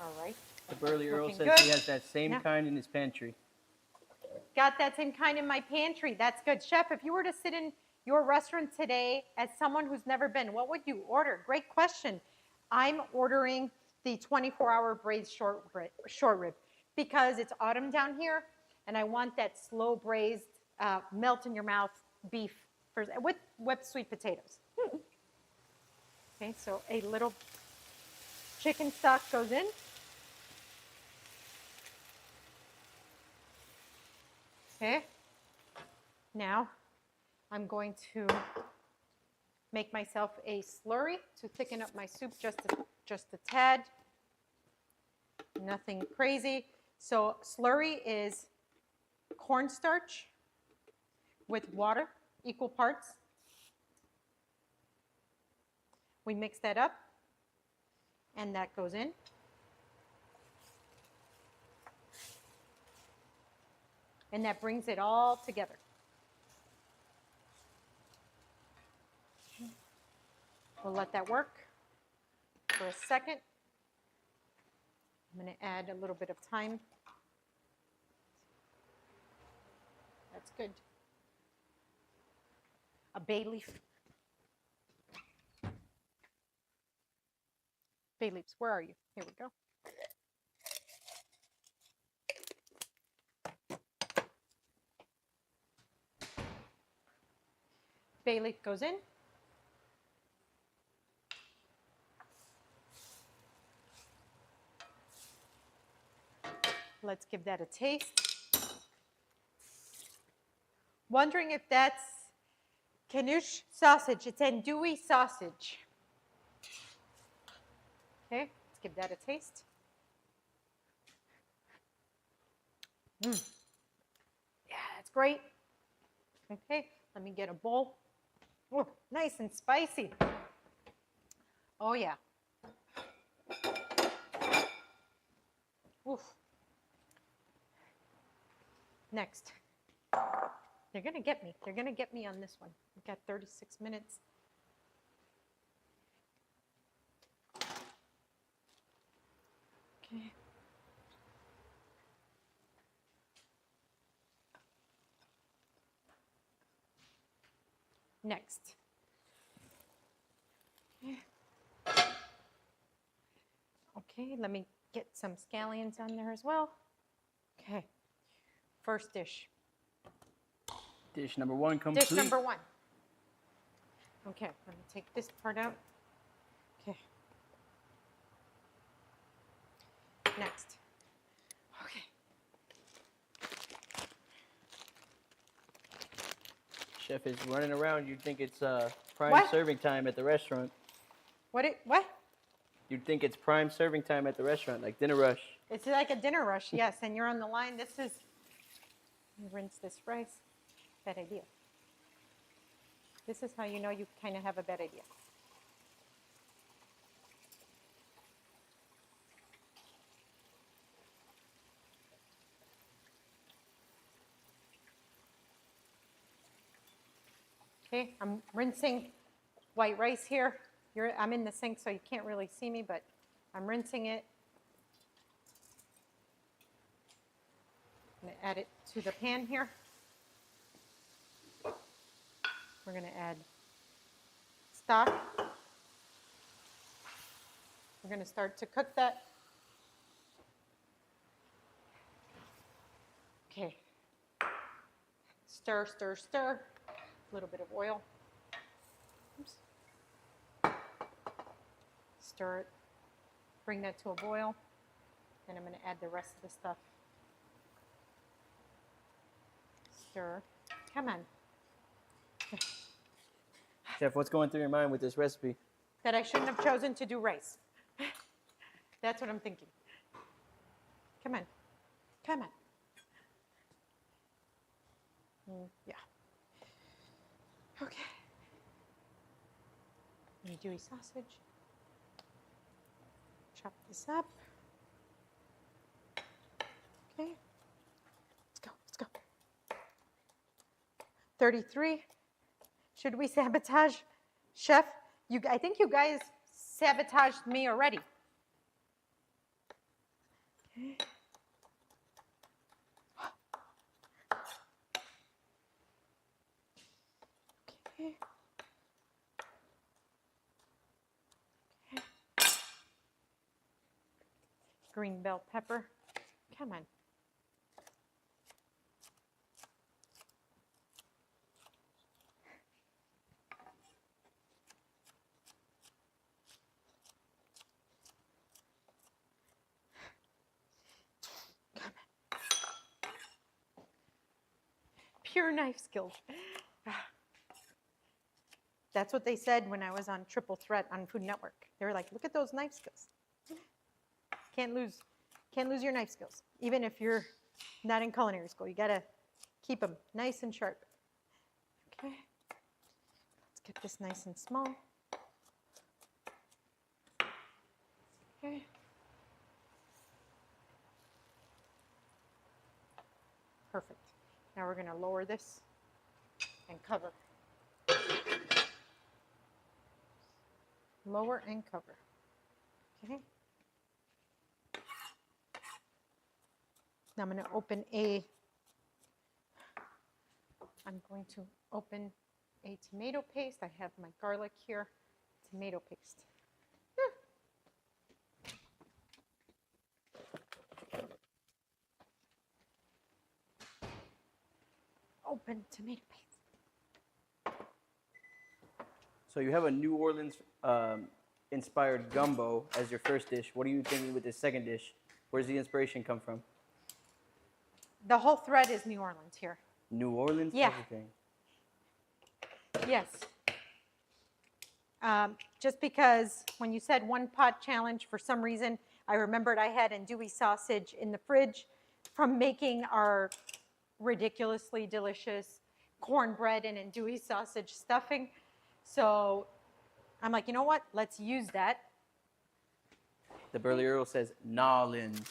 All right. The Burley Earl Looking says he good. has that same Yeah. kind in his pantry. Got that same kind in my pantry. That's good. Chef, if you were to sit in your restaurant today as someone who's never been, what would you order? Great question. I'm ordering the 24-hour braised short rib because it's autumn down here, and I want that slow braised, melt in your mouth beef with whipped sweet potatoes. Okay, so a little chicken stock goes in. Okay, now I'm going to make myself a slurry to thicken up my soup just a tad. Nothing crazy. So slurry is cornstarch with water, equal parts. We mix that up, and that goes in. And that brings it all together. We'll let that work for a second. I'm going to add a little bit of thyme. That's good. A bay leaf. Bay leaves, where are you? Here we go. Bay leaf goes in. Let's give that a taste. Wondering if that's Canouche sausage. It's andouille sausage. Okay, let's give that a taste. Yeah, that's great. Okay, let me get a bowl. Oh, nice and spicy. Oh, yeah. Oof. Next. They're going to get me. They're going to get me on this one. We've got 36 minutes. Okay. Next. Okay, let me get some scallions on there as well. Okay, first dish. Dish number one complete. Dish number one. Okay, let me take this part out. Okay. Next. Okay. Chef is running around. You'd think it's prime What? serving time at the restaurant. What? You'd think it's prime serving time at the restaurant, like dinner rush. It's like a dinner rush, yes, and you're on the line. This is, rinse this rice. Bad idea. This is how you know you kind of have a bad idea. Okay, I'm rinsing white rice here. I'm in the sink, so you can't really see me, but I'm rinsing it. I'm going to add it to the pan here. We're going to add stock. We're going to start to cook that. Okay. Stir, stir, stir. A little bit of oil. Oops. Stir it. Bring that to a boil. Then I'm going to add the rest of the stuff. Stir. Come on. Chef, what's going through your mind with this recipe? That I shouldn't have chosen to do rice. That's what I'm thinking. Come on. Come on. Yeah. Okay. Andouille sausage. Chop this up. Okay. Let's go. Let's go. 33. Should we sabotage? Chef, I think you guys sabotaged me already. Okay. Okay. Okay. Green bell pepper. Come on. Pure knife skills. That's what they said when I was on Triple Threat on Food Network. They were like, look at those knife skills. Can't lose your knife skills. Even if you're not in culinary school, you gotta keep them nice and sharp. Okay, let's get this nice and small. Okay. Perfect. Now we're gonna lower this and cover. Lower and cover. Okay. Now I'm going to open a tomato paste. I have my garlic here. Tomato paste. Open tomato paste. So you have a New Orleans inspired gumbo as your first dish. What are you thinking with this second dish? Where's the inspiration come from? The whole thread is New Orleans here. New Orleans? Yeah. Everything. Yes. Just because when you said one pot challenge, for some reason, I remembered I had andouille sausage in the fridge from making our ridiculously delicious cornbread and andouille sausage stuffing. So I'm like, you know what? Let's use that. The Burley Earl says Nolans.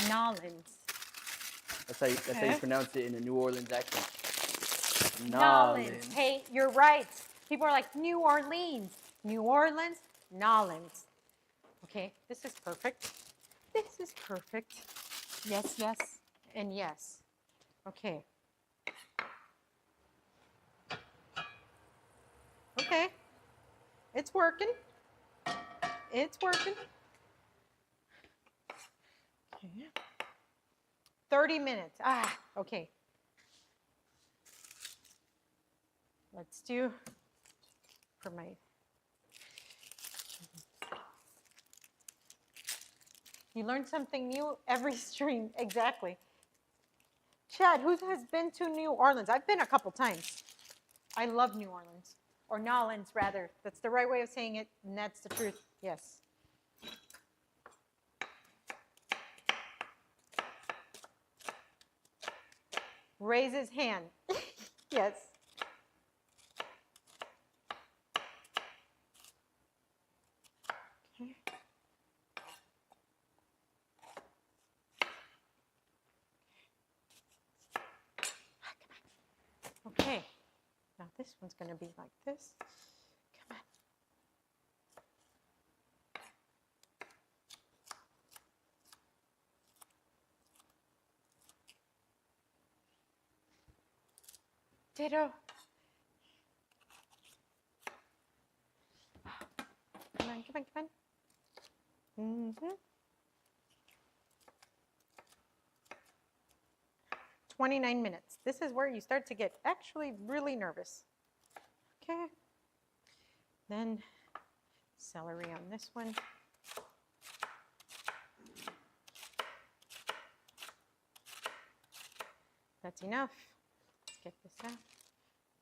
Nolans. That's how you Okay. pronounce it in a New Orleans accent. Nolans. Hey, you're right. People are like, New Orleans. New Orleans, Nolans. Okay, this is perfect. This is perfect. Yes, yes, and yes. Okay. Okay. It's working. It's working. Okay. 30 minutes. Ah, okay. Let's do for my You learn something new every stream. Exactly. Chad, who has been to New Orleans? I've been a couple times. I love New Orleans. Or Nolans, rather. That's the right way of saying it, and that's the truth. Yes. Raise his hand. Yes. Okay. Okay. Now this one's going to be like this. Come on. Ditto. Come on, come on, come on. 29 minutes. This is where you start to get actually really nervous. Okay. Then celery on this one. That's enough. Let's get this out.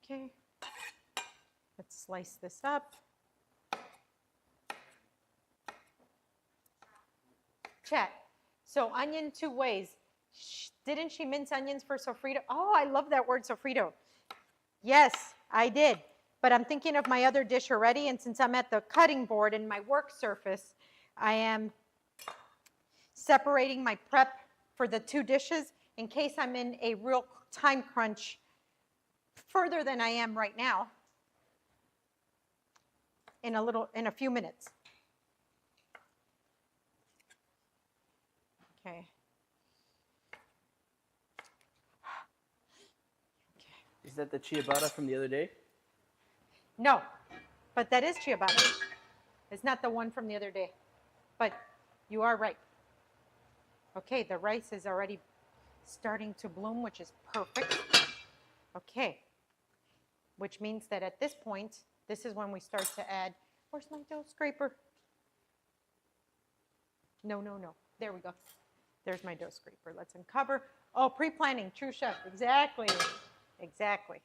Okay. Let's slice this up. Chat. So onion 2 ways. Didn't she mince onions for sofrito? Oh, I love that word, sofrito. Yes, I did. But I'm thinking of my other dish already, and since I'm at the cutting board in my work surface, I am separating my prep for the 2 dishes in case I'm in a real time crunch further than I am right now in a few minutes. Okay. Is that the ciabatta from the other day? No, but that is ciabatta. It's not the one from the other day, but you are right. Okay, the rice is already starting to bloom, which is perfect. Okay, which means that at this point, this is when we start to add, where's my dough scraper? No, no, no, there we go. There's my dough scraper. Let's uncover. Oh, pre-planning, true chef, exactly, exactly.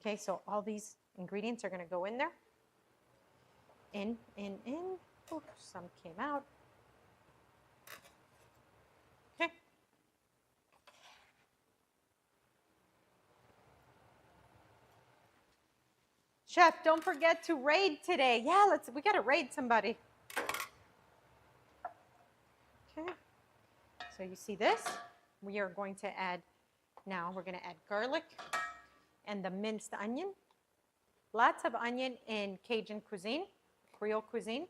Okay, so all these ingredients are gonna go in there. In. Oh, some came out. Okay. Chef, don't forget to raid today. Yeah, we gotta raid somebody. Okay. So you see this? We are going to add, now we're gonna add garlic and the minced onion. Lots of onion in Cajun cuisine, Creole cuisine.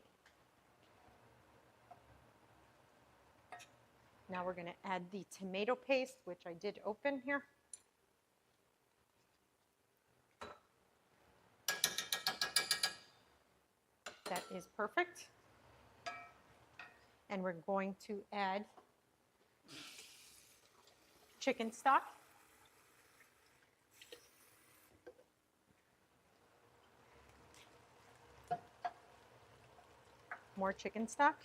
Now we're gonna add the tomato paste, which I did open here. That is perfect. And we're going to add chicken stock. More chicken stock.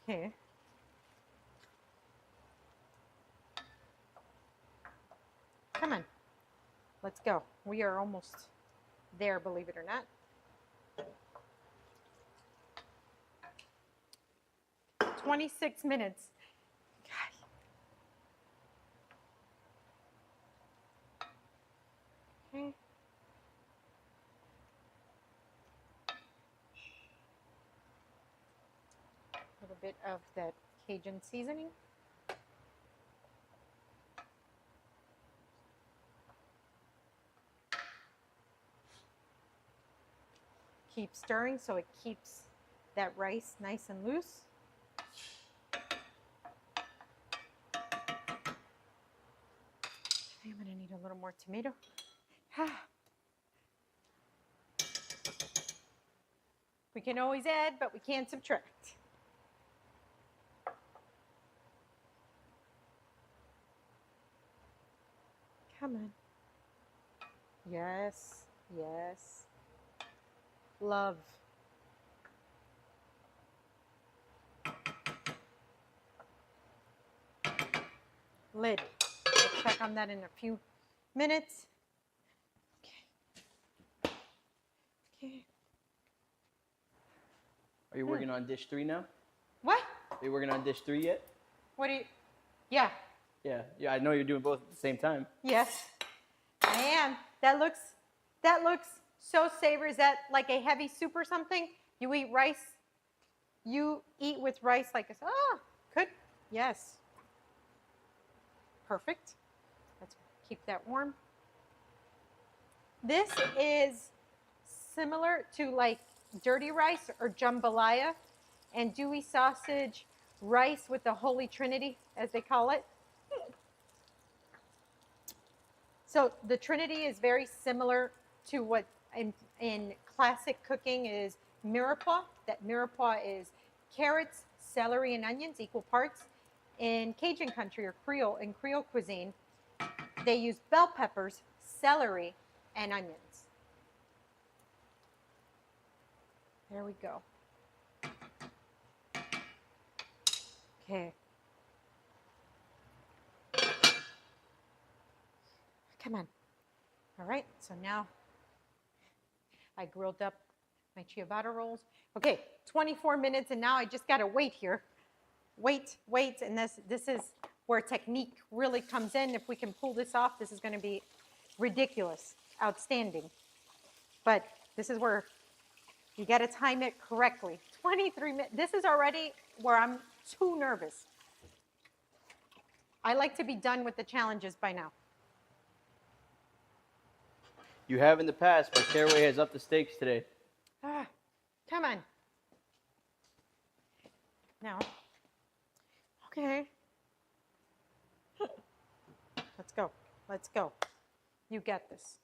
Okay. Come on. Let's go. We are almost there, believe it or not. "26 minutes. God. Okay. A little bit of that Cajun seasoning. Keep stirring so it keeps that rice nice and loose. I'm gonna need a little more tomato. We can always add, but we can't subtract. Come on. Yes, yes. Love. Lid. We'll check on that in a few minutes. Okay. Okay. Are you working on dish 3 now? What? Are you working on dish 3 yet? What do you? Yeah. Yeah, I know you're doing both at the same time. Yes, I am. That looks so savory. Is that like a heavy soup or something? You eat rice? You eat with rice like this? Oh, good. Yes. Perfect. Let's keep that warm. This is similar to like dirty rice or jambalaya and dewy sausage rice with the Holy Trinity, as they call it. So the Trinity is very similar to what in classic cooking is mirepoix. That mirepoix is carrots, celery, and onions, equal parts. In Cajun country or Creole, in Creole cuisine, they use bell peppers, celery, and onions. There we go. Okay. Come on. All right, so now I grilled up my ciabatta rolls. Okay, 24 minutes, and now I just got to wait here. Wait, and this is where technique really comes in. If we can pull this off, this is going to be ridiculous, outstanding. But this is where you got to time it correctly. 23 minutes. This is already where I'm too nervous. I like to be done with the challenges by now. You have in the past, but Caraway has upped the stakes today. Come on. Now. Okay. Let's go. Let's go. You get this.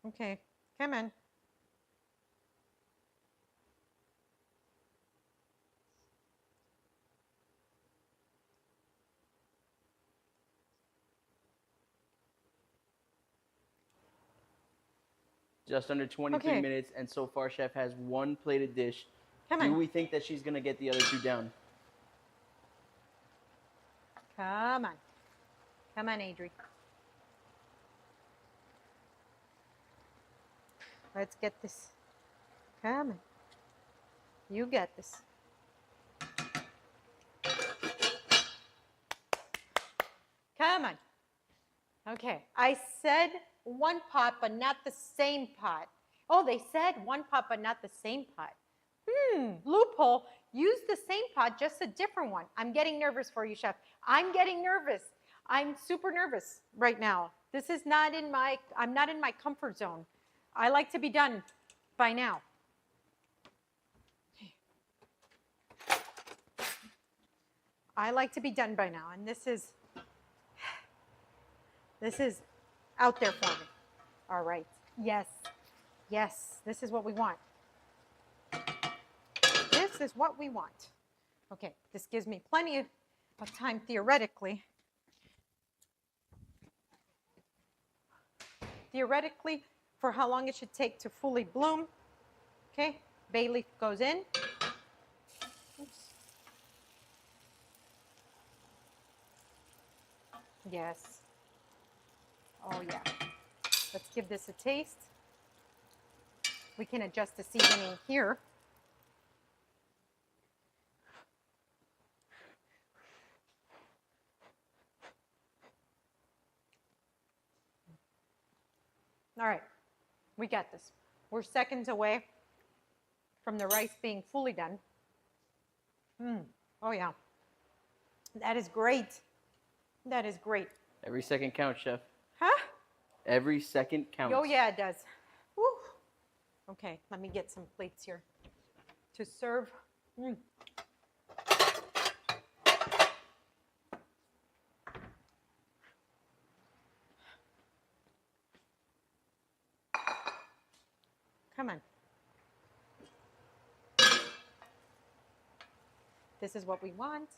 Okay. Come on. Just under 23 Okay. minutes, and so far, Chef has one plated dish. Come Do on. we think that she's going to get the other 2 down? Come on. Come on, Adri. Let's get this. Come on. You get this. Come on. Okay. I said one pot, but not the same pot. Oh, they said one pot, but not the same pot. Loophole. Use the same pot, just a different one. I'm getting nervous for you, Chef. I'm getting nervous. I'm super nervous right now. This is not in my, I'm not in my comfort zone. I like to be done by now. I like to be done by now, and this is out there for me. All right. Yes. Yes. This is what we want. This is what we want. Okay. This gives me plenty of time theoretically. Theoretically, for how long it should take to fully bloom. Okay. Bay leaf goes in. Yes. Oh, yeah. Let's give this a taste. We can adjust the seasoning here. All right, we got this. We're seconds away from the rice being fully done. Oh, yeah. That is great. That is great. Every second counts, chef. Huh? Every second counts. Oh, yeah, it does. Woo. Okay, let me get some plates here to serve. Come on. This is what we want.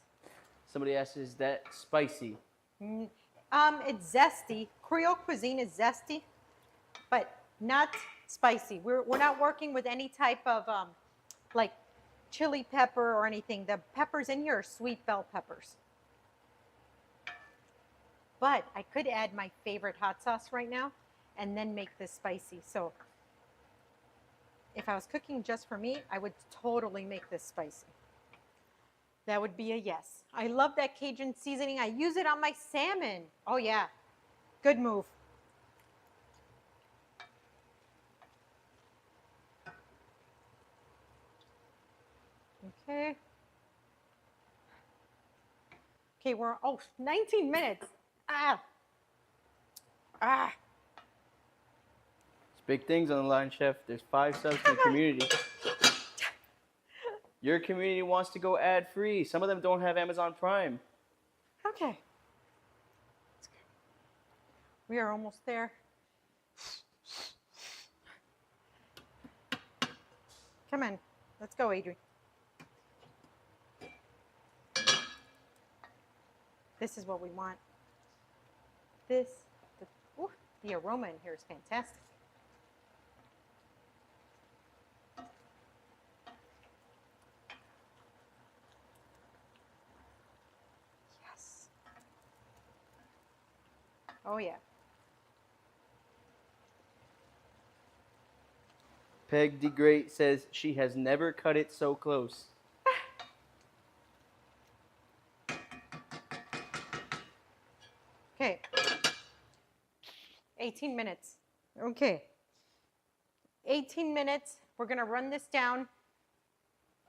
Somebody asked, is that spicy? It's zesty. Creole cuisine is zesty, but not spicy. We're not working with any type of like chili pepper or anything. The peppers in here are sweet bell peppers. But I could add my favorite hot sauce right now and then make this spicy. So if I was cooking just for me, I would totally make this spicy. That would be a yes. I love that Cajun seasoning. I use it on my salmon. Oh, yeah. Good move. Okay. Okay, we're, 19 minutes. Ah. There's big things on the line, chef. There's 5 subs in the community. Your community wants to go ad-free. Some of them don't have Amazon Prime. Okay. We are almost there. Come on. Let's go, Adri. This is what we want. The aroma in here is fantastic. Yes. Oh, yeah. Peg the Great says she has never cut it so close. Okay. 18 minutes. Okay. 18 minutes. We're going to run this down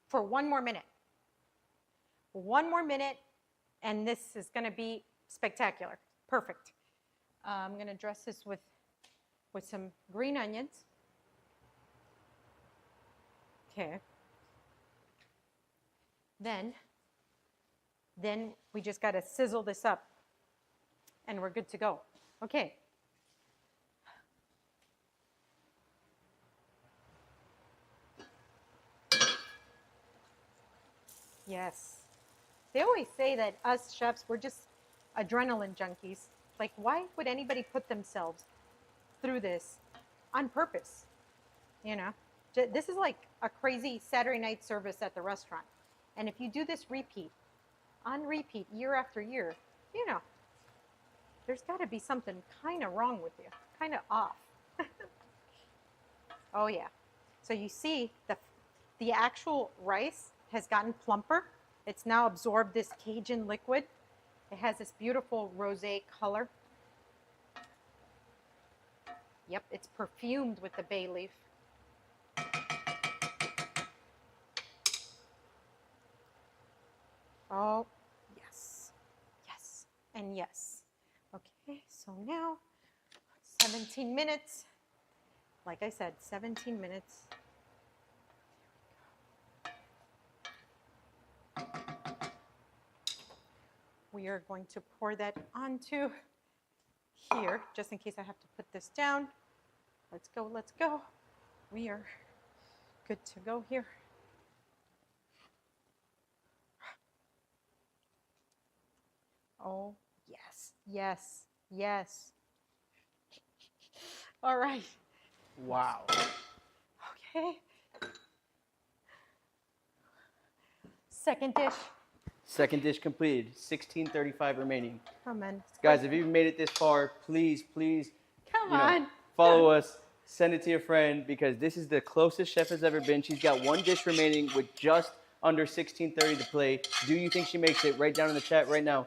for 1 more minute. 1 more minute, and this is going to be spectacular. Perfect. I'm going to dress this with some green onions. Okay. Then we just got to sizzle this up, and we're good to go. Okay. Yes. They always say that us chefs, we're just adrenaline junkies. Like, why would anybody put themselves through this on purpose? You know, this is like a crazy Saturday night service at the restaurant. And if you do this on repeat, year after year, you know, there's got to be something kind of wrong with you, kind of off. Oh, yeah. So you see the actual rice has gotten plumper. It's now absorbed this Cajun liquid. It has this beautiful rosé color. Yep, it's perfumed with the bay leaf. Oh, yes, yes, and yes. Okay, so now 17 minutes. Like I said, 17 minutes. We are going to pour that onto here, just in case I have to put this down. Let's go, let's go. We are good to go here. Oh, yes, yes, yes. All right. Wow. Okay. Second dish. Second dish completed. 16:35 remaining. Come on. Guys, if you've made it this far, please, Come on. follow us. Send it to your friend because this is the closest Chef has ever been. She's got one dish remaining with just under 16:30 to play. Do you think she makes it? Write down in the chat right now.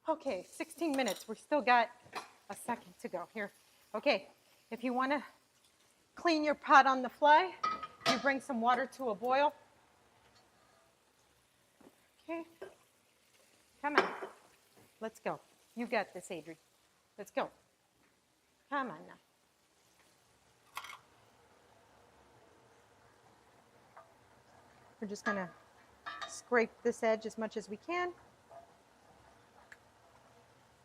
Okay, 16 minutes. We still got a second to go here. Okay, if you want to clean your pot on the fly, you bring some water to a boil. Okay, come on. Let's go. You got this, Adri. Let's go. Come on now. We're just going to scrape this edge as much as we can.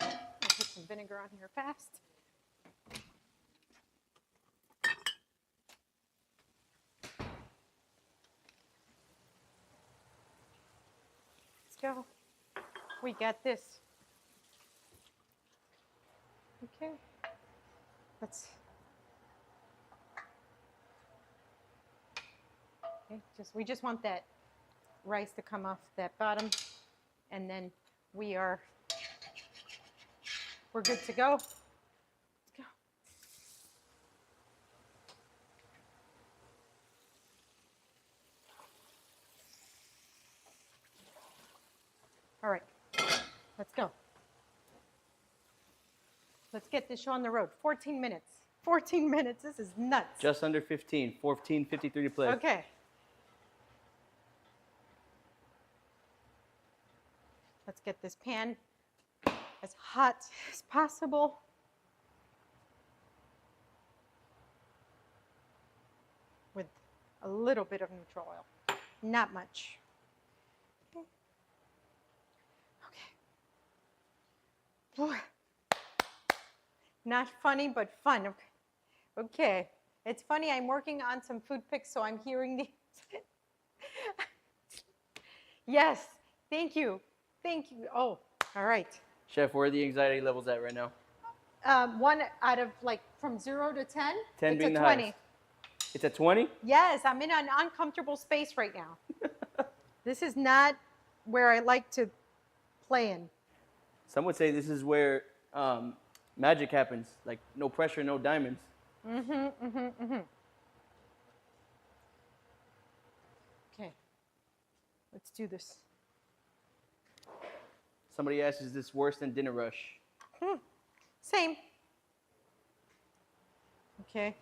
I'll put some vinegar on here fast. Let's go. We got this. Okay. We just want that rice to come off that bottom, and then we're good to go. Let's go. All right, let's go. Let's get this show on the road. 14 minutes. 14 minutes. This is nuts. Just under 15. 14:53 to play. Okay. Let's get this pan as hot as possible. With a little bit of neutral oil. Not much. Okay. Okay. Not funny, but fun. Okay. It's funny, I'm working on some food pics, so I'm hearing these. Yes, thank you. Thank you. Oh, all right. Chef, where are the anxiety levels at right now? 1 out of like from 0 to 10. 10 it's being a the 20. highest. It's a 20? Yes, I'm in an uncomfortable space right now. This is not where I like to play in. Some would say this is where magic happens. Like no pressure, no diamonds. Okay, let's do this. Somebody asked, is this worse than Dinner Rush? Same. Okay.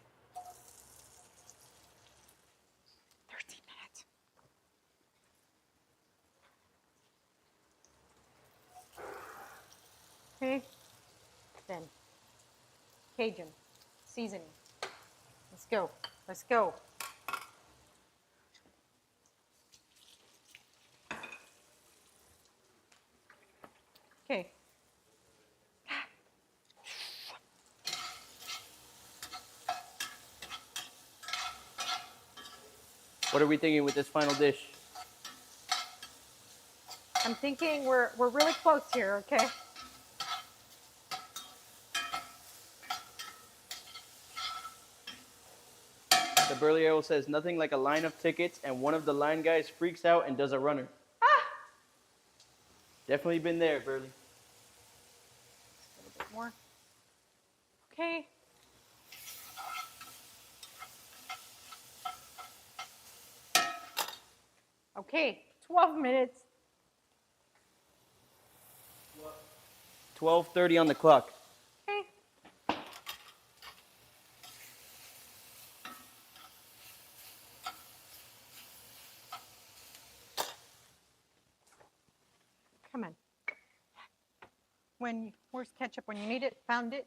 13 minutes. Okay. Then Cajun seasoning. Let's go. Let's go. Okay. What are we thinking with this final dish? I'm thinking we're really close here, okay? The Burley Arrow says nothing like a line of tickets, and one of the line guys freaks out and does a runner. Ah! Definitely been there, Burley. A little bit more. Okay. Okay, 12 minutes. 12:30 on the clock. Okay. Come on. Where's ketchup when you need it? Found it.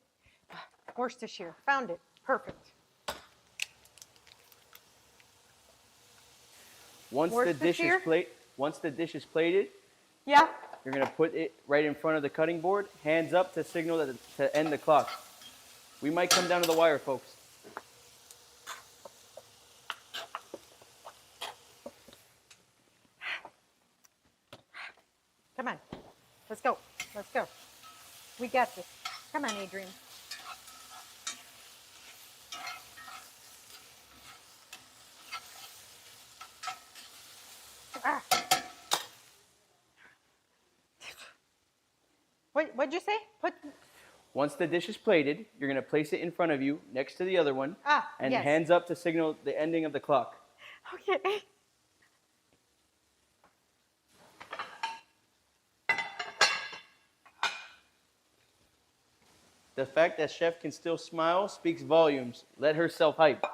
Worcestershire. Found it. Perfect. Once the dish is plated, Yeah. you're gonna put it right in front of the cutting board, hands up to signal that to end the clock. We might come down to the wire, folks. Come on. Let's go. Let's go. We got this. Come on, Adrian. What'd you say? Once the dish is plated, you're going to place it in front of you next to the other one. And yes. hands up to signal the ending of the clock. Okay. The fact that Chef can still smile speaks volumes. Let her self-hype.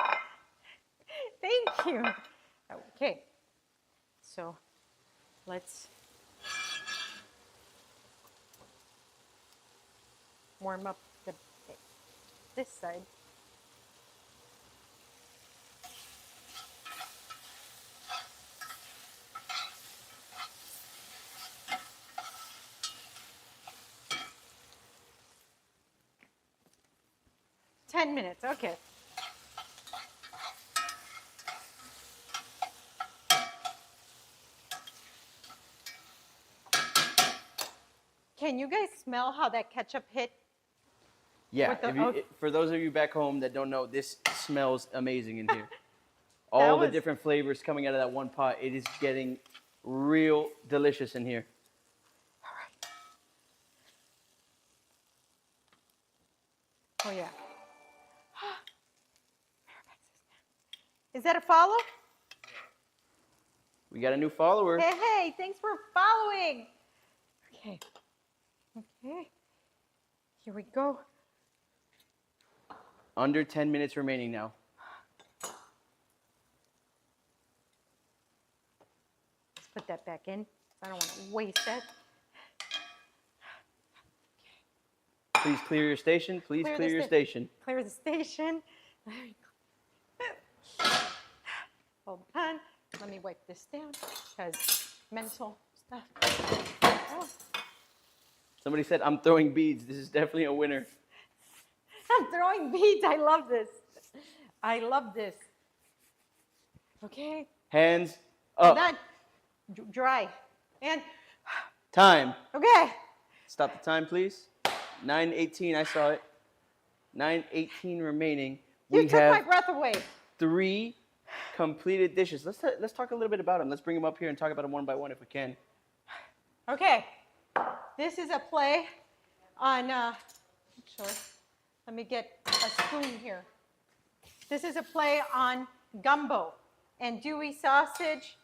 Thank you. Okay. So let's warm up this side. Ten minutes, okay. Can you guys smell how that ketchup hit? Yeah, With the- for those of you back home that don't know, this smells amazing in here. All the was- different flavors coming out of that one pot. It is getting real delicious in here. All right. Oh, yeah. Is that a follow? We got a new follower. Hey, thanks for following. Okay. Okay. Here we go. Under 10 minutes remaining now. Let's put that back in. I don't want to waste that. Please clear your station. Please Clear clear the your sta- station. Clear the station. Hold on. Let me wipe this down because mental stuff. Oh, Somebody said, I'm throwing beads. This is definitely a winner. I'm throwing beads. I love this. I love this. Okay. Hands Hold up. on. Dry. And Time. okay. Stop the time, please. 9:18. I saw it. 9:18 remaining. You We took have my breath away. 3 completed dishes. Let's talk a little bit about them. Let's bring them up here and talk about them one by one if we can. Okay. This is a play on, actually, let me get a spoon here. This is a play on gumbo and Dewey sausage,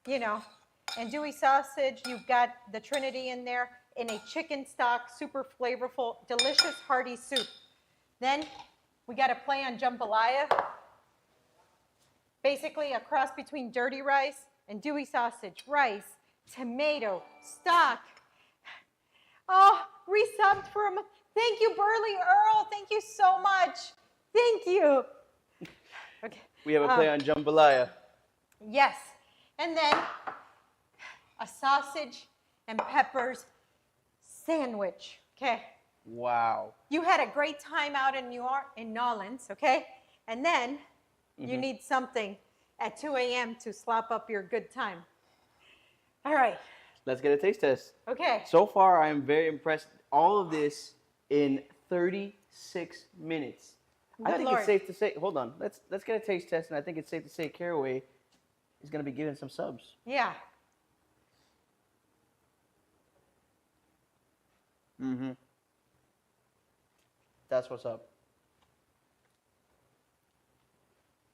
and Dewey sausage, you've got the Trinity in there in a chicken stock, super flavorful, delicious, hearty soup. Then we got a play on jambalaya, basically a cross between dirty rice and Dewey sausage, rice, tomato, stock. Oh, resubbed from, thank you, Burley Earl. Thank you so much. Thank you. Okay. We have a play on jambalaya. Yes. And then a sausage and peppers sandwich. Okay. Wow. You had a great time out in New Orleans, okay? And then you need something at 2 a.m. to slop up your good time. All right. Let's get a taste test. Okay. So far, I am very impressed. All of this in 36 minutes. I Good think Lord. it's safe to say. Hold on. Let's get a taste test, and I think it's safe to say Caraway is going to be giving some subs. Yeah. Mm-hmm. That's what's up.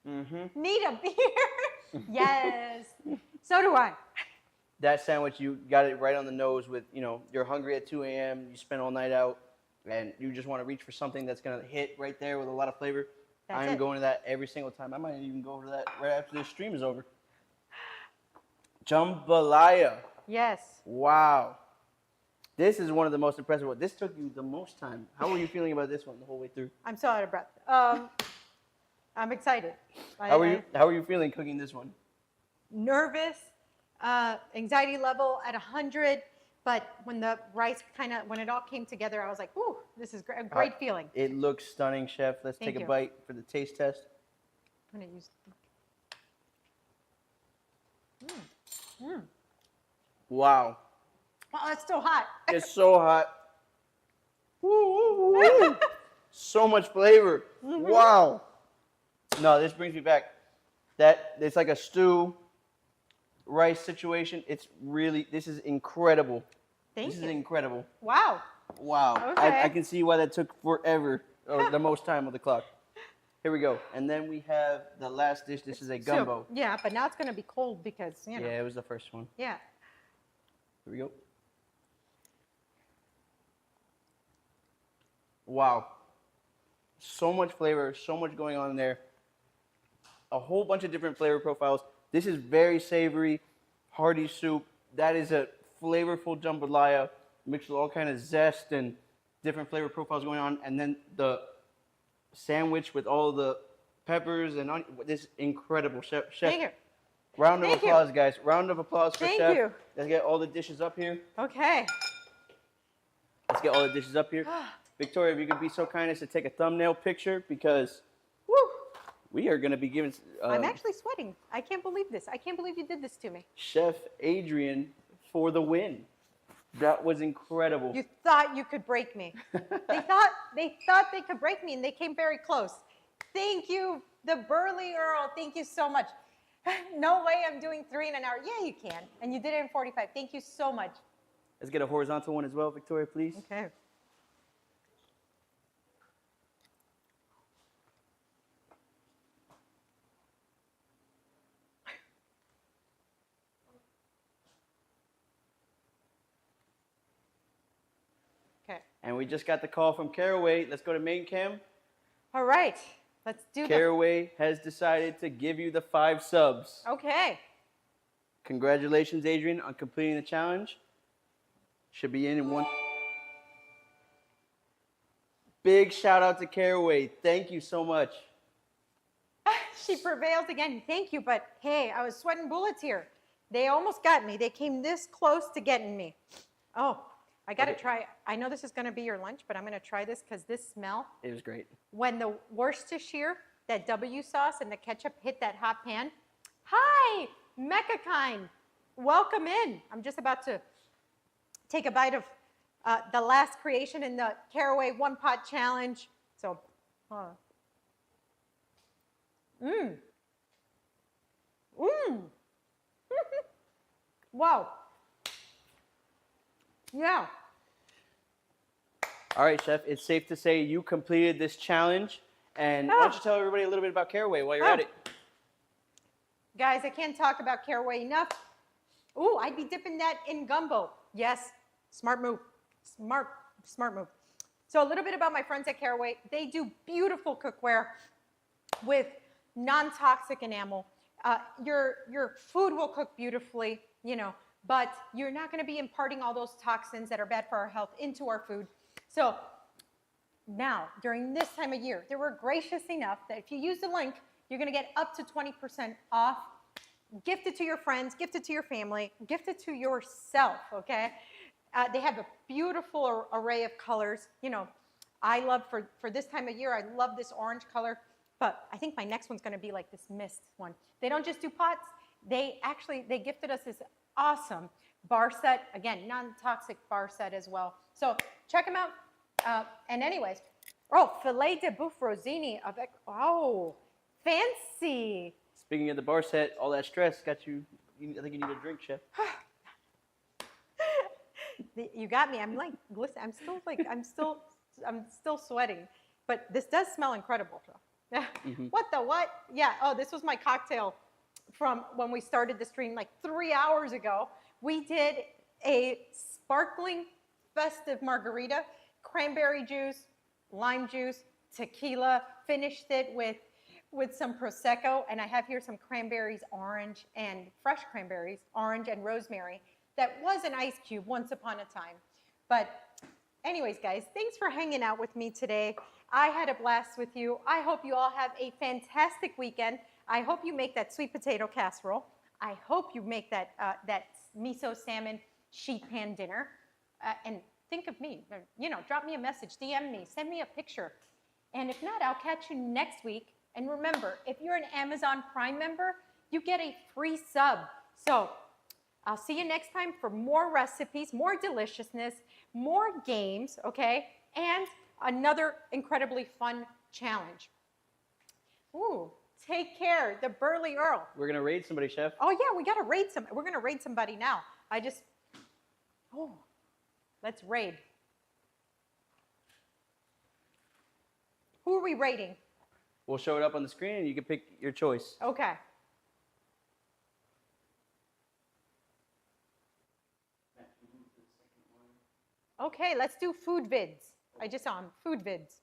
Mm-hmm. Need a beer? Yes. So do I. That sandwich, you got it right on the nose with, you're hungry at 2 a.m., you spent all night out, and you just want to reach for something that's going to hit right there with a lot of flavor. That's I'm it. going to that every single time. I might even go to that right after this stream is over. Jambalaya. Yes. Wow. This is one of the most impressive ones. This took you the most time. How were you feeling about this one the whole way through? I'm so out of breath. I'm excited. How were you feeling cooking this one? Nervous, anxiety level at 100, but when the rice when it all came together, I was like, ooh, this is a great feeling. It looks stunning, Chef. Let's Thank take a you. bite for the taste test. I'm going to use. Wow. Oh, it's still hot. It's so hot. Woo, woo, woo. So much flavor. Wow. No, this brings me back. It's like a stew. rice situation. It's really, this is incredible. Thank This you. is incredible. Wow. Wow. Okay. I can see why that took forever, or the most time on the clock. Here we go. And then we have the last dish. This is a gumbo. So, yeah, but now it's going to be cold because, you know. Yeah, it was the first one. Yeah. Here we go. Wow. So much flavor, so much going on in there. A whole bunch of different flavor profiles. This is very savory, hearty soup. That is a flavorful jambalaya mixed with all kind of zest and different flavor profiles going on. And then the sandwich with all the peppers and onion. This is incredible, Chef. Thank you. Round of Thank you. applause, guys. Round of applause for Thank Chef. you. Let's get all the dishes up here. Okay. Let's get all the dishes up here. Victoria, if you could be so kind as to take a thumbnail picture, because Woo. we are going to be giving I'm actually sweating. I can't believe this. I can't believe you did this to me. Chef Adrian for the win. That was incredible. You thought you could break me. They thought they could break me, and they came very close. Thank you, the Burly Earl. Thank you so much. No way I'm doing 3 in an hour. Yeah, you can. And you did it in 45. Thank you so much. Let's get a horizontal one as well, Victoria, please. Okay. Okay. And we just got the call from Caraway. Let's go to main cam. All right. Let's do the. Caraway has decided to give you the 5 subs. Okay. Congratulations, Adrian, on completing the challenge. Should be in one. Big shout out to Caraway. Thank you so much. She prevails again. Thank you, but hey, I was sweating bullets here. They almost got me. They came this close to getting me. Oh, I got to Okay. try. I know this is going to be your lunch, but I'm going to try this because this smell, It was great. when the Worcestershire, that W sauce and the ketchup hit that hot pan. Hi, Mecca-kind. Welcome in. I'm just about to take a bite of the last creation in the Caraway One Pot Challenge. So, Mmm. Mmm. Wow. Yeah. All right, Chef, it's safe to say you completed this challenge. And why don't you tell everybody a little bit about Caraway while you're at it? Guys, I can't talk about Caraway enough. Ooh, I'd be dipping that in gumbo. Yes, smart move. Smart move. So a little bit about my friends at Caraway. They do beautiful cookware with non-toxic enamel. Your food will cook beautifully, you know, but you're not going to be imparting all those toxins that are bad for our health into our food. So now, during this time of year, they were gracious enough that if you use the link, you're going to get up to 20% off. Gift it to your friends, gift it to your family, gift it to yourself, okay? They have a beautiful array of colors. You know, I love, for this time of year, I love this orange color, but I think my next one's going to be like this mist one. They don't just do pots. They gifted us this awesome bar set. Again, non-toxic bar set as well. So check them out. And anyways, oh, filet de boeuf rosini of, oh, fancy. Speaking of the bar set, all that stress got you, I think you need a drink, Chef. You got me. I'm like, listen, I'm still sweating, but this does smell incredible. What the what? Yeah. Oh, this was my cocktail from when we started the stream like 3 hours ago. We did a sparkling festive margarita, cranberry juice, lime juice, tequila, finished it with some Prosecco, and I have here some cranberries, orange, and fresh cranberries, orange and rosemary. That was an ice cube once upon a time. But anyways, guys, thanks for hanging out with me today. I had a blast with you. I hope you all have a fantastic weekend. I hope you make that sweet potato casserole. I hope you make that miso salmon sheet pan dinner. And think of me. You know, drop me a message, DM me, send me a picture. And if not, I'll catch you next week. And remember, if you're an Amazon Prime member, you get a free sub. So I'll see you next time for more recipes, more deliciousness, more games, okay? And another incredibly fun challenge. Ooh, take care. there, the Burly Earl. We're gonna raid somebody, chef. Oh yeah, we gotta raid some. We're gonna raid somebody now. Let's raid. Who are we raiding? We'll show it up on the screen, and you can pick your choice. Okay. Okay, let's do food vids. I just saw 'em. Food vids.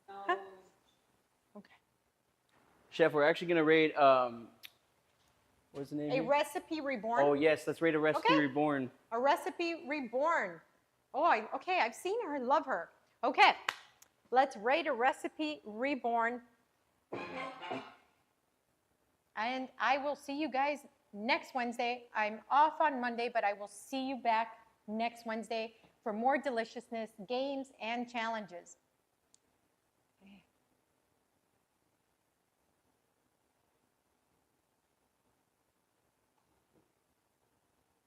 Huh? Okay. Chef, we're actually gonna raid. What's the name? A here? recipe reborn. Oh yes, let's raid a recipe Okay. reborn. A recipe reborn. Oh, okay, I've seen her. I love her. Okay, let's rate a recipe reborn. And I will see you guys next Wednesday. I'm off on Monday, but I will see you back next Wednesday for more deliciousness, games, and challenges. Okay.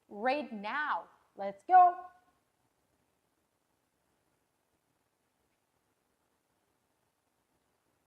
Raid now. Let's go.